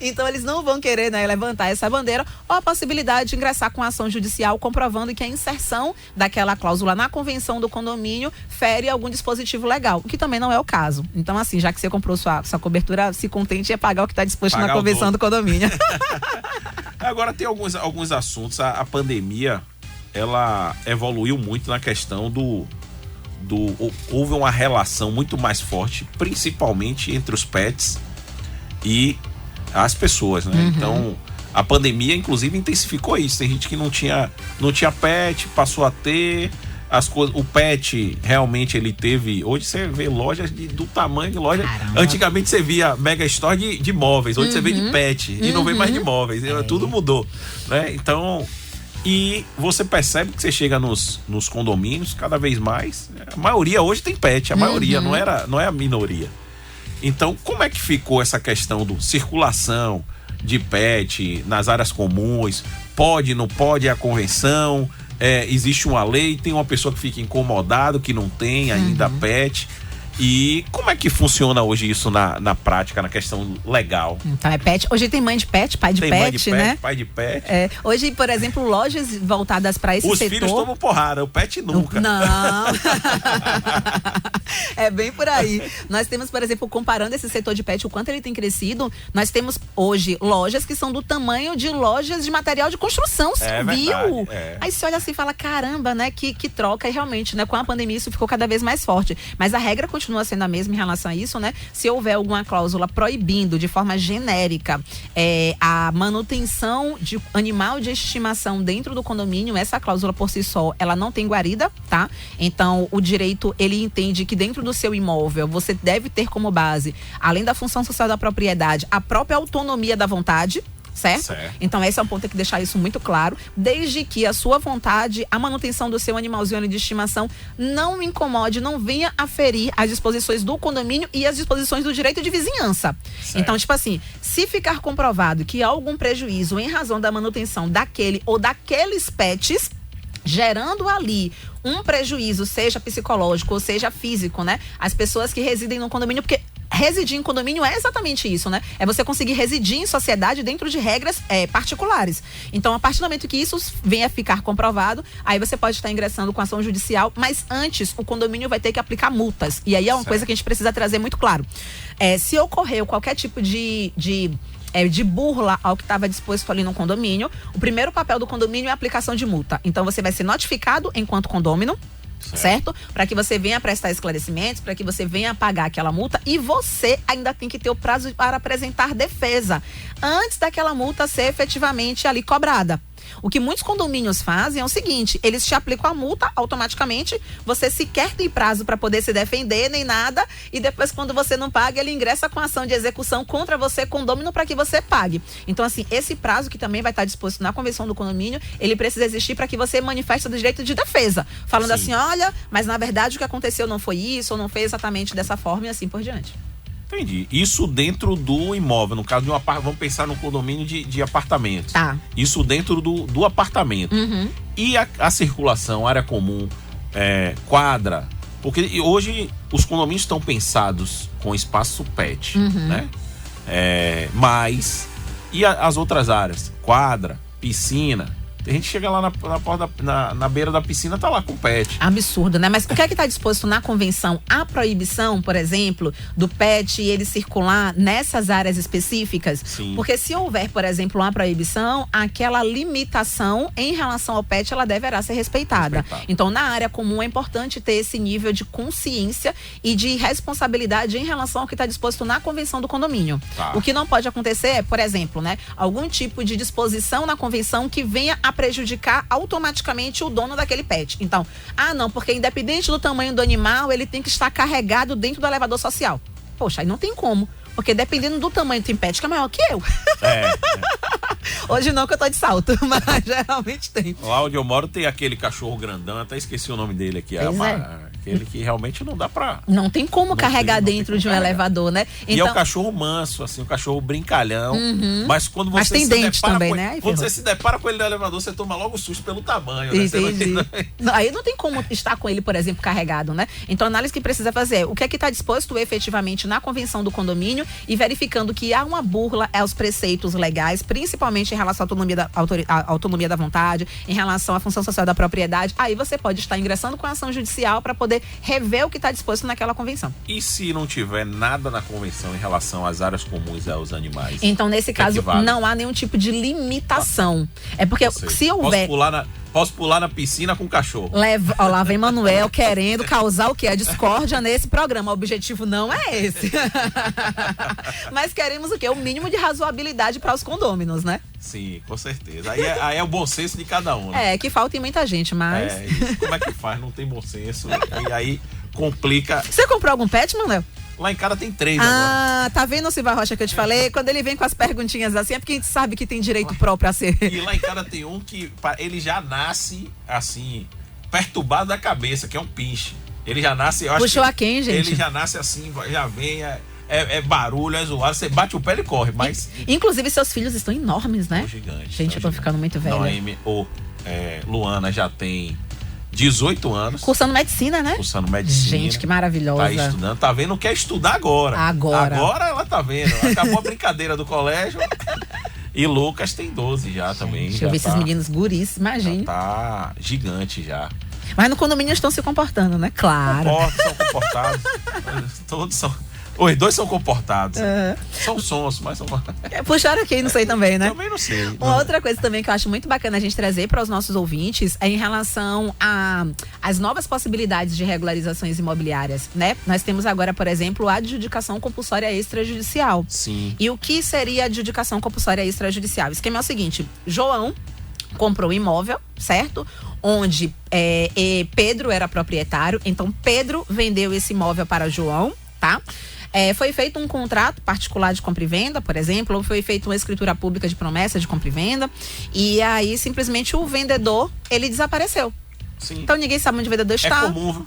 Então eles não vão querer, né, levantar essa bandeira, ou a possibilidade de ingressar com ação judicial comprovando que a inserção daquela cláusula na convenção do condomínio fere algum dispositivo legal, o que também não é o caso. Então, assim, já que você comprou sua cobertura, se contente em pagar o que está disposto na convenção do condomínio. Agora tem alguns assuntos. A pandemia, ela evoluiu muito na questão houve uma relação muito mais forte, principalmente entre os pets e as pessoas, né? Então a pandemia inclusive intensificou isso. Tem gente que não tinha pet, passou a ter as coisas. O pet realmente ele teve. Hoje você vê lojas do tamanho de loja. Caramba. Antigamente você via mega store de móveis, hoje você vê de pet e não vê mais de móveis. Tudo mudou, né? Então, e você percebe que você chega nos condomínios cada vez mais, a maioria hoje tem pet, a maioria, não é a minoria. Então, como é que ficou essa questão do circulação de pet nas áreas comuns? Pode, não pode, é a convenção? Existe uma lei, tem uma pessoa que fica incomodado, que não tem ainda pet. E como é que funciona hoje isso na prática, na questão legal? Então é pet. Hoje tem mãe de pet, pai de pet, mãe de pet, né? Pai de pet. Hoje, por exemplo, lojas voltadas para esse setor. Os filhos tomam porrada, o pet nunca. Não. É bem por aí. Nós temos, por exemplo, comparando esse setor de pet, o quanto ele tem crescido, nós temos hoje lojas que são do tamanho de lojas de material de construção, viu? Aí você olha assim e fala, caramba, né? Que troca. E realmente, né? Com a pandemia isso ficou cada vez mais forte. Mas a regra continua sendo a mesma em relação a isso, né? Se houver alguma cláusula proibindo de forma genérica a manutenção de animal de estimação dentro do condomínio, essa cláusula por si só, ela não tem guarida, tá? Então, o direito, ele entende que dentro do seu imóvel, você deve ter como base, além da função social da propriedade, a própria autonomia da vontade, certo? Então esse é um ponto, tem que deixar isso muito claro, desde que a sua vontade, a manutenção do seu animalzinho de estimação não incomode, não venha a ferir as disposições do condomínio e as disposições do direito de vizinhança. Então, tipo assim, se ficar comprovado que há algum prejuízo em razão da manutenção daquele ou daqueles pets, gerando ali um prejuízo, seja psicológico ou seja físico, né? As pessoas que residem no condomínio, porque residir em condomínio é exatamente isso, né? É você conseguir residir em sociedade dentro de regras particulares. Então, a partir do momento que isso venha a ficar comprovado, aí você pode estar ingressando com ação judicial, mas antes o condomínio vai ter que aplicar multas. E aí é uma coisa que a gente precisa trazer muito claro. Se ocorreu qualquer tipo de burla ao que estava disposto ali no condomínio, o primeiro papel do condomínio é a aplicação de multa. Então você vai ser notificado enquanto condômino, certo? Para que você venha prestar esclarecimentos, para que você venha pagar aquela multa, e você ainda tem que ter o prazo para apresentar defesa antes daquela multa ser efetivamente ali cobrada. O que muitos condomínios fazem é o seguinte, eles te aplicam a multa automaticamente, você sequer tem prazo para poder se defender, nem nada, e depois quando você não paga, ele ingressa com ação de execução contra você, condômino, para que você pague. Então, assim, esse prazo que também vai estar disposto na convenção do condomínio, ele precisa existir para que você manifeste o direito de defesa, falando assim, olha, mas na verdade o que aconteceu não foi isso, ou não foi exatamente dessa forma e assim por diante. Entendi. Isso dentro do imóvel, no caso de vamos pensar no condomínio de apartamentos. Tá. Isso dentro do apartamento. Uhum. E a circulação, área comum, quadra, porque hoje os condomínios estão pensados com espaço pet, né? Mas, e as outras áreas? Quadra, piscina. A gente chega lá na beira da piscina, tá lá com o pet. Absurdo, né? Mas o que é que tá disposto na convenção? A proibição, por exemplo, do pet ele circular nessas áreas específicas? Sim. Porque se houver, por exemplo, uma proibição, aquela limitação em relação ao pet, ela deverá ser respeitada. Então, na área comum, é importante ter esse nível de consciência e de responsabilidade em relação ao que está disposto na convenção do condomínio. Tá. O que não pode acontecer é, por exemplo, né, algum tipo de disposição na convenção que venha a prejudicar automaticamente o dono daquele pet. Então, não, porque independente do tamanho do animal, ele tem que estar carregado dentro do elevador social. Poxa, aí não tem como. Porque dependendo do tamanho do pet, que é maior que eu. Hoje não, que eu tô de salto, mas geralmente tem. Lá onde eu moro tem aquele cachorro grandão, até esqueci o nome dele aqui. Aquele que realmente não dá pra... Não tem como carregar dentro de um elevador, né? Então, e é o cachorro manso, assim, o cachorro brincalhão. Mas quando você tem dente também, né? Quando você se depara com ele no elevador, você toma logo susto pelo tamanho, né? Entendi. Aí não tem como estar com ele, por exemplo, carregado, né? Então a análise que precisa fazer é o que é que está disposto efetivamente na convenção do condomínio e verificando que há uma burla aos preceitos legais, principalmente em relação à autonomia da vontade, em relação à função social da propriedade. Aí você pode estar ingressando com a ação judicial para poder rever o que está disposto naquela convenção. E se não tiver nada na convenção em relação às áreas comuns e aos animais? Então, nesse caso, não há nenhum tipo de limitação. É porque se houver... Posso pular na piscina com o cachorro. Lá vem Manuel querendo causar o quê? A discórdia nesse programa. O objetivo não é esse. Mas queremos o quê? O mínimo de razoabilidade para os condôminos, né? Sim, com certeza. Aí é o bom senso de cada um, né? Que falta em muita gente, mas... Isso. Como é que faz? Não tem bom senso. E aí complica. Você comprou algum pet, Manuel? Lá em casa tem 3 agora. Tá vendo o Silva Rocha que eu te falei? Quando ele vem com as perguntinhas assim, é porque a gente sabe que tem direito próprio a ser. E lá em casa tem um que ele já nasce assim, perturbado da cabeça, que é um pinche. Ele já nasce, eu acho. Puxou a quem, gente? Ele já nasce assim, já vem, é barulho, é zoado, você bate o pé e corre, mas... Inclusive seus filhos estão enormes, né? Gigante. Gente, eu tô ficando muito velha. Luana já tem 18 anos. Cursando medicina, né? Cursando medicina. Gente, que maravilhosa. Tá estudando, tá vendo, quer estudar agora. Agora ela tá vendo. Acabou a brincadeira do colégio. E Lucas tem 12 já também. Deixa eu ver esses meninos guris, imagina. Tá gigante já. Mas no condomínio estão se comportando, né? Claro. São comportados. Todos são. Os 2 são comportados. São sons, mas são... Puxaram aqui, não sei também, né? Também não sei. Uma outra coisa também que eu acho muito bacana a gente trazer para os nossos ouvintes é em relação às novas possibilidades de regularizações imobiliárias, né? Nós temos agora, por exemplo, a adjudicação compulsória extrajudicial. Sim. E o que seria a adjudicação compulsória extrajudicial? O esquema é o seguinte: João comprou um imóvel, certo? Onde Pedro era proprietário, então Pedro vendeu esse imóvel para João, tá? Foi feito um contrato particular de compra e venda, por exemplo, ou foi feita uma escritura pública de promessa de compra e venda, e aí simplesmente o vendedor, ele desapareceu. Sim. Então ninguém sabe onde o vendedor está. É comum, viu?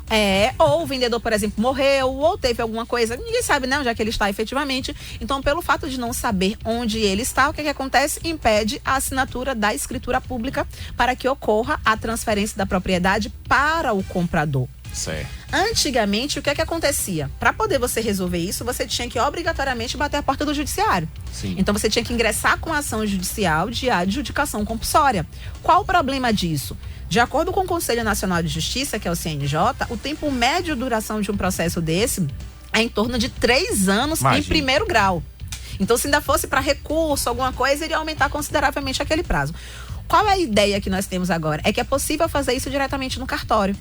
Ou o vendedor, por exemplo, morreu, ou teve alguma coisa, ninguém sabe, né, onde é que ele está efetivamente. Então, pelo fato de não saber onde ele está, o que acontece? Impede a assinatura da escritura pública para que ocorra a transferência da propriedade para o comprador. Certo. Antigamente, o que acontecia? Para poder você resolver isso, você tinha que obrigatoriamente bater a porta do judiciário. Sim. Então você tinha que ingressar com a ação judicial de adjudicação compulsória. Qual o problema disso? De acordo com o Conselho Nacional de Justiça, que é o CNJ, o tempo médio de duração de um processo desse é em torno de 3 anos. Imagina. Em primeiro grau. Então, se ainda fosse para recurso, alguma coisa, iria aumentar consideravelmente aquele prazo. Qual é a ideia que nós temos agora? É que é possível fazer isso diretamente no cartório.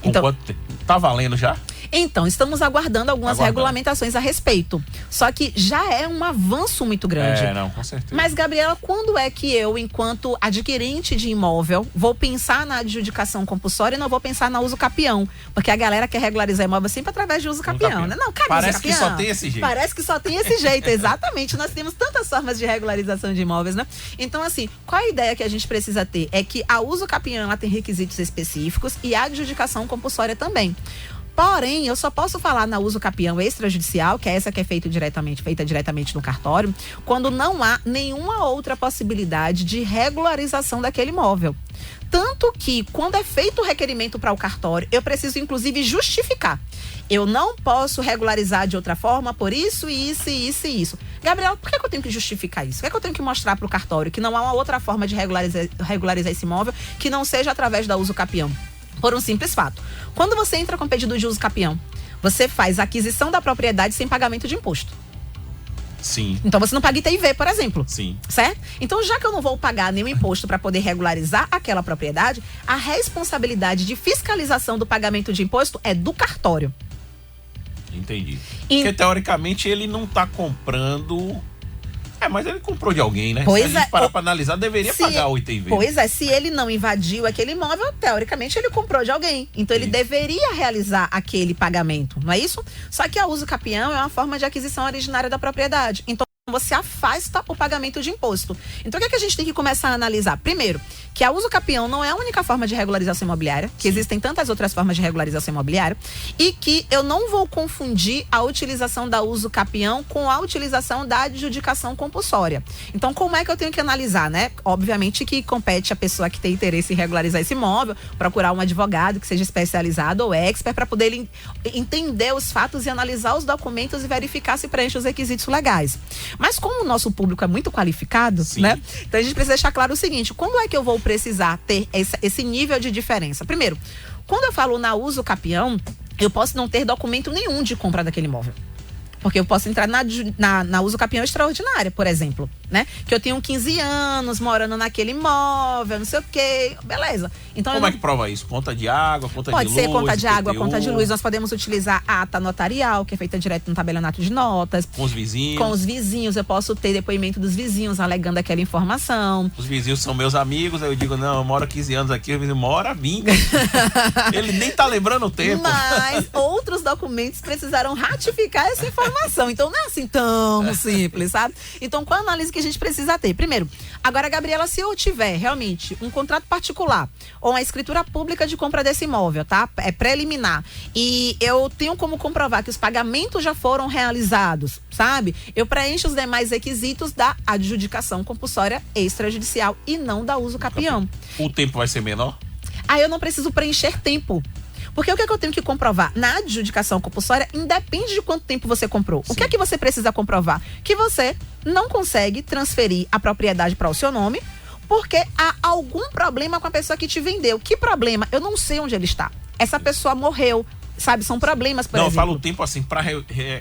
Então, tá valendo já? Então, estamos aguardando algumas regulamentações a respeito. Só que já é um avanço muito grande. Não, com certeza. Mas, Gabriela, quando é que eu, enquanto adquirente de imóvel, vou pensar na adjudicação compulsória e não vou pensar na uso capião? Porque a galera quer regularizar imóvel sempre através de uso capião, né? Não, cara, parece que só tem esse jeito. Parece que só tem esse jeito, exatamente. Nós temos tantas formas de regularização de imóveis, né? Então, assim, qual a ideia que a gente precisa ter? É que a uso capião, ela tem requisitos específicos e a adjudicação compulsória também. Porém, eu só posso falar na uso capião extrajudicial, que é essa que é feita diretamente no cartório, quando não há nenhuma outra possibilidade de regularização daquele imóvel. Tanto que, quando é feito o requerimento para o cartório, eu preciso, inclusive, justificar. Eu não posso regularizar de outra forma por isso, isso, isso e isso. Gabriela, por que eu tenho que justificar isso? Por que eu tenho que mostrar para o cartório que não há uma outra forma de regularizar esse imóvel que não seja através da uso capião? Por um simples fato. Quando você entra com pedido de uso capião, você faz a aquisição da propriedade sem pagamento de imposto. Sim. Então você não paga ITV, por exemplo. Sim. Certo? Então, já que eu não vou pagar nenhum imposto para poder regularizar aquela propriedade, a responsabilidade de fiscalização do pagamento de imposto é do cartório. Entendi. Porque teoricamente ele não está comprando. Mas ele comprou de alguém, né? Pois se a gente parar para analisar, deveria pagar o ITV. Pois é, se ele não invadiu aquele imóvel, teoricamente ele comprou de alguém. Então ele deveria realizar aquele pagamento, não é isso? Só que a uso capião é uma forma de aquisição originária da propriedade. Então você afasta o pagamento de imposto. Então o que é que a gente tem que começar a analisar? Primeiro, que a uso capião não é a única forma de regularização imobiliária, que existem tantas outras formas de regularização imobiliária, e que eu não vou confundir a utilização da uso capião com a utilização da adjudicação compulsória. Então, como é que eu tenho que analisar, né? Obviamente que compete a pessoa que tem interesse em regularizar esse imóvel, procurar um advogado que seja especializado ou expert para poder entender os fatos e analisar os documentos e verificar se preenche os requisitos legais. Mas como o nosso público é muito qualificado, né? Então a gente precisa deixar claro o seguinte: quando é que eu vou precisar ter esse nível de diferença? Primeiro, quando eu falo na uso capião, eu posso não ter documento nenhum de compra daquele imóvel. Porque eu posso entrar na uso capião extraordinária, por exemplo, né? Que eu tenho 15 anos morando naquele imóvel, não sei o quê, beleza. Então, como é que prova isso? Conta de água, conta de luz? Pode ser conta de água, PTU. conta de luz. Nós podemos utilizar a ata notarial, que é feita direto no tabelionato de notas. Com os vizinhos? Com os vizinhos. Eu posso ter depoimento dos vizinhos alegando aquela informação. Os vizinhos são meus amigos, aí eu digo, não, eu moro há 15 anos aqui, o vizinho mora há 20. Ele nem tá lembrando o tempo. Mas outros documentos precisaram ratificar essa informação. Então não é assim tão simples, sabe? Então qual a análise que a gente precisa ter? Primeiro, agora, Gabriela, se eu tiver realmente um contrato particular ou uma escritura pública de compra desse imóvel, tá? É preliminar, e eu tenho como comprovar que os pagamentos já foram realizados, sabe? Eu preencho os demais requisitos da adjudicação compulsória extrajudicial e não da uso capião. O tempo vai ser menor? Aí eu não preciso preencher tempo. Porque o que é que eu tenho que comprovar? Na adjudicação compulsória, independe de quanto tempo você comprou. Sim. O que é que você precisa comprovar? Que você não consegue transferir a propriedade para o seu nome porque há algum problema com a pessoa que te vendeu. Que problema? Eu não sei onde ele está. Essa pessoa morreu. Sabe, são problemas, por exemplo. Não, eu falo o tempo assim, para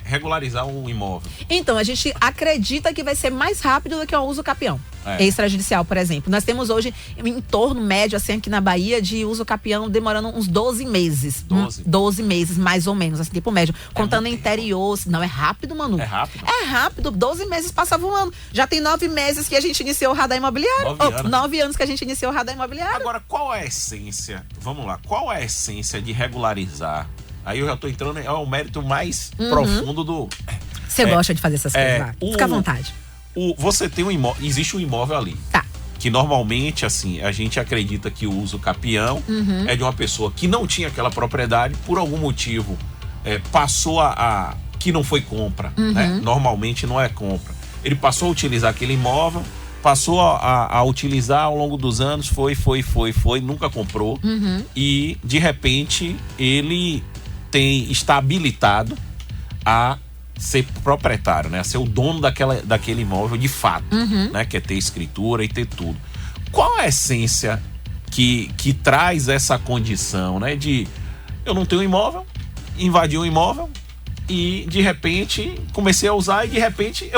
regularizar o imóvel. Então, a gente acredita que vai ser mais rápido do que o uso capião extrajudicial, por exemplo. Nós temos hoje em torno médio, assim, aqui na Bahia, de uso capião demorando uns 12 meses. 12 meses, mais ou menos, assim, tipo médio. Contando interior. Não, é rápido, Manu. É rápido? É rápido. 12 meses passa voando. Já tem 9 meses que a gente iniciou o radar imobiliário. 9 anos que a gente iniciou o radar imobiliário. Agora, qual é a essência? Vamos lá. Qual é a essência de regularizar? Aí eu já tô entrando, é o mérito mais profundo do... Você gosta de fazer essas coisas, fica à vontade. Você tem um imóvel, existe um imóvel ali. Tá. Que normalmente, assim, a gente acredita que o uso capião é de uma pessoa que não tinha aquela propriedade, por algum motivo, passou que não foi compra, né? Normalmente não é compra. Ele passou a utilizar aquele imóvel, passou a utilizar ao longo dos anos, foi, nunca comprou. E, de repente, ele está habilitado a ser proprietário, né? A ser o dono daquele imóvel de fato, né? Que é ter escritura e ter tudo. Qual a essência que traz essa condição, né? De eu não tenho imóvel, invadi um imóvel e de repente comecei a usar e de repente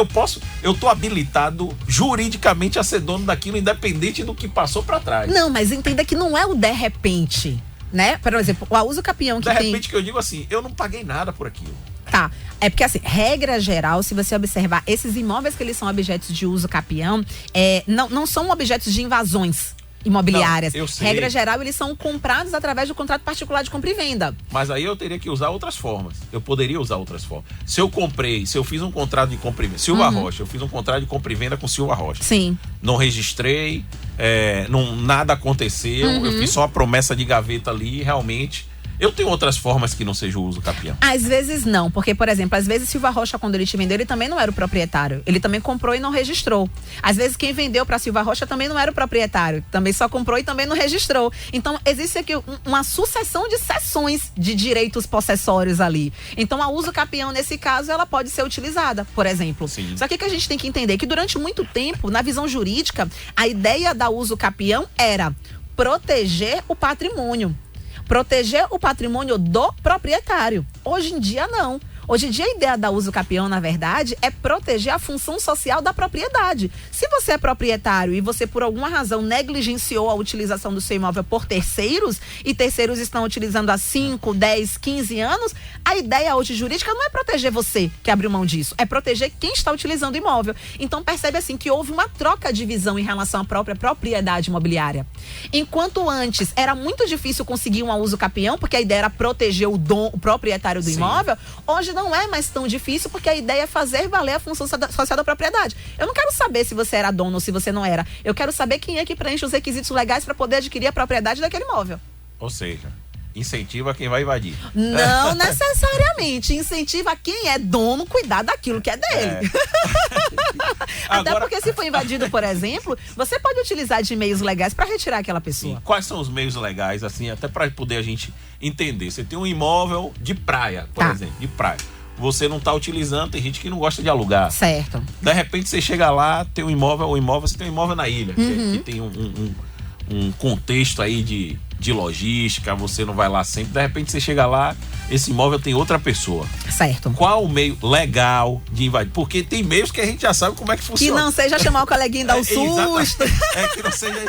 eu tô habilitado juridicamente a ser dono daquilo, independente do que passou para trás. Não, mas entenda que não é o de repente. né? Por exemplo, o uso capião que De tem... repente que eu digo assim, eu não paguei nada por aquilo. Tá, é porque assim, regra geral, se você observar, esses imóveis que eles são objetos de uso capião, não são objetos de invasões imobiliárias. Não, eu sei. Regra geral, eles são comprados através do contrato particular de compra e venda. Mas aí eu teria que usar outras formas. Eu poderia usar outras formas. Se eu fiz um contrato de compra e venda, Silva Rocha, eu fiz um contrato de compra e venda com Silva Rocha. Sim. Não registrei, nada aconteceu, eu fiz só a promessa de gaveta ali, realmente. Eu tenho outras formas que não seja o uso capião. Às vezes não, porque, por exemplo, às vezes Silva Rocha, quando ele te vendeu, ele também não era o proprietário. Ele também comprou e não registrou. Às vezes quem vendeu para Silva Rocha também não era o proprietário. Também só comprou e também não registrou. Então, existe aqui uma sucessão de cessões de direitos possessórios ali. Então, a uso capião, nesse caso, ela pode ser utilizada, por exemplo. Sim. Só que a gente tem que entender que durante muito tempo, na visão jurídica, a ideia da uso capião era proteger o patrimônio. Proteger o patrimônio do proprietário. Hoje em dia, não. Hoje em dia, a ideia da uso capião, na verdade, é proteger a função social da propriedade. Se você é proprietário e você, por alguma razão, negligenciou a utilização do seu imóvel por terceiros, e terceiros estão utilizando há 5, 10, 15 anos, a ideia hoje jurídica não é proteger você que abriu mão disso, é proteger quem está utilizando o imóvel. Então, percebe assim que houve uma troca de visão em relação à própria propriedade imobiliária. Enquanto antes era muito difícil conseguir um uso capião, porque a ideia era proteger o proprietário do imóvel, hoje não é mais tão difícil, porque a ideia é fazer valer a função social da propriedade. Eu não quero saber se você era dono ou se você não era. Eu quero saber quem é que preenche os requisitos legais para poder adquirir a propriedade daquele imóvel. Ou seja, incentiva quem vai invadir. Não necessariamente. Incentiva quem é dono cuidar daquilo que é dele. Até Agora... porque se for invadido, por exemplo, você pode utilizar de meios legais para retirar aquela pessoa. Sim. Quais são os meios legais, assim, até para poder a gente entender? Você tem um imóvel de praia, por exemplo, de praia. Você não está utilizando, tem gente que não gosta de alugar. Certo. De repente você chega lá, tem um imóvel, você tem um imóvel na ilha, que tem um contexto aí de logística, você não vai lá sempre, de repente você chega lá, esse imóvel tem outra pessoa. Certo. Qual o meio legal de invadir? Porque tem meios que a gente já sabe como é que funciona. Que não seja chamar o coleguinha e dar um susto. Que não seja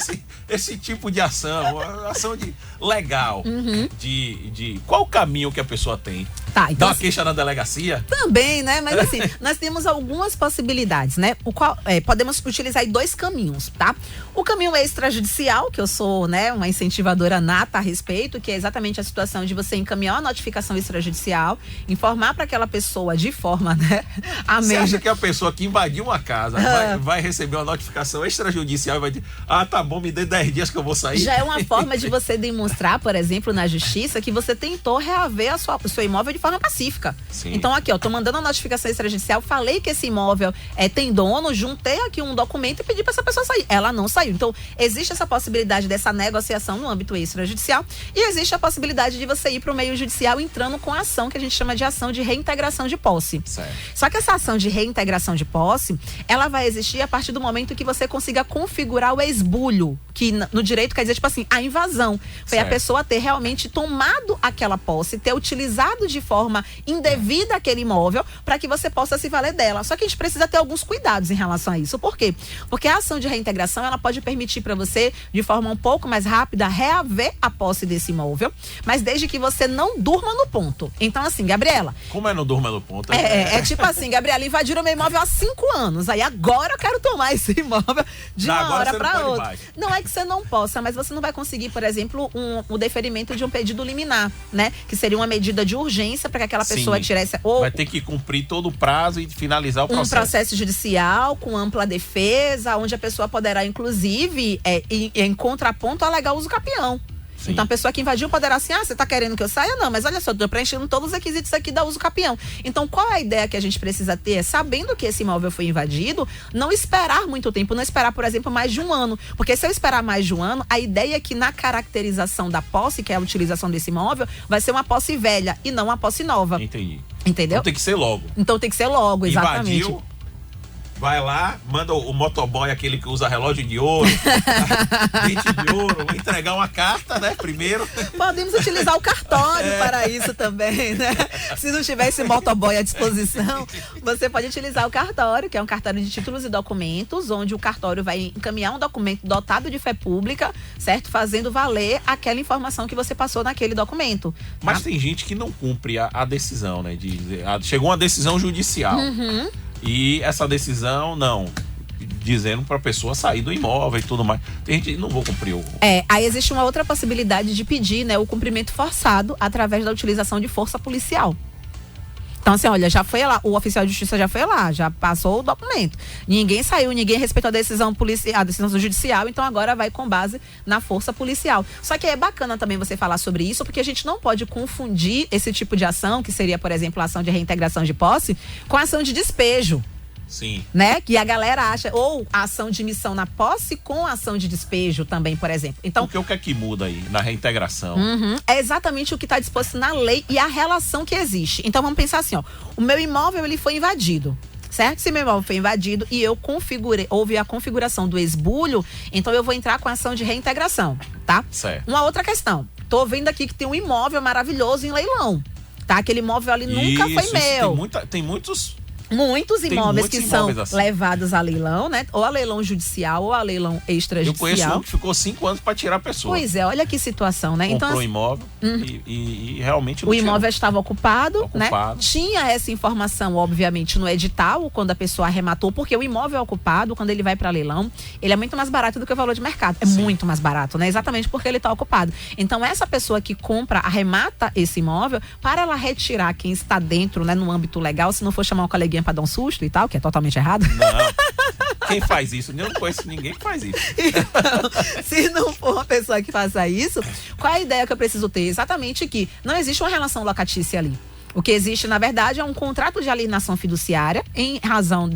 esse tipo de ação, ação legal. De qual o caminho que a pessoa tem? Tá, então, dá uma queixa na delegacia? Também, né? Mas assim, nós temos algumas possibilidades, né? Podemos utilizar aí 2 caminhos, tá? O caminho extrajudicial, que eu sou, né, uma incentivadora nata a respeito, que é exatamente a situação de você encaminhar uma notificação extrajudicial, informar para aquela pessoa de forma, né? Você acha que a pessoa que invadiu uma casa vai receber uma notificação extrajudicial e vai dizer, tá bom, me dê 10 dias que eu vou sair? Já é uma forma de você demonstrar, por exemplo, na justiça, que você tentou reaver o seu imóvel de forma pacífica. Sim. Então aqui, tô mandando a notificação extrajudicial, falei que esse imóvel tem dono, juntei aqui um documento e pedi para essa pessoa sair. Ela não saiu. Então, existe essa possibilidade dessa negociação no âmbito extrajudicial e existe a possibilidade de você ir para o meio judicial entrando com a ação que a gente chama de ação de reintegração de posse. Certo. Só que essa ação de reintegração de posse, ela vai existir a partir do momento que você consiga configurar o esbulho, que no direito quer dizer, tipo assim, a invasão. Foi a pessoa ter realmente tomado aquela posse, ter utilizado de forma indevida aquele imóvel para que você possa se valer dela. Só que a gente precisa ter alguns cuidados em relação a isso. Por quê? Porque a ação de reintegração, ela pode permitir para você, de forma um pouco mais rápida, reaver a posse desse imóvel, mas desde que você não durma no ponto. Então, assim, Gabriela... Como não durma no ponto? É tipo assim, Gabriela, invadiram meu imóvel há 5 anos, aí agora eu quero tomar esse imóvel de uma hora para outra. Não é que você não possa, mas você não vai conseguir, por exemplo, o deferimento de um pedido liminar, né? Que seria uma medida de urgência para que aquela pessoa tirasse... Vai ter que cumprir todo o prazo e finalizar o processo. Um processo judicial com ampla defesa, onde a pessoa poderá, inclusive, em contraponto, alegar uso capião. Sim. Então a pessoa que invadiu poderá assim, você tá querendo que eu saia? Não, mas olha só, eu tô preenchendo todos os requisitos aqui da uso capião. Então qual é a ideia que a gente precisa ter? Sabendo que esse imóvel foi invadido, não esperar muito tempo, não esperar, por exemplo, mais de um ano. Porque se eu esperar mais de um ano, a ideia é que na caracterização da posse, que é a utilização desse imóvel, vai ser uma posse velha e não uma posse nova. Entendi. Entendeu? Então tem que ser logo. Então tem que ser logo, exatamente. Invadiu, Vai lá, manda o motoboy, aquele que usa relógio de ouro, dente de ouro, vou entregar uma carta, né, primeiro. Podemos utilizar o cartório para isso também, né? Se não tiver esse motoboy à disposição, você pode utilizar o cartório, que é um cartório de títulos e documentos, onde o cartório vai encaminhar um documento dotado de fé pública, certo? Fazendo valer aquela informação que você passou naquele documento. Tá? Mas tem gente que não cumpre a decisão, né? Chegou uma decisão judicial. Uhum. E essa decisão, não, dizendo para a pessoa sair do imóvel e tudo mais. Tem gente que não vou cumprir o... Aí existe uma outra possibilidade de pedir, né, o cumprimento forçado através da utilização de força policial. Então, assim, olha, já foi lá, o oficial de justiça já foi lá, já passou o documento. Ninguém saiu, ninguém respeitou a decisão policial, a decisão judicial, então agora vai com base na força policial. Só que é bacana também você falar sobre isso, porque a gente não pode confundir esse tipo de ação, que seria, por exemplo, a ação de reintegração de posse, com a ação de despejo. Sim. Né? Que a galera acha, ou a ação de missão na posse com a ação de despejo também, por exemplo. Então, o que é que muda aí na reintegração? É exatamente o que está disposto na lei e a relação que existe. Então vamos pensar assim, ó, o meu imóvel ele foi invadido. Certo? Se meu imóvel foi invadido e eu houve a configuração do esbulho, então eu vou entrar com a ação de reintegração, tá? Certo. Uma outra questão. Tô vendo aqui que tem um imóvel maravilhoso em leilão, tá? Aquele imóvel ali nunca foi meu. Tem muitos imóveis que são assim. levados a leilão, né? Ou a leilão judicial ou a leilão extrajudicial. Eu conheço um que ficou 5 anos para tirar a pessoa. Pois é, olha que situação, né? Comprou então, um imóvel e realmente não o imóvel estava ocupado, né? Ocupado. Tinha essa informação, obviamente, no edital, quando a pessoa arrematou, porque o imóvel ocupado, quando ele vai para leilão, ele é muito mais barato do que o valor de mercado. É muito mais barato, né? Exatamente porque ele está ocupado. Então, essa pessoa que compra, arremata esse imóvel, para ela retirar quem está dentro, né, no âmbito legal, se não for chamar um coleguinha para dar um susto e tal, que é totalmente errado. Não. Quem faz isso? Eu não conheço ninguém que faz isso. Então, se não for uma pessoa que faça isso, qual é a ideia que eu preciso ter? Exatamente que não existe uma relação locatícia ali. O que existe, na verdade, é um contrato de alienação fiduciária em razão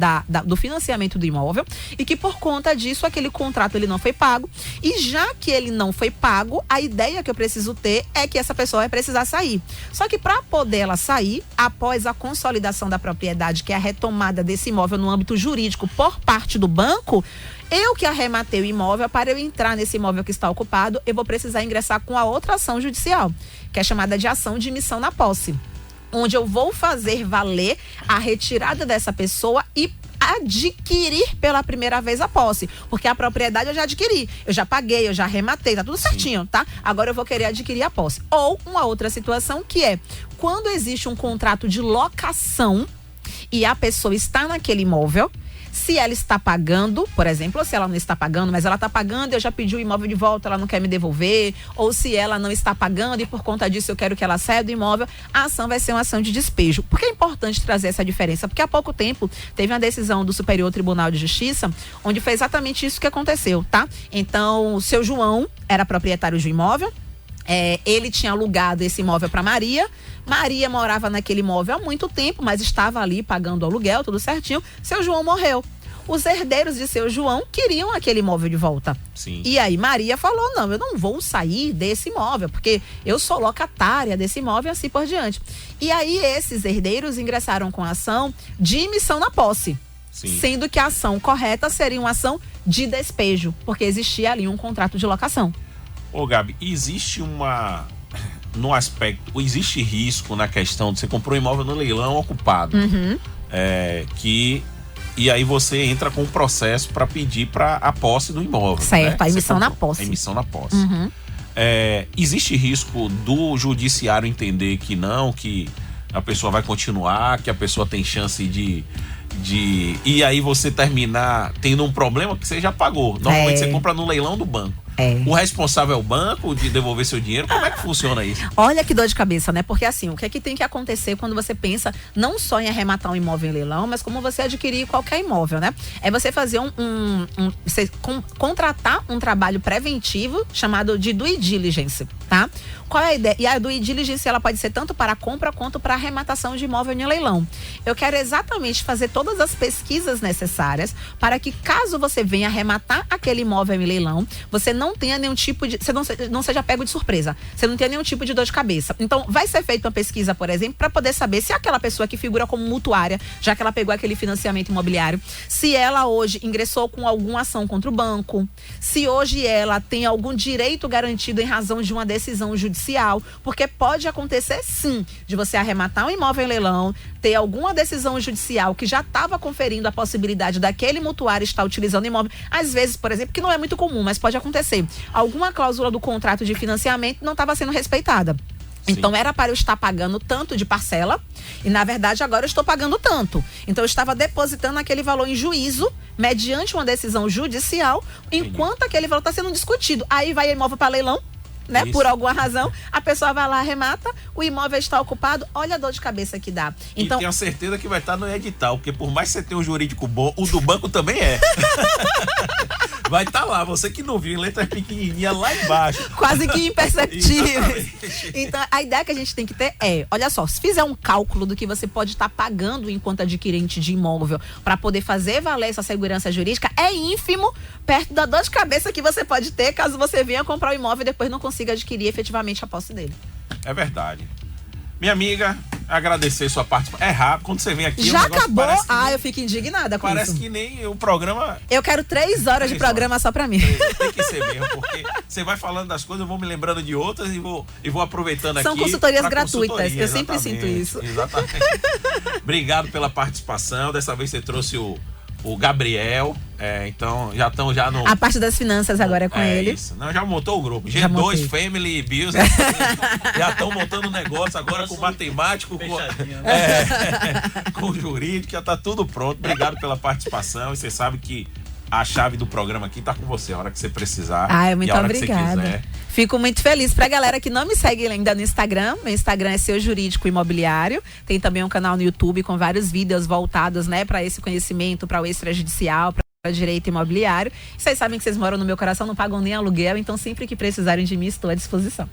do financiamento do imóvel e que, por conta disso, aquele contrato ele não foi pago. E já que ele não foi pago, a ideia que eu preciso ter é que essa pessoa vai precisar sair. Só que para poder ela sair, após a consolidação da propriedade, que é a retomada desse imóvel no âmbito jurídico por parte do banco, eu que arrematei o imóvel, para eu entrar nesse imóvel que está ocupado, eu vou precisar ingressar com a outra ação judicial, que é chamada de ação de missão na posse, onde eu vou fazer valer a retirada dessa pessoa e adquirir pela primeira vez a posse, porque a propriedade eu já adquiri, eu já paguei, eu já arrematei, tá tudo certinho, tá? Agora eu vou querer adquirir a posse. Ou uma outra situação que é, quando existe um contrato de locação e a pessoa está naquele imóvel, se ela está pagando, por exemplo, ou se ela não está pagando, mas ela está pagando e eu já pedi o imóvel de volta, ela não quer me devolver, ou se ela não está pagando e por conta disso eu quero que ela saia do imóvel, a ação vai ser uma ação de despejo. Por que é importante trazer essa diferença? Porque há pouco tempo teve uma decisão do Superior Tribunal de Justiça, onde foi exatamente isso que aconteceu, tá? Então, o seu João era proprietário de um imóvel, ele tinha alugado esse imóvel para Maria morava naquele imóvel há muito tempo, mas estava ali pagando aluguel, tudo certinho. Seu João morreu. Os herdeiros de seu João queriam aquele imóvel de volta. Sim. E aí Maria falou, não, eu não vou sair desse imóvel, porque eu sou locatária desse imóvel e assim por diante. E aí esses herdeiros ingressaram com a ação de missão na posse. Sim. Sendo que a ação correta seria uma ação de despejo, porque existia ali um contrato de locação. Ô Gabi, existe no aspecto, existe risco na questão de você comprou um imóvel no leilão ocupado, e aí você entra com um processo para pedir para a posse do imóvel. Certo, né? A emissão na posse. A emissão na posse. Existe risco do judiciário entender que não, que a pessoa vai continuar, que a pessoa tem chance de e aí você terminar tendo um problema que você já pagou. Normalmente você compra no leilão do banco. O responsável é o banco de devolver seu dinheiro? Como é que funciona isso? Olha que dor de cabeça, né? Porque assim, o que é que tem que acontecer quando você pensa não só em arrematar um imóvel em leilão, mas como você adquirir qualquer imóvel, né? É você fazer você contratar um trabalho preventivo chamado de due diligence, tá? Qual é a ideia? E a due diligence, ela pode ser tanto para a compra quanto para a arrematação de imóvel em leilão. Eu quero exatamente fazer todas as pesquisas necessárias para que, caso você venha arrematar aquele imóvel em leilão, você não tenha nenhum tipo de, você não seja pego de surpresa, você não tenha nenhum tipo de dor de cabeça. Então, vai ser feita uma pesquisa, por exemplo, para poder saber se aquela pessoa que figura como mutuária, já que ela pegou aquele financiamento imobiliário, se ela hoje ingressou com alguma ação contra o banco, se hoje ela tem algum direito garantido em razão de uma decisão judicial, porque pode acontecer sim, de você arrematar um imóvel em leilão, ter alguma decisão judicial que já estava conferindo a possibilidade daquele mutuário estar utilizando o imóvel, às vezes, por exemplo, que não é muito comum, mas pode acontecer, alguma cláusula do contrato de financiamento não estava sendo respeitada. Então era para eu estar pagando tanto de parcela e na verdade agora eu estou pagando tanto. Então eu estava depositando aquele valor em juízo mediante uma decisão judicial, enquanto aquele valor está sendo discutido. Aí vai o imóvel para leilão, né? Por alguma razão, a pessoa vai lá, arremata, o imóvel está ocupado, olha a dor de cabeça que dá. Então, e tenho certeza que vai estar no edital, porque por mais que você tenha um jurídico bom, o do banco também é. Vai estar lá, você que não viu, em letras pequenininhas lá embaixo. Quase que imperceptíveis. Então, a ideia que a gente tem que ter é, olha só, se fizer um cálculo do que você pode estar pagando enquanto adquirente de imóvel para poder fazer valer essa segurança jurídica, é ínfimo perto da dor de cabeça que você pode ter caso você venha comprar o imóvel e depois não consiga adquirir efetivamente a posse dele. É verdade. Minha amiga, agradecer sua participação. É rápido, quando você vem aqui... Já acabou? Eu fico indignada com parece isso. Que nem o programa... Eu quero 3 horas de programa só pra mim. Tem que ser mesmo, porque você vai falando das coisas, eu vou me lembrando de outras e vou aproveitando aqui. São consultorias gratuitas, eu sempre sinto isso. Exatamente. Obrigado pela participação, dessa vez você trouxe o Gabriel, então já estão no... A parte das finanças agora é com ele. Isso. Não, já montou o grupo. G2 Family Business. Já estão montando o negócio agora com matemático, com jurídico, já tá tudo pronto. Obrigado pela participação e você sabe que a chave do programa aqui tá com você, a hora que você precisar. Muito obrigada. Fico muito feliz. Pra galera que não me segue ainda no Instagram, meu Instagram é Seu Jurídico Imobiliário. Tem também um canal no YouTube com vários vídeos voltados, né, para esse conhecimento, para o extrajudicial, para direito imobiliário. Vocês sabem que vocês moram no meu coração, não pagam nem aluguel, então sempre que precisarem de mim, estou à disposição.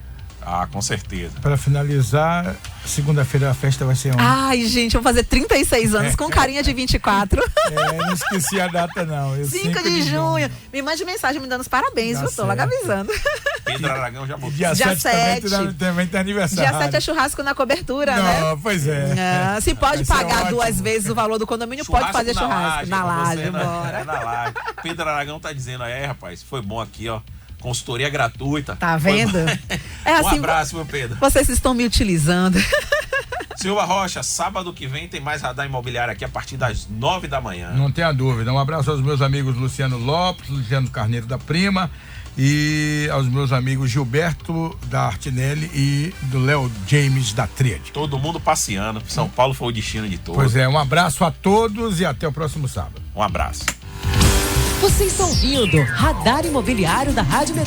Com certeza. Para finalizar, segunda-feira a festa vai ser onde? Ai, gente, eu vou fazer 36 anos com carinha de 24. Não esqueci a data, não. 5 de junho. Me mande mensagem me dando os parabéns, viu? Tô logo avisando. Pedro Aragão já botou. Dia 7 também tem aniversário. Dia 7 é churrasco na cobertura, né? Pois é. Se pode pagar 2 vezes o valor do condomínio, pode fazer churrasco. Na laje, bora. Na laje. Pedro Aragão tá dizendo, rapaz, foi bom aqui, ó. Consultoria gratuita. Tá vendo? Um abraço, meu Pedro. Vocês estão me utilizando. Silva Rocha, sábado que vem tem mais Radar Imobiliário aqui a partir das 9 da manhã. Não tenha dúvida. Um abraço aos meus amigos Luciano Lopes, Luciano Carneiro da Prima e aos meus amigos Gilberto da Artinelli e do Léo James da Tríade. Todo mundo passeando. São Paulo foi o destino de todos. Pois é, um abraço a todos e até o próximo sábado. Um abraço. Você está ouvindo Radar Imobiliário da Rádio Metrô.